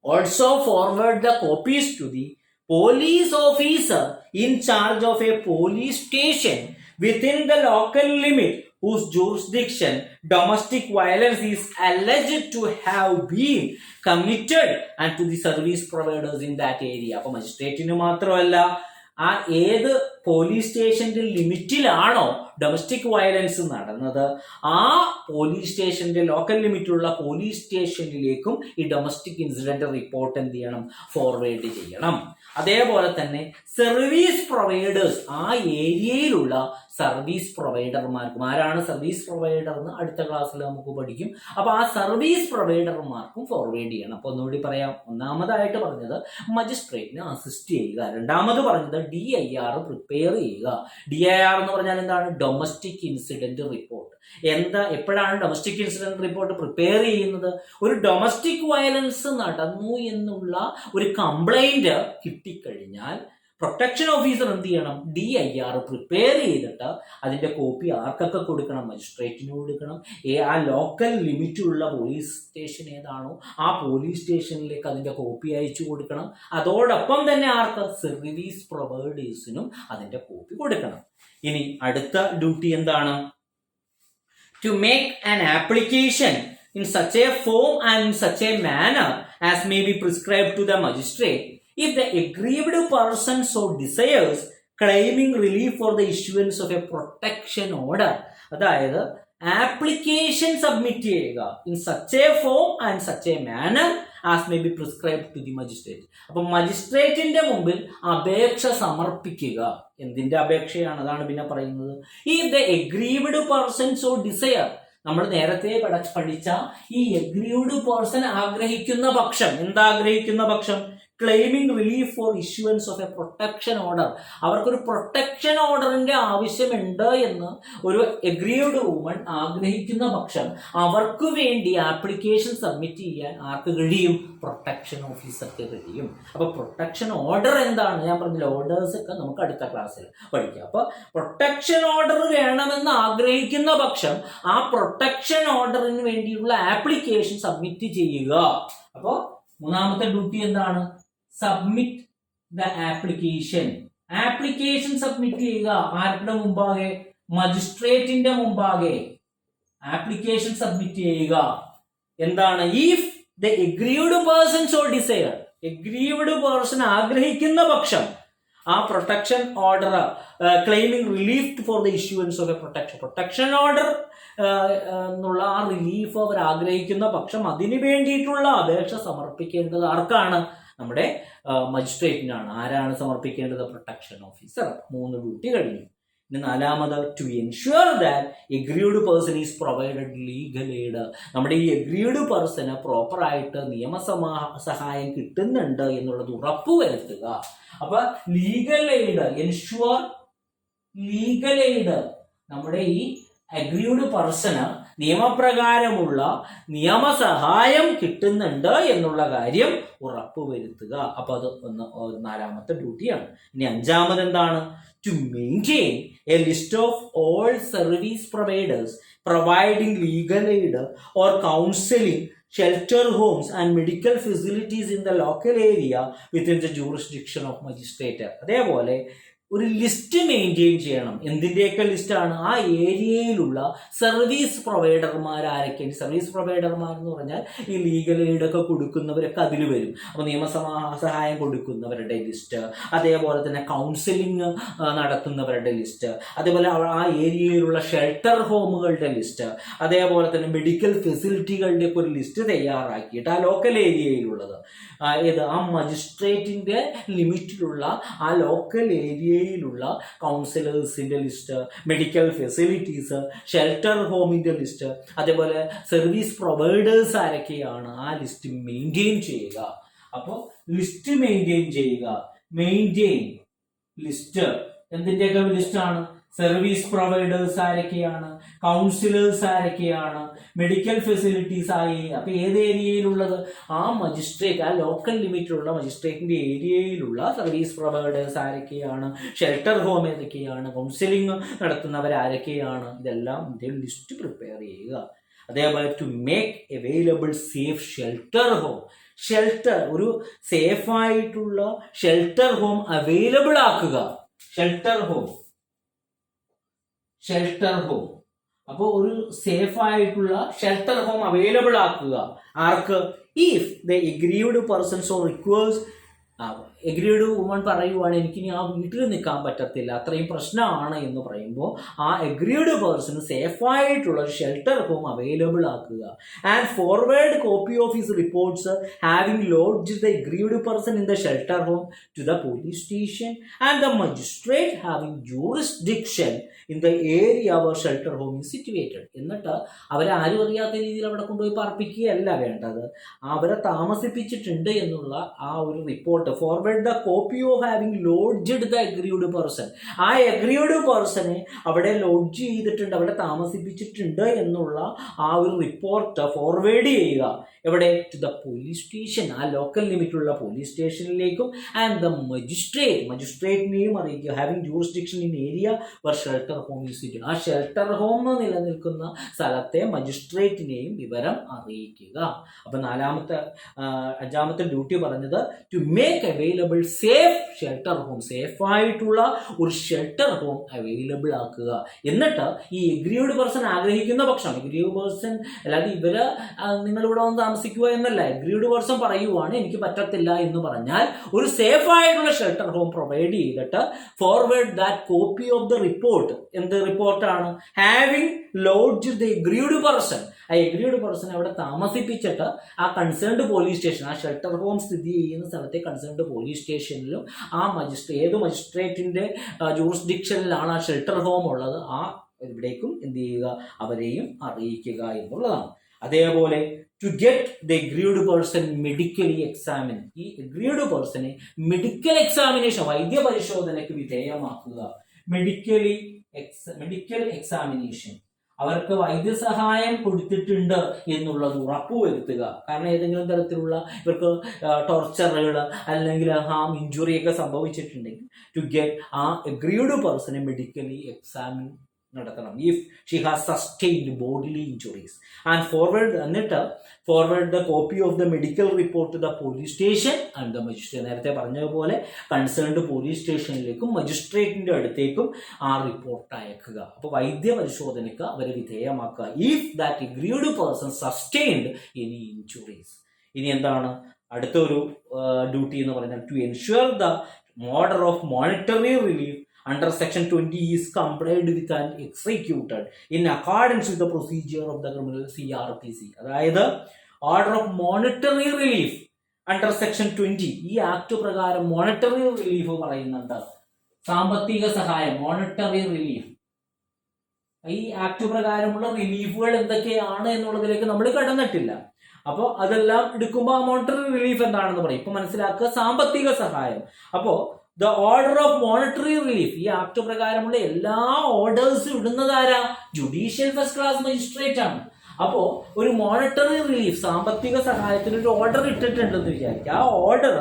Speaker 1: also forward the copies to the police officer in charge of a police station within the local limit whose jurisdiction domestic violence is alleged to have been committed and to the service providers in that area. അപ്പൊ മജിസ്ട്രേറ്റിന് മാത്രമല്ല, ആ ഏത് പോലീസ് സ്റ്റേഷന്റെ ലിമിറ്റിലാണോ ഡൊമസ്റ്റിക് വയലൻസ് നടന്നത്, ആ പോലീസ് സ്റ്റേഷന്റെ ലോക്കൽ ലിമിറ്റുള്ള പോലീസ് സ്റ്റേഷനിലേക്കും ഈ ഡൊമസ്റ്റിക് ഇൻസിഡന്റ് റിപ്പോർട്ട് എന്ത് ചെയ്യണം? ഫോർവേഡ് ചെയ്യണം. അതേപോലെ തന്നെ സർവീസ് പ്രൊവൈഡേഴ്സ്, ആ ഏരിയയിലുള്ള സർവീസ് പ്രൊവൈഡർമാർക്കും, ആരാണ് സർവീസ് പ്രൊവൈഡർ എന്ന് അടുത്ത ക്ലാസ്സിൽ നമുക്ക് പഠിക്കും. അപ്പൊ ആ സർവീസ് പ്രൊവൈഡർമാർക്കും ഫോർവേഡ് ചെയ്യണം. അപ്പൊ ഒന്നുകൂടി പറയാം. ഒന്നാമതായിട്ട് പറഞ്ഞത് മജിസ്ട്രേറ്റിനെ അസിസ്റ്റ് ചെയ്യുക. രണ്ടാമത് പറഞ്ഞത് DIR പ്രിപ്പയർ ചെയ്യുക. DIR എന്ന് പറഞ്ഞാൽ എന്താണ്? Domestic incident report. എപ്പോഴാണ് ഡൊമസ്റ്റിക് ഇൻസിഡന്റ് റിപ്പോർട്ട് പ്രിപ്പയർ ചെയ്യുന്നത്? ഒരു ഡൊമസ്റ്റിക് വയലൻസ് നടന്നു എന്നുള്ള ഒരു കംപ്ലൈന്റ് കിട്ടിക്കഴിഞ്ഞാൽ പ്രൊട്ടക്ഷൻ ഓഫീസർ എന്ത് ചെയ്യണം? DIR പ്രിപ്പയർ ചെയ്തിട്ട് അതിന്റെ കോപ്പി ആർക്കൊക്കെ കൊടുക്കണം? മജിസ്ട്രേറ്റിന് കൊടുക്കണം. ആ ലോക്കൽ ലിമിറ്റുള്ള പോലീസ് സ്റ്റേഷൻ ഏതാണോ ആ പോലീസ് സ്റ്റേഷനിലേക്ക് അതിന്റെ കോപ്പി അയച്ചു കൊടുക്കണം. അതോടൊപ്പം തന്നെ ആർക്ക്? സർവീസ് പ്രൊവൈഡേഴ്സിനും അതിന്റെ കോപ്പി കൊടുക്കണം. ഇനി അടുത്ത ഡ്യൂട്ടി എന്താണ്? To make an application in such a form and in such a manner as may be prescribed to the magistrate if the aggrieved person so desires, claiming relief for the issuance of a protection order. അതായത് ആപ്ലിക്കേഷൻ സബ്മിറ്റ് ചെയ്യുക in such a form and such a manner as may be prescribe to the magistrate. അപ്പൊ മജിസ്ട്രേറ്റിന്റെ മുമ്പിൽ അപേക്ഷ സമർപ്പിക്കുക. എന്തിന്റെ അപേക്ഷയാണ്? അതാണ് പിന്നെ പറയുന്നത്. If the aggrieved person so desire, നമ്മൾ നേരത്തെ പഠിച്ച ഈ എഗ്രീവ്ഡ് പേഴ്സൺ ആഗ്രഹിക്കുന്ന പക്ഷം, എന്താഗ്രഹിക്കുന്ന പക്ഷം? Claiming relief for issuance of a protection order. അവർക്കൊരു പ്രൊട്ടക്ഷൻ ഓർഡറിന്റെ ആവശ്യമുണ്ട് എന്ന് ഒരു എഗ്രീവ്ഡ് വുമൺ ആഗ്രഹിക്കുന്ന പക്ഷം അവർക്ക് വേണ്ടി ആപ്ലിക്കേഷൻ സബ്മിറ്റ് ചെയ്യാൻ ആർക്ക് കഴിയും? പ്രൊട്ടക്ഷൻ ഓഫീസർക്ക് കഴിയും. അപ്പൊ പ്രൊട്ടക്ഷൻ ഓർഡർ എന്താണ്? ഞാൻ പറഞ്ഞില്ല, ഓർഡേഴ്സ് ഒക്കെ നമുക്ക് അടുത്ത ക്ലാസ്സിൽ പഠിക്കാം. അപ്പൊ പ്രൊട്ടക്ഷൻ ഓർഡർ വേണമെന്ന് ആഗ്രഹിക്കുന്ന പക്ഷം ആ പ്രൊട്ടക്ഷൻ ഓർഡറിന് വേണ്ടിയുള്ള ആപ്ലിക്കേഷൻ സബ്മിറ്റ് ചെയ്യുക. അപ്പൊ മൂന്നാമത്തെ ഡ്യൂട്ടി എന്താണ്? Submit the application. Application submit ചെയ്യുക. ആരുടെ മുമ്പാകെ? മജിസ്ട്രേറ്റിന്റെ മുമ്പാകെ ആപ്ലിക്കേഷൻ സബ്മിറ്റ് ചെയ്യുക. എന്താണ്? If the aggrieved person so desire, aggrieved person ആഗ്രഹിക്കുന്ന പക്ഷം ആ protection order, claiming relief for the issuance of a protection order എന്നുള്ള ആ റിലീഫ് അവർ ആഗ്രഹിക്കുന്ന പക്ഷം അതിനു വേണ്ടിയിട്ടുള്ള അപേക്ഷ സമർപ്പിക്കേണ്ടത് ആർക്കാണ്? നമ്മുടെ മജിസ്ട്രേറ്റിനാണ്. ആരാണ് സമർപ്പിക്കേണ്ടത്? Protection officer. 3 ഡ്യൂട്ടി കഴിഞ്ഞു. ഇനി 4ാമത്, to ensure that aggrieved person is provided legal aid. നമ്മുടെ ഈ എഗ്രീഡ് പേഴ്സണ് പ്രോപ്പറായിട്ട് സഹായം കിട്ടുന്നുണ്ട് എന്നുള്ളത് ഉറപ്പുവരുത്തുക. അപ്പൊ legal aid, ensure legal aid, നമ്മുടെ ഈ അഗ്രീഡ് പേഴ്സണ് നിയമപ്രകാരമുള്ള നിയമസഹായം കിട്ടുന്നുണ്ട് എന്നുള്ള കാര്യം ഉറപ്പുവരുത്തുക. അപ്പൊ അത് 4ാമത്തെ ഡ്യൂട്ടിയാണ്. ഇനി 5ാമത് എന്താണ്? To maintain a list of all service providers providing legal aid or counselling shelter homes and medical facilities in the local area within the jurisdiction of magistrate. അതേപോലെ ഒരു ലിസ്റ്റ് മെയിൻറ്റെയിൻ ചെയ്യണം. എന്തിൻ്റെയൊക്കെ ലിസ്റ്റാണ്? ആ ഏരിയയിലുള്ള സർവീസ് പ്രൊവൈഡർമാർ ആരൊക്കെയാണ്? സർവീസ് പ്രൊവൈഡർമാർ എന്ന് പറഞ്ഞാൽ ഈ ലീഗൽ എയ്ഡൊക്കെ കൊടുക്കുന്നവരൊക്കെ അതിൽ വരും. അപ്പോൾ നിയമസഹായം കൊടുക്കുന്നവരുടെ ലിസ്റ്റ്, അതേപോലെ തന്നെ കൗൺസിലിംഗ് നടത്തുന്നവരുടെ ലിസ്റ്റ്, അതേപോലെ ആ ഏരിയയിലുള്ള ഷെൽട്ടർ ഹോമുകളുടെ ലിസ്റ്റ്, അതേപോലെ തന്നെ മെഡിക്കൽ ഫെസിലിറ്റികളുടെ ഒക്കെ ഒരു ലിസ്റ്റ് തയ്യാറാക്കിയിട്ട് ആ ലോക്കൽ ഏരിയയിലുള്ളത് ആ മജിസ്ട്രേറ്റിന്റെ ലിമിറ്റിലുള്ള ആ ലോക്കൽ ഏരിയയിലുള്ള കൗൺസിലേഴ്സിന്റെ ലിസ്റ്റ്, മെഡിക്കൽ ഫെസിലിറ്റീസ്, ഷെൽട്ടർ ഹോമിന്റെ ലിസ്റ്റ്, അതേപോലെ സർവീസ് പ്രൊവൈഡേഴ്സ് ആരൊക്കെയാണ്, ആ ലിസ്റ്റ് മെയിൻറ്റെയിൻ ചെയ്യുക. അപ്പോൾ ലിസ്റ്റ് മെയിൻറ്റെയിൻ ചെയ്യുക. മെയിൻറ്റെയിൻ ലിസ്റ്റ് എന്തിൻ്റെയൊക്കെ ലിസ്റ്റാണ്? സർവീസ് പ്രൊവൈഡേഴ്സ് ആരൊക്കെയാണ്, കൗൺസിലേഴ്സ് ആരൊക്കെയാണ്, മെഡിക്കൽ ഫെസിലിറ്റീസ് ആയി. അപ്പൊ ഏത് ഏരിയയിലുള്ളത്? ആ മജിസ്ട്രേറ്റ്, ആ ലോക്കൽ ലിമിറ്റിലുള്ള മജിസ്ട്രേറ്റിന്റെ ഏരിയയിലുള്ള സർവീസ് പ്രൊവൈഡേഴ്സ് ആരൊക്കെയാണ്, ഷെൽട്ടർ ഹോം ഏതൊക്കെയാണ്, കൗൺസിലിംഗ് നടത്തുന്നവർ ആരൊക്കെയാണ്, ഇതെല്ലാം ലിസ്റ്റ് പ്രിപ്പയർ ചെയ്യുക. അതേപോലെ to make available safe shelter home, shelter ഒരു സേഫ് ആയിട്ടുള്ള ഷെൽട്ടർ ഹോം അവൈലബിൾ ആക്കുക. ഷെൽട്ടർ ഹോം അപ്പോൾ ഒരു സേഫ് ആയിട്ടുള്ള ഷെൽട്ടർ ഹോം അവൈലബിൾ ആക്കുക. ആർക്ക്? If the aggrieved persons or requires, aggrieved woman പറയുവാണ് എനിക്കിനി ആ വീട്ടിൽ നിൽക്കാൻ പറ്റത്തില്ല, അത്രയും പ്രശ്നമാണ് എന്ന് പറയുമ്പോൾ ആ എഗ്രീഡ് പേഴ്സൺ സേഫായിട്ടുള്ള ഷെൽട്ടർ ഹോം അവൈലബിൾ ആക്കുക. And forward copy of his reports having lodged the aggrieved person in the shelter home to the police station and the magistrate having jurisdiction in the area അവർ ഷെൽട്ടർ ഹോം ഈസ് സിറ്റുവേറ്റഡ്. എന്നിട്ട് അവരെ ആരും അറിയാത്ത രീതിയിൽ അവിടെ കൊണ്ടുപോയി പാർപ്പിക്കുകയല്ല വേണ്ടത്, അവരെ താമസിപ്പിച്ചിട്ടുണ്ട് എന്നുള്ള ആ ഒരു report, forward the copy of having lodged the aggrieved person, ആ എഗ്രീഡ് പേഴ്സണെ അവിടെ ലോഡ്ജ് ചെയ്തിട്ടുണ്ട്, അവിടെ താമസിപ്പിച്ചിട്ടുണ്ട് എന്നുള്ള ആ ഒരു റിപ്പോർട്ട് ഫോർവേഡ് ചെയ്യുക. എവിടെ? ടു ദ പോലീസ് സ്റ്റേഷൻ, ആ ലോക്കൽ ലിമിറ്റുള്ള പോലീസ് സ്റ്റേഷനിലേക്കും. ആൻഡ് ദ മജിസ്ട്രേറ്റിനെയും അറിയിക്കുക. Having jurisdiction in area where shelter home is situated, ആ ഷെൽട്ടർ ഹോം നിലനിൽക്കുന്ന സ്ഥലത്തെ മജിസ്ട്രേറ്റിനെയും വിവരം അറിയിക്കുക. അപ്പൊ 5ാമത്തെ ഡ്യൂട്ടി പറഞ്ഞത് to make available safe shelter home, safe ആയിട്ടുള്ള ഒരു ഷെൽട്ടർ ഹോം അവൈലബിൾ ആക്കുക. എന്നിട്ട് ഈ എഗ്രീഡ് പേഴ്സൺ ആഗ്രഹിക്കുന്ന പക്ഷം, എഗ്രീഡ് പേഴ്സൺ അല്ലാതെ ഇവര് നിങ്ങളിവിടെ വന്ന് താമസിക്കുക എന്നല്ല, എഗ്രീഡ് പേഴ്സൺ പറയുവാണ് എനിക്ക് പറ്റത്തില്ല എന്ന് പറഞ്ഞാൽ ഒരു സേഫ് ആയിട്ടുള്ള ഷെൽട്ടർ ഹോം പ്രൊവൈഡ് ചെയ്തിട്ട് forward that copy of the report. എന്ത് റിപ്പോർട്ടാണ്? Having lodged the aggrieved person, ആ എഗ്രീഡ് പേഴ്സൺ അവിടെ താമസിപ്പിച്ചിട്ട് ആ കൺസേൺഡ് പോലീസ് സ്റ്റേഷൻ, ആ ഷെൽട്ടർ ഹോം സ്ഥിതി ചെയ്യുന്ന സ്ഥലത്തെ കൺസേൺഡ് പോലീസ് സ്റ്റേഷനിലും ആ ഏത് മജിസ്ട്രേറ്റിന്റെ ജൂറിസ്ഡിക്ഷനിലാണ് ആ ഷെൽട്ടർ ഹോം ഉള്ളത്, ആ ഇവിടേക്കും എന്ത് ചെയ്യുക? അവരെയും അറിയിക്കുക എന്നുള്ളതാണ്. അതേപോലെ to get the aggrieved person medically examine, ഈ എഗ്രീഡ് പേഴ്സണെ മെഡിക്കൽ എക്സാമിനേഷൻ, വൈദ്യ പരിശോധനയ്ക്ക് വിധേയമാക്കുക. മെഡിക്കൽ എക്സാമിനേഷൻ, അവർക്ക് വൈദ്യസഹായം കൊടുത്തിട്ടുണ്ട് എന്നുള്ളത് ഉറപ്പുവരുത്തുക. കാരണം ഏതെങ്കിലും തരത്തിലുള്ള ഇവർക്ക് ടോർച്ചറുകൾ അല്ലെങ്കിൽ ഹാം, ഇഞ്ചുറി ഒക്കെ സംഭവിച്ചിട്ടുണ്ടെങ്കിൽ ടു ഗെറ്റ് ആ എഗ്രീഡ് പേഴ്സണെ മെഡിക്കലി എക്സാമിൻ നടത്തണം. If she has sustained bodily injuries and forward the copy of the medical report to the police station and the magistrate. നേരത്തെ പറഞ്ഞതുപോലെ കൺസേൺഡ് പോലീസ് സ്റ്റേഷനിലേക്കും മജിസ്ട്രേറ്റിന്റെ അടുത്തേക്കും ആ റിപ്പോർട്ട് അയക്കുക. അപ്പോൾ വൈദ്യ പരിശോധനയ്ക്ക് അവരെ വിധേയമാക്കുക. If that aggrieved person sustained any injuries. ഇനി എന്താണ് അടുത്തൊരു ഡ്യൂട്ടി എന്ന് പറഞ്ഞാൽ to ensure the order of monetary relief under section 20 is complied with and executed in accordance with the procedure of the criminal CRPC. അതായത് order of monetary relief, under section 20 ഈ ആക്ട് പ്രകാരം മോണിറ്ററി റിലീഫ് പറയുന്നുണ്ട്. സാമ്പത്തിക സഹായം, മോണിറ്ററി റിലീഫ്. ഈ ആക്ട് പ്രകാരമുള്ള റിലീഫുകൾ എന്തൊക്കെയാണ് എന്നുള്ളതിലേക്ക് നമ്മൾ കടന്നിട്ടില്ല. അപ്പോൾ അതെല്ലാം എടുക്കുമ്പോൾ മോണിറ്ററി റിലീഫ് എന്താണെന്ന് പറയും. ഇപ്പൊ മനസ്സിലാക്കുക, സാമ്പത്തിക സഹായം. അപ്പോ the order of monetary relief, ഈ ആക്ട് പ്രകാരമുള്ള എല്ലാ ഓർഡേഴ്സും ഇടുന്നത് ആരാ? ജുഡീഷ്യൽ ഫസ്റ്റ് ക്ലാസ് മജിസ്ട്രേറ്റ് ആണ്. അപ്പോ ഒരു മോണിറ്ററി റിലീഫ്, സാമ്പത്തിക സഹായത്തിന് ഒരു ഓർഡർ ഇട്ടിട്ടുണ്ടെന്ന് വിചാരിക്കുക. ആ ഓർഡർ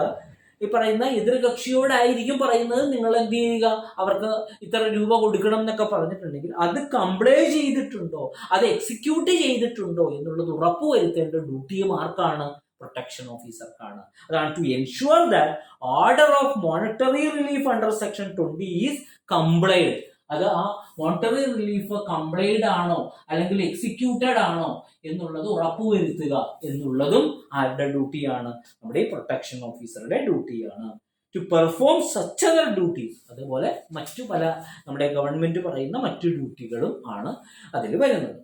Speaker 1: ഈ പറയുന്ന എതിർകക്ഷിയോടായിരിക്കും പറയുന്നത്, നിങ്ങൾ എന്ത് ചെയ്യുക, അവർക്ക് ഇത്ര രൂപ കൊടുക്കണം എന്നൊക്കെ പറഞ്ഞിട്ടുണ്ടെങ്കിൽ അത് കംപ്ലൈ ചെയ്തിട്ടുണ്ടോ, അത് എക്സിക്യൂട്ട് ചെയ്തിട്ടുണ്ടോ എന്നുള്ളത് ഉറപ്പുവരുത്തേണ്ട ഡ്യൂട്ടിയും ആർക്കാണ്? പ്രൊട്ടക്ഷൻ ഓഫീസർക്കാണ്. അതാണ് to ensure that order of monetary relief under section 20 is complied. അത് ആ മോണിറ്ററി റിലീഫ് കംപ്ലൈഡ് ആണോ അല്ലെങ്കിൽ എക്സിക്യൂട്ടഡ് ആണോ എന്നുള്ളത് ഉറപ്പുവരുത്തുക എന്നുള്ളതും ആരുടെ ഡ്യൂട്ടിയാണ്? നമ്മുടെ പ്രൊട്ടക്ഷൻ ഓഫീസറുടെ ഡ്യൂട്ടിയാണ്. To perform such other duties, അതുപോലെ മറ്റു പല നമ്മുടെ ഗവൺമെന്റ് പറയുന്ന മറ്റു ഡ്യൂട്ടികളും ആണ് അതിൽ വരുന്നത്.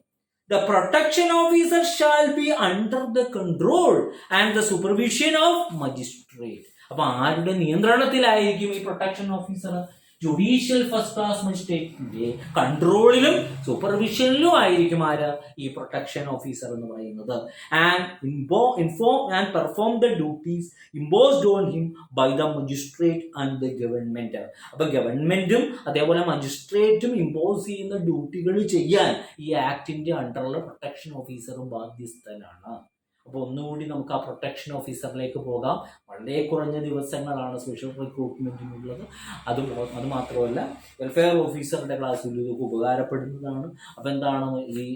Speaker 1: The protection officer shall be under the control and the supervision of magistrate. അപ്പൊ ആരുടെ നിയന്ത്രണത്തിലായിരിക്കും ഈ protection officer? Judicial first class മജിസ്ട്രേറ്റിന്റെ കൺട്രോളിലും സൂപ്പർവിഷനിലും ആയിരിക്കും ആര്? ഈ പ്രൊട്ടക്ഷൻ ഓഫീസർ എന്ന് പറയുന്നത്. And inform and perform the duties imposed on him by the magistrate and the government. അപ്പൊ ഗവൺമെന്റും അതേപോലെ മജിസ്ട്രേറ്റും ഇമ്പോസ് ചെയ്യുന്ന ഡ്യൂട്ടികൾ ചെയ്യാൻ ഈ ആക്ടിന്റെ അണ്ടറിലെ പ്രൊട്ടക്ഷൻ ഓഫീസറും ബാധ്യസ്ഥനാണ്. അപ്പോൾ ഒന്നുകൂടി നമുക്ക് ആ പ്രൊട്ടക്ഷൻ ഓഫീസറിലേക്ക് പോകാം. വളരെ കുറഞ്ഞ ദിവസങ്ങളാണ് സ്പെഷ്യൽ റിക്രൂട്ട്മെന്റിനുള്ളത്. അത് മാത്രമല്ല വെൽഫെയർ ഓഫീസറുടെ ക്ലാസ്സിൽ ഇതൊക്കെ ഉപകാരപ്പെടുന്നതാണ്. അപ്പം എന്താണ് ഈ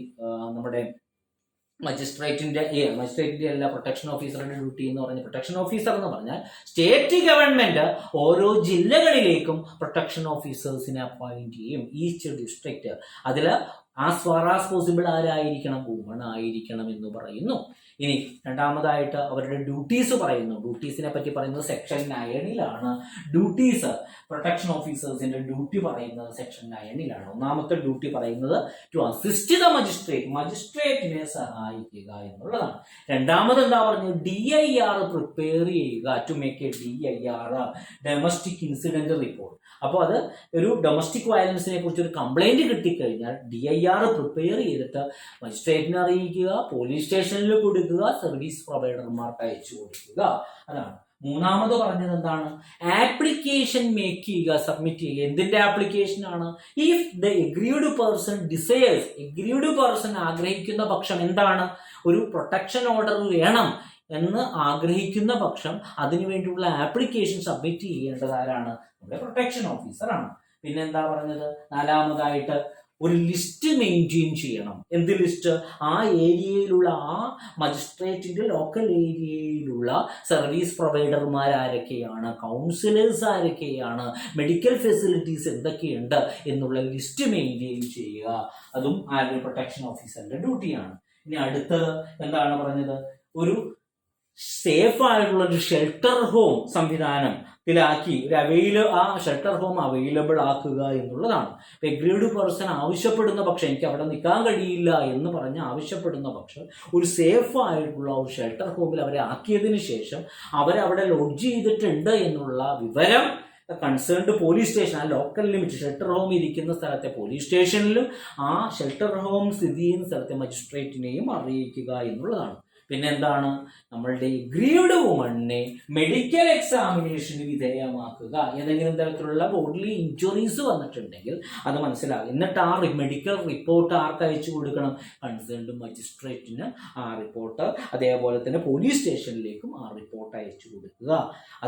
Speaker 1: നമ്മുടെ മജിസ്ട്രേറ്റിന്റെ അല്ല, പ്രൊട്ടക്ഷൻ ഓഫീസറുടെ ഡ്യൂട്ടി എന്ന് പറഞ്ഞാൽ, പ്രൊട്ടക്ഷൻ ഓഫീസർ എന്ന് പറഞ്ഞാൽ സ്റ്റേറ്റ് ഗവൺമെന്റ് ഓരോ ജില്ലകളിലേക്കും പ്രൊട്ടക്ഷൻ ഓഫീസേഴ്സിനെ അപ്പോയിന്റ് ചെയ്യും. ഈച്ച് ഡിസ്ട്രിക്ട് അതിൽ ആസ് ഫാർ ആസ് പോസിബിൾ ആരായിരിക്കണം? വുമൺ ആയിരിക്കണം എന്ന് പറയുന്നു. ഇനി രണ്ടാമതായിട്ട് അവരുടെ ഡ്യൂട്ടീസ് പറയുന്നു. ഡ്യൂട്ടീസിനെ പറ്റി പറയുന്നത് സെക്ഷൻ 9 ഡ്യൂട്ടീസ്, പ്രൊട്ടക്ഷൻ ഓഫീസേഴ്സിന്റെ ഡ്യൂട്ടി പറയുന്നത് സെക്ഷൻ 9 ഒന്നാമത്തെ ഡ്യൂട്ടി പറയുന്നത് ടു അസിസ്റ്റ് ദ മജിസ്ട്രേറ്റ്, മജിസ്ട്രേറ്റിനെ സഹായിക്കുക എന്നുള്ളതാണ്. രണ്ടാമത് എന്താ പറഞ്ഞത്? DIR പ്രിപ്പയർ ചെയ്യുക, to make a DIR, domestic incident report. അപ്പോൾ അത് ഒരു ഡൊമസ്റ്റിക് വയലൻസിനെ കുറിച്ച് ഒരു കംപ്ലൈന്റ് കിട്ടിക്കഴിഞ്ഞാൽ DIR പ്രിപ്പയർ ചെയ്തിട്ട് മജിസ്ട്രേറ്റിനെ അറിയിക്കുക, പോലീസ് സ്റ്റേഷനിൽ കൊടുക്കുക, സർവീസ് പ്രൊവൈഡർമാർക്ക് അയച്ചു കൊടുക്കുക. അതാണ്. മൂന്നാമത് പറഞ്ഞത് എന്താണ്? ആപ്ലിക്കേഷൻ മേക്ക് ചെയ്യുക, സബ്മിറ്റ് ചെയ്യുക. എന്തിന്റെ ആപ്ലിക്കേഷൻ ആണ്? If the aggrieved person desires, agreed person ആഗ്രഹിക്കുന്ന പക്ഷം എന്താണ്? ഒരു പ്രൊട്ടക്ഷൻ ഓർഡർ വേണം എന്ന് ആഗ്രഹിക്കുന്ന പക്ഷം അതിനുവേണ്ടിയുള്ള ആപ്ലിക്കേഷൻ സബ്മിറ്റ് ചെയ്യേണ്ടത് ആരാണ്? നമ്മുടെ പ്രൊട്ടക്ഷൻ ഓഫീസറാണ്. പിന്നെ എന്താ പറഞ്ഞത്? നാലാമതായിട്ട് ഒരു ലിസ്റ്റ് മെയിൻറ്റെയിൻ ചെയ്യണം. എന്ത് ലിസ്റ്റ്? ആ ഏരിയയിലുള്ള, ആ മജിസ്ട്രേറ്റിന്റെ ലോക്കൽ ഏരിയയിലുള്ള സർവീസ് പ്രൊവൈഡർമാർ ആരൊക്കെയാണ്, കൗൺസിലേഴ്സ് ആരൊക്കെയാണ്, മെഡിക്കൽ ഫെസിലിറ്റീസ് എന്തൊക്കെയുണ്ട് എന്നുള്ള ലിസ്റ്റ് മെയിൻറ്റെയിൻ ചെയ്യുക. അതും ആരുടെ? പ്രൊട്ടക്ഷൻ ഓഫീസറിന്റെ ഡ്യൂട്ടിയാണ്. ഇനി അടുത്തത് എന്താണ് പറഞ്ഞത്? ഒരു സേഫ് ആയിട്ടുള്ള ഒരു ഷെൽട്ടർ ഹോം സംവിധാനത്തിലാക്കി ആ ഷെൽട്ടർ ഹോം അവൈലബിൾ ആക്കുക എന്നുള്ളതാണ്. എഗ്രീഡ് പേഴ്സൺ ആവശ്യപ്പെടുന്ന പക്ഷം, എനിക്ക് അവിടെ നിൽക്കാൻ കഴിയില്ല എന്ന് പറഞ്ഞ് ആവശ്യപ്പെടുന്ന പക്ഷം ഒരു സേഫ് ആയിട്ടുള്ള ഒരു ഷെൽട്ടർ ഹോമിൽ അവരെ ആക്കിയതിനു ശേഷം അവരവിടെ ലോഡ്ജ് ചെയ്തിട്ടുണ്ട് എന്നുള്ള വിവരം കൺസേൺഡ് പോലീസ് സ്റ്റേഷൻ, ആ ലോക്കൽ ലിമിറ്റ് ഷെൽട്ടർ ഹോം ഇരിക്കുന്ന സ്ഥലത്തെ പോലീസ് സ്റ്റേഷനിലും ആ ഷെൽട്ടർ ഹോം സ്ഥിതി ചെയ്യുന്ന സ്ഥലത്തെ മജിസ്ട്രേറ്റിനെയും അറിയിക്കുക എന്നുള്ളതാണ്. പിന്നെ എന്താണ്? നമ്മളുടെ എഗ്രീഡ് വുമണിനെ മെഡിക്കൽ എക്സാമിനേഷന് വിധേയമാക്കുക. ഏതെങ്കിലും തരത്തിലുള്ള ബോഡിലി ഇഞ്ചുറീസ് വന്നിട്ടുണ്ടെങ്കിൽ അത് മനസ്സിലാകും. എന്നിട്ട് ആ മെഡിക്കൽ റിപ്പോർട്ട് ആർക്ക് അയച്ചു കൊടുക്കണം? കൺസേൺഡ് മജിസ്ട്രേറ്റിന് ആ റിപ്പോർട്ട്, അതേപോലെ തന്നെ പോലീസ് സ്റ്റേഷനിലേക്കും ആ റിപ്പോർട്ട് അയച്ചു കൊടുക്കുക.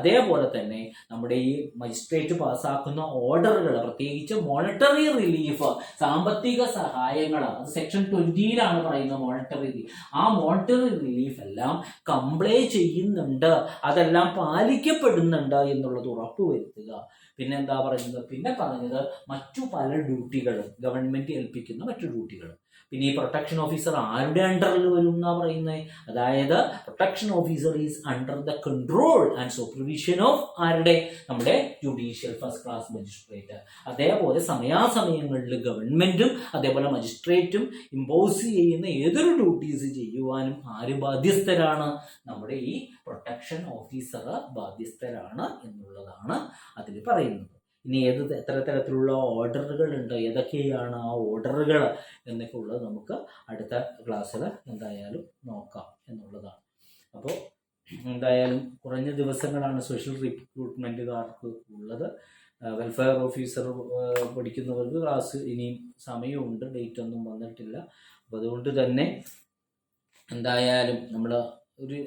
Speaker 1: അതേപോലെ തന്നെ നമ്മുടെ ഈ മജിസ്ട്രേറ്റ് പാസ്സാക്കുന്ന ഓർഡറുകൾ, പ്രത്യേകിച്ച് മോണിറ്ററി റിലീഫ്, സാമ്പത്തിക സഹായങ്ങൾ, അത് സെക്ഷൻ 20 പറയുന്നത്. മോണിറ്ററി റിലീഫ്, ആ മോണിറ്ററി റിലീഫ് എല്ലാം കംപ്ലൈ ചെയ്യുന്നുണ്ട്, അതെല്ലാം പാലിക്കപ്പെടുന്നുണ്ട് എന്നുള്ളത് ഉറപ്പുവരുത്തുക. പിന്നെ എന്താ പറയുന്നത്? പിന്നെ പറഞ്ഞത് മറ്റു പല ഡ്യൂട്ടികളും, ഗവൺമെന്റ് ഏൽപ്പിക്കുന്ന മറ്റു ഡ്യൂട്ടികൾ. പിന്നെ ഈ പ്രൊട്ടക്ഷൻ ഓഫീസർ ആരുടെ അണ്ടറിൽ വരും എന്നാ പറയുന്നത്? അതായത് protection officer is under the control and supervision of ആരുടെ? നമ്മുടെ ജുഡീഷ്യൽ ഫസ്റ്റ് ക്ലാസ് മജിസ്ട്രേറ്റ്. അതേപോലെ സമയാസമയങ്ങളിൽ ഗവൺമെന്റും അതേപോലെ മജിസ്ട്രേറ്റും ഇമ്പോസ് ചെയ്യുന്ന ഏതൊരു ഡ്യൂട്ടീസ് ചെയ്യുവാനും ആര് ബാധ്യസ്ഥരാണ്? നമ്മുടെ ഈ പ്രൊട്ടക്ഷൻ ഓഫീസർ ബാധ്യസ്ഥരാണ് എന്നുള്ളതാണ് അതിൽ പറയുന്നത്. ഇനി എത്ര തരത്തിലുള്ള ഓർഡറുകൾ ഉണ്ട്, ഏതൊക്കെയാണ് ആ ഓർഡറുകൾ എന്നൊക്കെ ഉള്ളത് നമുക്ക് അടുത്ത ക്ലാസ്സിൽ എന്തായാലും നോക്കാം എന്നുള്ളതാണ്. അപ്പോൾ എന്തായാലും കുറഞ്ഞ ദിവസങ്ങളാണ് സ്പെഷ്യൽ റിക്രൂട്ട്മെൻറ്റുകാർക്ക് ഉള്ളത്. വെൽഫെയർ ഓഫീസർ പഠിക്കുന്നവർക്ക് ക്ലാസ് ഇനിയും സമയമുണ്ട്, ഡേറ്റ് ഒന്നും വന്നിട്ടില്ല. അപ്പോൾ അതുകൊണ്ട് തന്നെ എന്തായാലും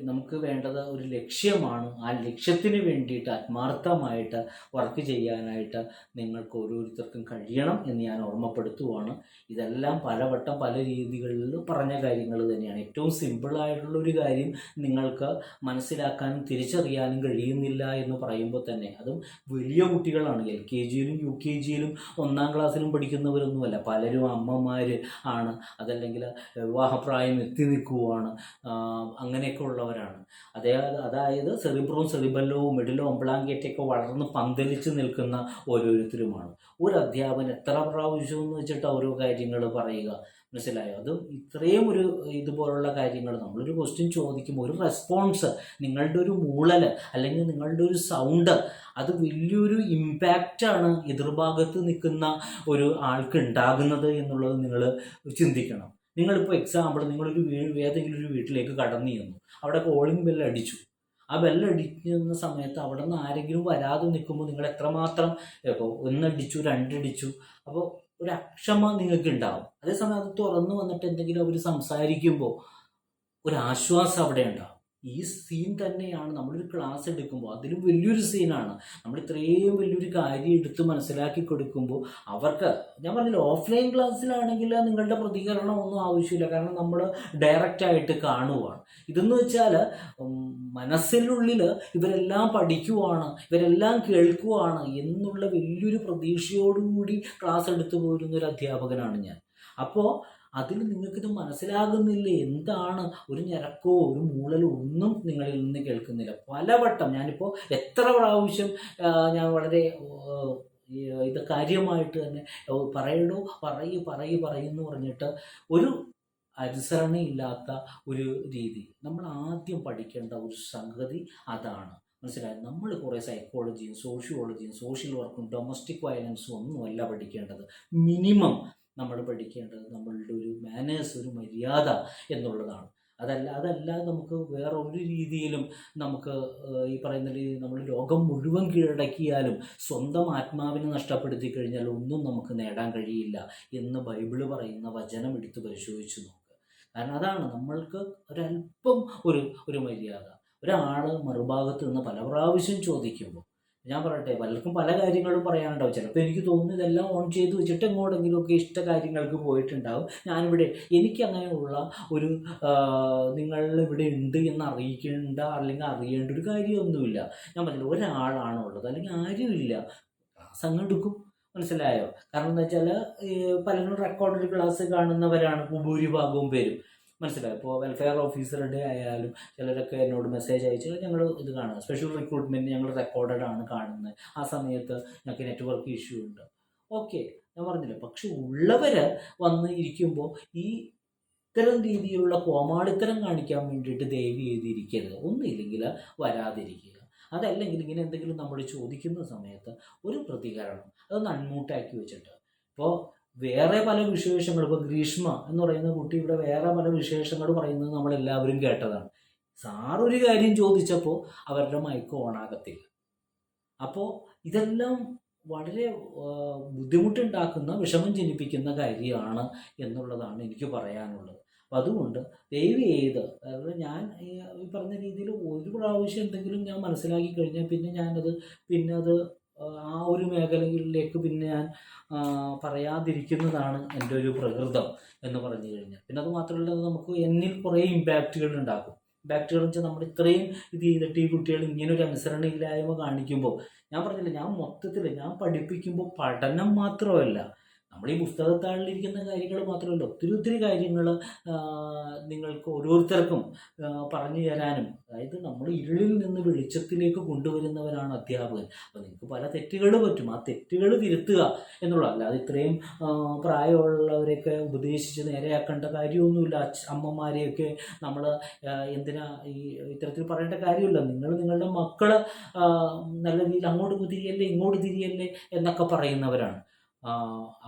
Speaker 1: നമുക്ക് വേണ്ടത് ഒരു ലക്ഷ്യമാണ്. ആ ലക്ഷ്യത്തിന് വേണ്ടിയിട്ട് ആത്മാർത്ഥമായിട്ട് വർക്ക് ചെയ്യാനായിട്ട് നിങ്ങൾക്ക് ഓരോരുത്തർക്കും കഴിയണം എന്ന് ഞാൻ ഓർമ്മപ്പെടുത്തുവാണ്. ഇതെല്ലാം പലവട്ടം പല രീതികളിൽ പറഞ്ഞ കാര്യങ്ങൾ തന്നെയാണ്. ഏറ്റവും സിമ്പിളായിട്ടുള്ളൊരു കാര്യം നിങ്ങൾക്ക് മനസ്സിലാക്കാനും തിരിച്ചറിയാനും കഴിയുന്നില്ല എന്ന് പറയുമ്പോൾ തന്നെ, അതും വലിയ കുട്ടികളാണ്, LKG യിലും UKG യിലും 1ാം ക്ലാസ്സിലും പഠിക്കുന്നവരൊന്നുമല്ല. പലരും അമ്മമാർ ആണ്, അതല്ലെങ്കിൽ വിവാഹപ്രായം എത്തി നിൽക്കുവാണ്, അങ്ങനെയൊക്കെ ഉള്ളവരാണ്. അതായത് സെറിബെല്ലവും മെഡുലോ ഒംബ്ലാങ്കേറ്റൊക്കെ വളർന്ന് പന്തലിച്ച് നിൽക്കുന്ന ഓരോരുത്തരുമാണ്. ഒരു അധ്യാപകൻ എത്ര പ്രാവശ്യം എന്ന് വെച്ചിട്ട് ഓരോ കാര്യങ്ങൾ പറയുക, മനസ്സിലായോ? അത് ഇത്രയും ഒരു ഇതുപോലുള്ള കാര്യങ്ങൾ നമ്മളൊരു ക്വസ്റ്റ്യൻ ചോദിക്കുമ്പോൾ ഒരു റെസ്പോൺസ്, നിങ്ങളുടെ ഒരു മൂളൽ അല്ലെങ്കിൽ നിങ്ങളുടെ ഒരു സൗണ്ട്, അത് വലിയൊരു ഇമ്പാക്റ്റാണ് എതിർഭാഗത്ത് നിൽക്കുന്ന ഒരു ആൾക്ക് ഉണ്ടാകുന്നത് എന്നുള്ളത് നിങ്ങൾ ചിന്തിക്കണം. നിങ്ങളിപ്പോൾ എക്സാമ്പിൾ, നിങ്ങളൊരു ഏതെങ്കിലും ഒരു വീട്ടിലേക്ക് കടന്നു ചെന്നു, അവിടെ കോളിംഗ് ബെല്ല് അടിച്ചു. ആ ബെല്ലടിക്കുന്ന സമയത്ത് അവിടെ നിന്ന് ആരെങ്കിലും വരാതെ നിൽക്കുമ്പോൾ നിങ്ങൾ എത്രമാത്രം, ഇപ്പോൾ 1 അടിച്ചു 2 അടിച്ചു, അപ്പോൾ ഒരു അക്ഷമ നിങ്ങൾക്ക് ഉണ്ടാവും. അതേസമയം അത് തുറന്നു വന്നിട്ട് എന്തെങ്കിലും അവർ സംസാരിക്കുമ്പോൾ ഒരു ആശ്വാസം അവിടെ ഉണ്ടാവും. ഈ സീൻ തന്നെയാണ് നമ്മളൊരു ക്ലാസ് എടുക്കുമ്പോൾ, അതിലും വലിയൊരു സീനാണ്. നമ്മൾ ഇത്രയും വലിയൊരു കാര്യം എടുത്ത് മനസ്സിലാക്കി കൊടുക്കുമ്പോൾ അവർക്ക്, ഞാൻ പറഞ്ഞില്ല, ഓഫ്ലൈൻ ക്ലാസ്സിലാണെങ്കിൽ നിങ്ങളുടെ പ്രതികരണം ഒന്നും ആവശ്യമില്ല, കാരണം നമ്മൾ ഡയറക്റ്റായിട്ട് കാണുവാണ്. ഇതെന്ന് വെച്ചാൽ മനസ്സിനുള്ളിൽ ഇവരെല്ലാം പഠിക്കുവാണ്, ഇവരെല്ലാം കേൾക്കുവാണ് എന്നുള്ള വലിയൊരു പ്രതീക്ഷയോടുകൂടി ക്ലാസ് എടുത്തു പോരുന്ന ഒരു അധ്യാപകനാണ് ഞാൻ. അപ്പോൾ അതിൽ നിങ്ങൾക്കിത് മനസ്സിലാകുന്നില്ലേ? എന്താണ് ഒരു ഞരക്കോ ഒരു മൂളലോ ഒന്നും നിങ്ങളിൽ നിന്ന് കേൾക്കുന്നില്ല. പലവട്ടം ഞാനിപ്പോൾ എത്ര പ്രാവശ്യം ഞാൻ വളരെ ഇത് കാര്യമായിട്ട് തന്നെ പറയുന്നു പറഞ്ഞിട്ട് ഒരു അനുസരണയില്ലാത്ത ഒരു രീതി. നമ്മൾ ആദ്യം പഠിക്കേണ്ട ഒരു സംഗതി അതാണ്, മനസ്സിലായത്? നമ്മൾ കുറേ സൈക്കോളജിയും സോഷ്യോളജിയും സോഷ്യൽ വർക്കും ഡൊമസ്റ്റിക് വയലൻസും ഒന്നുമല്ല പഠിക്കേണ്ടത്. മിനിമം നമ്മൾ പഠിക്കേണ്ടത് നമ്മളുടെ ഒരു മാനേഴ്സ്, ഒരു മര്യാദ എന്നുള്ളതാണ്. അതല്ലാതെ നമുക്ക് വേറെ ഒരു രീതിയിലും നമുക്ക് ഈ പറയുന്ന നമ്മൾ ലോകം മുഴുവൻ കീഴടക്കിയാലും സ്വന്തം ആത്മാവിനെ നഷ്ടപ്പെടുത്തി കഴിഞ്ഞാൽ ഒന്നും നമുക്ക് നേടാൻ കഴിയില്ല എന്ന് ബൈബിള് പറയുന്ന വചനം എടുത്ത് പരിശോധിച്ച് നോക്കുക. കാരണം അതാണ് നമ്മൾക്ക് ഒരല്പം ഒരു മര്യാദ. ഒരാൾ മറുഭാഗത്ത് നിന്ന് പല പ്രാവശ്യം ചോദിക്കുമ്പോൾ, ഞാൻ പറയട്ടെ, പലർക്കും പല കാര്യങ്ങളും പറയാനുണ്ടാവും. ചിലപ്പോൾ എനിക്ക് തോന്നുന്നു ഇതെല്ലാം ഓൺ ചെയ്ത് വെച്ചിട്ട് എങ്ങോട്ടെങ്കിലുമൊക്കെ ഇഷ്ട കാര്യങ്ങൾക്ക് പോയിട്ടുണ്ടാവും. ഞാനിവിടെ എനിക്കങ്ങനെയുള്ള ഒരു നിങ്ങളിവിടെ ഉണ്ട് എന്ന് അറിയിക്കേണ്ട അല്ലെങ്കിൽ അറിയേണ്ട ഒരു കാര്യമൊന്നുമില്ല. ഞാൻ പറഞ്ഞില്ല, ഒരാളാണുള്ളത് അല്ലെങ്കിൽ ആരുമില്ല, ക്ലാസ് അങ്ങ് എടുക്കും, മനസ്സിലായോ? കാരണം എന്താ വെച്ചാൽ പലരും റെക്കോർഡഡ് ക്ലാസ് കാണുന്നവരാണ് ഭൂരിഭാഗവും പേരും, മനസ്സിലായി. ഇപ്പോൾ വെൽഫെയർ ഓഫീസറുടെ ആയാലും ചിലരൊക്കെ എന്നോട് മെസ്സേജ് അയച്ച് ഞങ്ങൾ ഇത് കാണുക, സ്പെഷ്യൽ റിക്രൂട്ട്മെൻറ്റ് ഞങ്ങൾ റെക്കോർഡഡ് ആണ് കാണുന്നത്, ആ സമയത്ത് ഞങ്ങൾക്ക് നെറ്റ്വർക്ക് ഇഷ്യൂ ഉണ്ട്. ഓക്കെ, ഞാൻ പറഞ്ഞില്ല. പക്ഷെ ഉള്ളവർ വന്ന് ഇരിക്കുമ്പോൾ ഈ ഇത്തരം രീതിയിലുള്ള കോമാളിത്തരം കാണിക്കാൻ വേണ്ടിയിട്ട് ദയവ് ചെയ്തിരിക്കരുത്. ഒന്നുമില്ലെങ്കിൽ വരാതിരിക്കുക. അതല്ലെങ്കിൽ ഇങ്ങനെ എന്തെങ്കിലും നമ്മൾ ചോദിക്കുന്ന സമയത്ത് ഒരു പ്രതികരണം അതൊന്ന് അൺമ്യൂട്ടാക്കി വെച്ചിട്ട്, ഇപ്പോൾ വേറെ പല വിശേഷങ്ങൾ, ഇപ്പോൾ ഗ്രീഷ്മ എന്ന് പറയുന്ന കുട്ടി ഇവിടെ വേറെ പല വിശേഷങ്ങൾ പറയുന്നത് നമ്മളെല്ലാവരും കേട്ടതാണ്. സാറൊരു കാര്യം ചോദിച്ചപ്പോൾ അവരുടെ മൈക്ക് ഓണാകത്തില്ല. അപ്പോൾ ഇതെല്ലാം വളരെ ബുദ്ധിമുട്ടുണ്ടാക്കുന്ന, വിഷമം ജനിപ്പിക്കുന്ന കാര്യമാണ് എന്നുള്ളതാണ് എനിക്ക് പറയാനുള്ളത്. അപ്പം അതുകൊണ്ട് ദയവ് ചെയ്ത്, അതായത് ഞാൻ ഈ പറഞ്ഞ രീതിയിൽ ഒരു പ്രാവശ്യം എന്തെങ്കിലും ഞാൻ മനസ്സിലാക്കി കഴിഞ്ഞാൽ പിന്നെ അത് ആ ഒരു മേഖലയിലേക്ക് പിന്നെ ഞാൻ പറയാതിരിക്കുന്നതാണ് എൻ്റെ ഒരു പ്രകൃതം എന്ന് പറഞ്ഞു കഴിഞ്ഞാൽ. പിന്നെ അത് മാത്രമല്ല, നമുക്ക് എന്നിൽ കുറേ ഇമ്പാക്റ്റുകൾ ഉണ്ടാക്കും. ഇമ്പാക്റ്റുകൾ വെച്ചാൽ നമ്മൾ ഇത്രയും ഇത് ചെയ്തിട്ട് ഈ കുട്ടികൾ ഇങ്ങനെ ഒരു അനുസരണയില്ലായ്മ കാണിക്കുമ്പോൾ, ഞാൻ പറഞ്ഞില്ല, ഞാൻ മൊത്തത്തിൽ ഞാൻ പഠിപ്പിക്കുമ്പോൾ പഠനം മാത്രമല്ല, നമ്മൾ ഈ പുസ്തകത്താളിലിരിക്കുന്ന കാര്യങ്ങൾ മാത്രമല്ല, ഒത്തിരി കാര്യങ്ങൾ നിങ്ങൾക്ക് ഓരോരുത്തർക്കും പറഞ്ഞു തരാനും, അതായത് നമ്മൾ ഇരുളിൽ നിന്ന് വെളിച്ചത്തിലേക്ക് കൊണ്ടുവരുന്നവരാണ് അധ്യാപകൻ. അപ്പോൾ നിങ്ങൾക്ക് പല തെറ്റുകൾ പറ്റും, ആ തെറ്റുകൾ തിരുത്തുക എന്നുള്ളത്. അല്ലാതെ ഇത്രയും പ്രായമുള്ളവരെയൊക്കെ ഉപദേശിച്ച് നേരെയാക്കേണ്ട കാര്യമൊന്നുമില്ല. അമ്മമാരെയൊക്കെ നമ്മൾ എന്തിനാ ഈ ഇത്തരത്തിൽ പറയേണ്ട കാര്യമില്ല. നിങ്ങളുടെ മക്കൾ നല്ല രീതിയിൽ അങ്ങോട്ട് തിരിയല്ലേ ഇങ്ങോട്ട് തിരിയല്ലേ എന്നൊക്കെ പറയുന്നവരാണ്.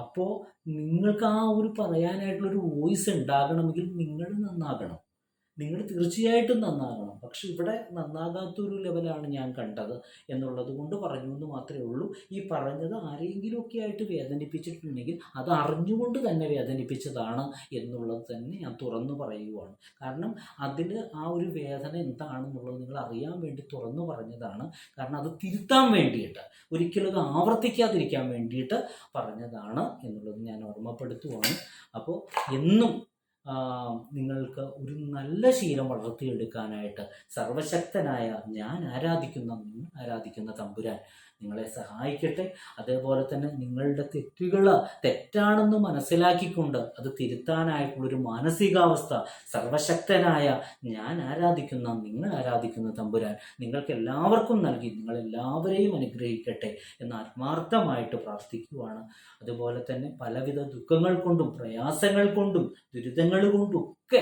Speaker 1: അപ്പോൾ നിങ്ങൾക്ക് ആ ഒരു പറയാനായിട്ടുള്ളൊരു വോയിസ് ഉണ്ടാകണമെങ്കിൽ നിങ്ങൾ നന്നാകണം, നിങ്ങൾ തീർച്ചയായിട്ടും നന്നാകണം. പക്ഷെ ഇവിടെ നന്നാകാത്തൊരു ലെവലാണ് ഞാൻ കണ്ടത് എന്നുള്ളത് കൊണ്ട് പറഞ്ഞു എന്ന് മാത്രമേ ഉള്ളൂ. ഈ പറഞ്ഞത് ആരെങ്കിലുമൊക്കെ ആയിട്ട് വേദനിപ്പിച്ചിട്ടുണ്ടെങ്കിൽ അത് അറിഞ്ഞുകൊണ്ട് തന്നെ വേദനിപ്പിച്ചതാണ് എന്നുള്ളത് തന്നെ ഞാൻ തുറന്നു പറയുവാണ്. കാരണം അതിൽ ആ ഒരു വേദന എന്താണെന്നുള്ളത് നിങ്ങൾ അറിയാൻ വേണ്ടി തുറന്നു പറഞ്ഞതാണ്. കാരണം അത് തിരുത്താൻ വേണ്ടിയിട്ട്, ഒരിക്കലും അത് ആവർത്തിക്കാതിരിക്കാൻ വേണ്ടിയിട്ട് പറഞ്ഞതാണ് എന്നുള്ളത് ഞാൻ ഓർമ്മപ്പെടുത്തുവാണ്. അപ്പോൾ എന്നും നിങ്ങൾക്ക് ഒരു നല്ല ശീലം വളർത്തിയെടുക്കാനായിട്ട് സർവശക്തനായ ഞാൻ ആരാധിക്കുന്ന, നിങ്ങൾ ആരാധിക്കുന്ന തമ്പുരാൻ നിങ്ങളെ സഹായിക്കട്ടെ. അതേപോലെ തന്നെ നിങ്ങളുടെ തെറ്റുകൾ തെറ്റാണെന്ന് മനസ്സിലാക്കിക്കൊണ്ട് അത് തിരുത്താനായിട്ടുള്ളൊരു മാനസികാവസ്ഥ സർവശക്തനായ ഞാൻ ആരാധിക്കുന്ന, നിങ്ങൾ ആരാധിക്കുന്ന തമ്പുരാൻ നിങ്ങൾക്ക് എല്ലാവർക്കും നൽകി നിങ്ങളെല്ലാവരെയും അനുഗ്രഹിക്കട്ടെ എന്ന് ആത്മാർത്ഥമായിട്ട് പ്രാർത്ഥിക്കുവാണ്. അതുപോലെ തന്നെ പലവിധ ദുഃഖങ്ങൾ കൊണ്ടും പ്രയാസങ്ങൾ കൊണ്ടും ദുരിതങ്ങൾ കൊണ്ടും ഒക്കെ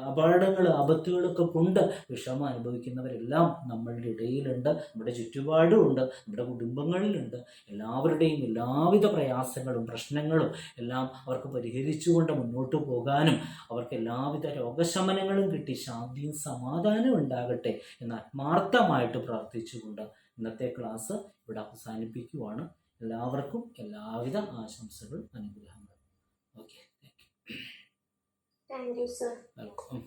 Speaker 1: അപകടങ്ങൾ ആപത്തുകളൊക്കെ കൊണ്ട് വിഷമം അനുഭവിക്കുന്നവരെല്ലാം നമ്മളുടെ ഇടയിലുണ്ട്, നമ്മുടെ ചുറ്റുപാടുമുണ്ട്, നമ്മുടെ കുടുംബങ്ങളിലുണ്ട്. എല്ലാവരുടെയും എല്ലാവിധ പ്രയാസങ്ങളും പ്രശ്നങ്ങളും എല്ലാം അവർക്ക് പരിഹരിച്ചുകൊണ്ട് മുന്നോട്ട് പോകാനും അവർക്ക് എല്ലാവിധ രോഗശമനങ്ങളും കിട്ടി ശാന്തിയും സമാധാനവും ഉണ്ടാകട്ടെ എന്ന് ആത്മാർത്ഥമായിട്ട് പ്രാർത്ഥിച്ചുകൊണ്ട് ഇന്നത്തെ ക്ലാസ് ഇവിടെ അവസാനിപ്പിക്കുവാണ്. എല്ലാവർക്കും എല്ലാവിധ ആശംസകളും അനുഗ്രഹങ്ങളും. Okay,
Speaker 2: thank you sir.
Speaker 1: Welcome.